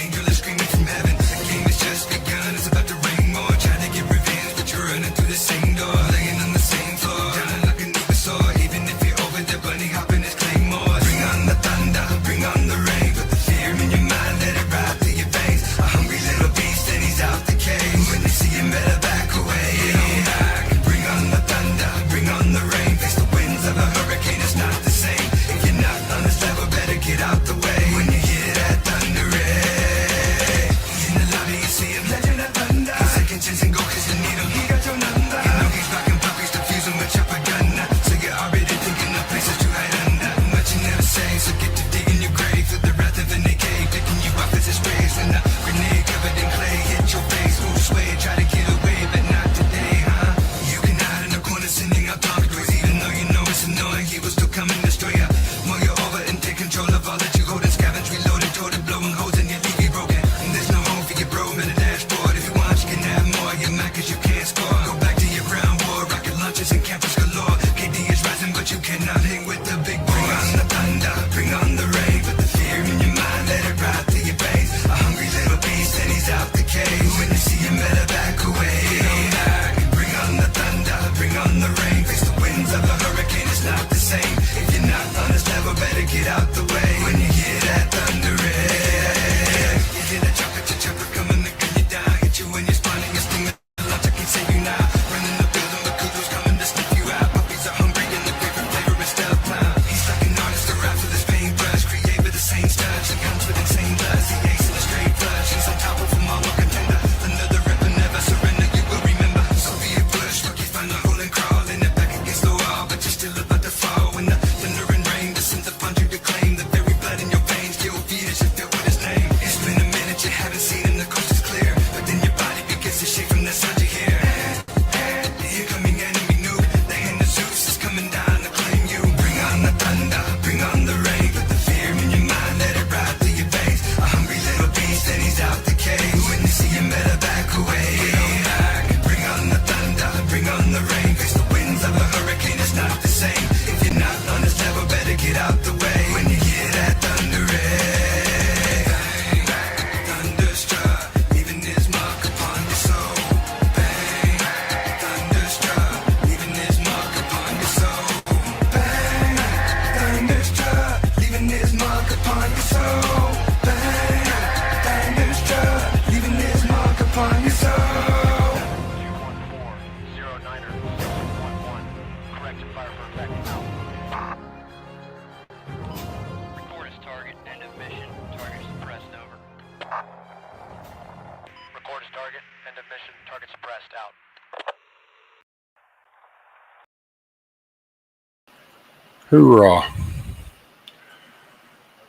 Hoorah.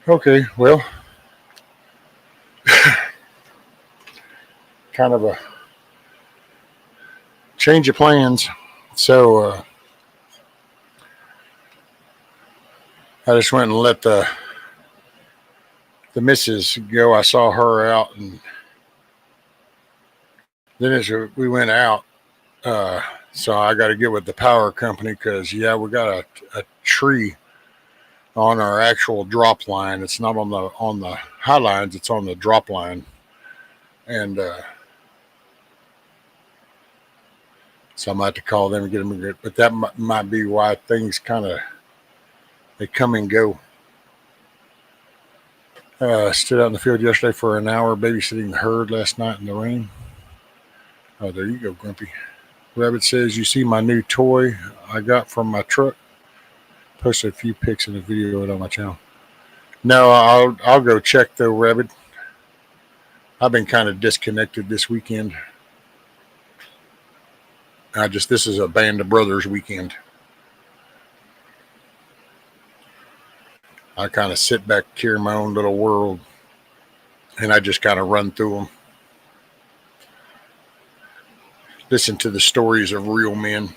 Okay, well, kind of a change of plans. So I just went and let the missus go. I saw her out, and then as we went out, so I got to get with the power company because yeah, we got a tree on our actual drop line. It's not on the high lines. It's on the drop line, and so I might have to call them and get them. But that might be why things kind of they come and go. Stood out in the field yesterday for an hour babysitting the herd last night in the rain. Oh, there you go, Grumpy. Rabbit says, you see my new toy I got from my truck? Posted a few pics and a video of it on my channel. No, I'll go check though, Rabbit. I've been kind of disconnected this weekend. This is a Band of Brothers weekend. I kind of sit back here in my own little world, and I just kind of run through them. Listen to the stories of real men.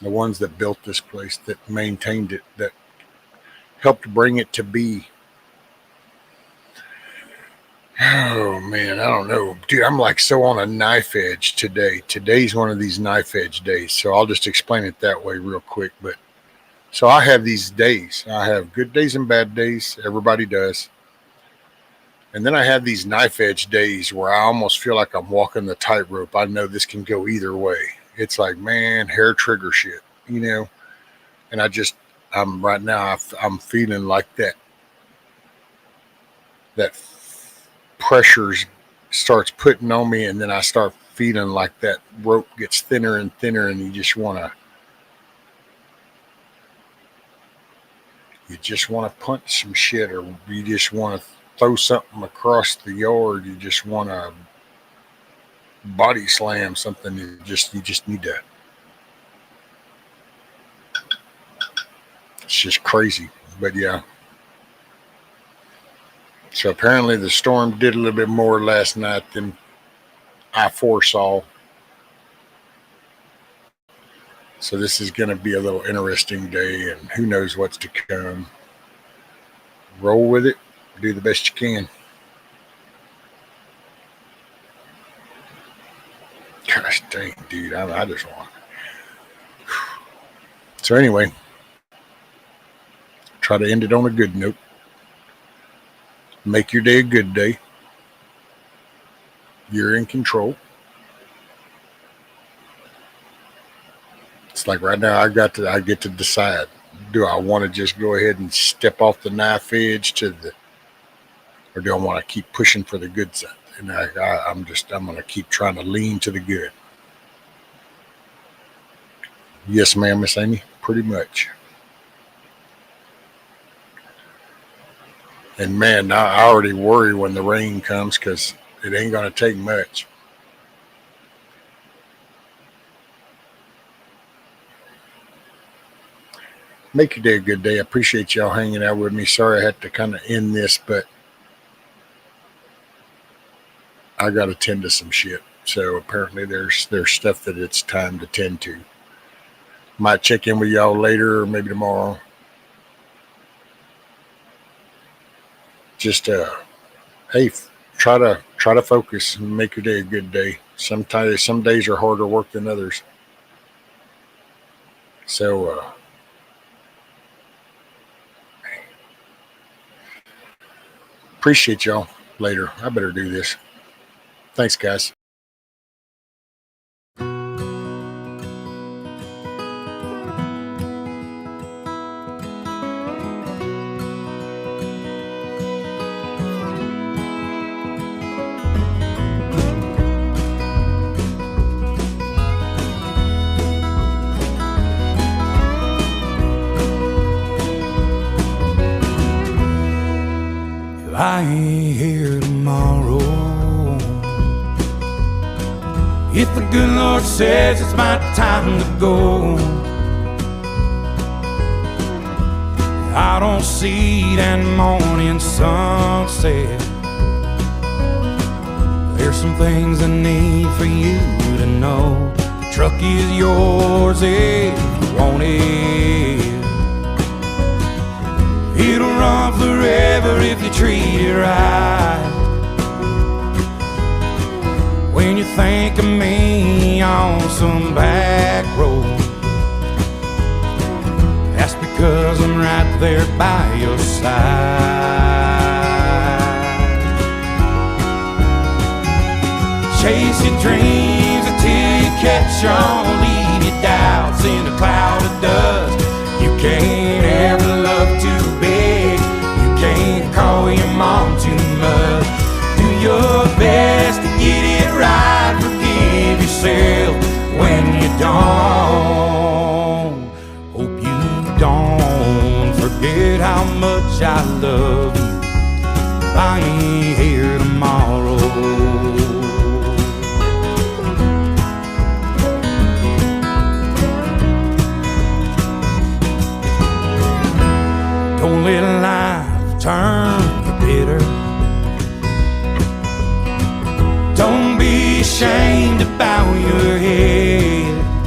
The ones that built this place, that maintained it, that helped bring it to be. Oh, man, I don't know. Dude, I'm like so on a knife edge today. Today's one of these knife edge days, so I'll just explain it that way real quick. But so I have these days. I have good days and bad days. Everybody does. And then I have these knife edge days where I almost feel like I'm walking the tightrope. I know this can go either way. It's like, man, hair trigger shit, you know? And I'm right now, I'm feeling like that pressure starts putting on me, and then I start feeling like that rope gets thinner and thinner, and you just want to punch some shit, or you just want to throw something across the yard. You just want to body slam something. You just need to. It's just crazy, but yeah. So apparently the storm did a little bit more last night than I foresaw. So this is going to be a little interesting day, and who knows what's to come. Roll with it. Do the best you can. Gosh dang, dude. I just want. So anyway, try to end it on a good note. Make your day a good day. You're in control. It's like right now I get to decide. Do I want to just go ahead and step off the knife edge or do I want to keep pushing for the good side? And I'm going to keep trying to lean to the good. Yes, ma'am, Miss Amy, pretty much. And man, I already worry when the rain comes because it ain't going to take much. Make your day a good day. I appreciate y'all hanging out with me. Sorry I had to kind of end this, but I got to tend to some shit. So apparently there's stuff that it's time to tend to. Might check in with y'all later or maybe tomorrow. Just hey, try to focus and make your day a good day. Sometimes some days are harder work than others. So appreciate y'all. Later. I better do this. Thanks, guys. I ain't here tomorrow. the good Lord says it's my time to go, I don't see that morning sunset. There's some things I need for you to know. The truck is yours if you want it. It'll run forever if you treat it right. When you think of me on some back road, that's because I'm right there by your side. Chase your dreams until you catch on. Leave your doubts in a cloud of dust. You can't ever love too big. You can't call your mom too much. Do your best to get it right. Forgive yourself when you don't. Hope you don't forget how much I love you. I ain't here tomorrow. Don't let life turn you bitter. Don't be ashamed to bow your head.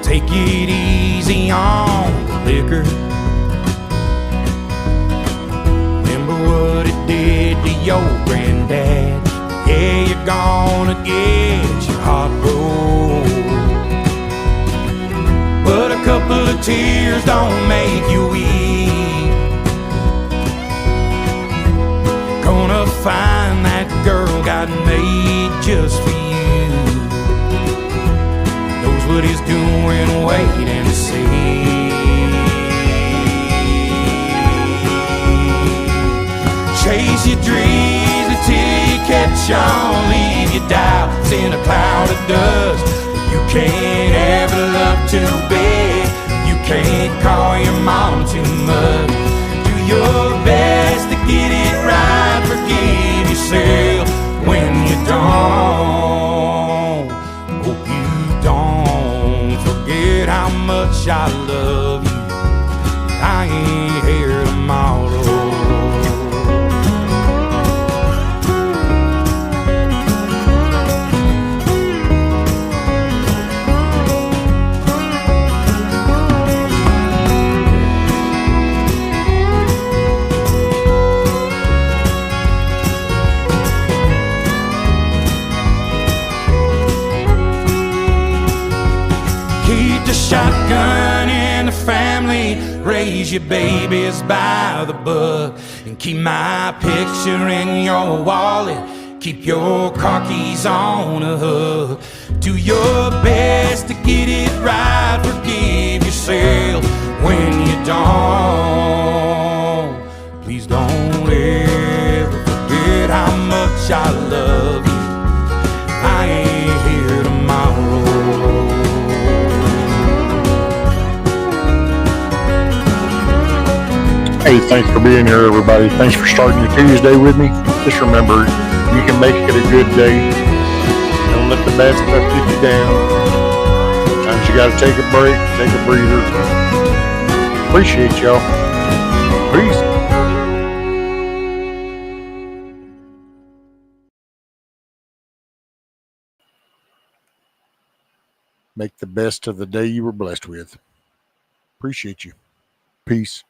Take it easy on the liquor. Remember what it did to your granddad. Yeah, you're gonna get your heart broke, but a couple of tears don't make you weep. Gonna find that girl God made just for you. Knows what he's doing, wait and see. Chase your dreams until you catch on. Leave your doubts in a cloud of dust. You can't ever love too big. You can't call your mom too much. Do your best to get it right. Forgive yourself when you don't. Hope you don't forget how much I love you. I ain't here tomorrow. Shotgun in the family, raise your babies by the book, and keep my picture in your wallet. Keep your car keys on a hook. Do your best to get it right. Forgive yourself when you don't. Please don't ever forget how much I love you. I ain't here tomorrow. Hey, thanks for being here, everybody. Thanks for starting your Tuesday with me. Just remember, you can make it a good day. Don't let the bad stuff get you down. Sometimes you gotta take a break, take a breather. Appreciate y'all. Peace. Make the best of the day you were blessed with. Appreciate you. Peace.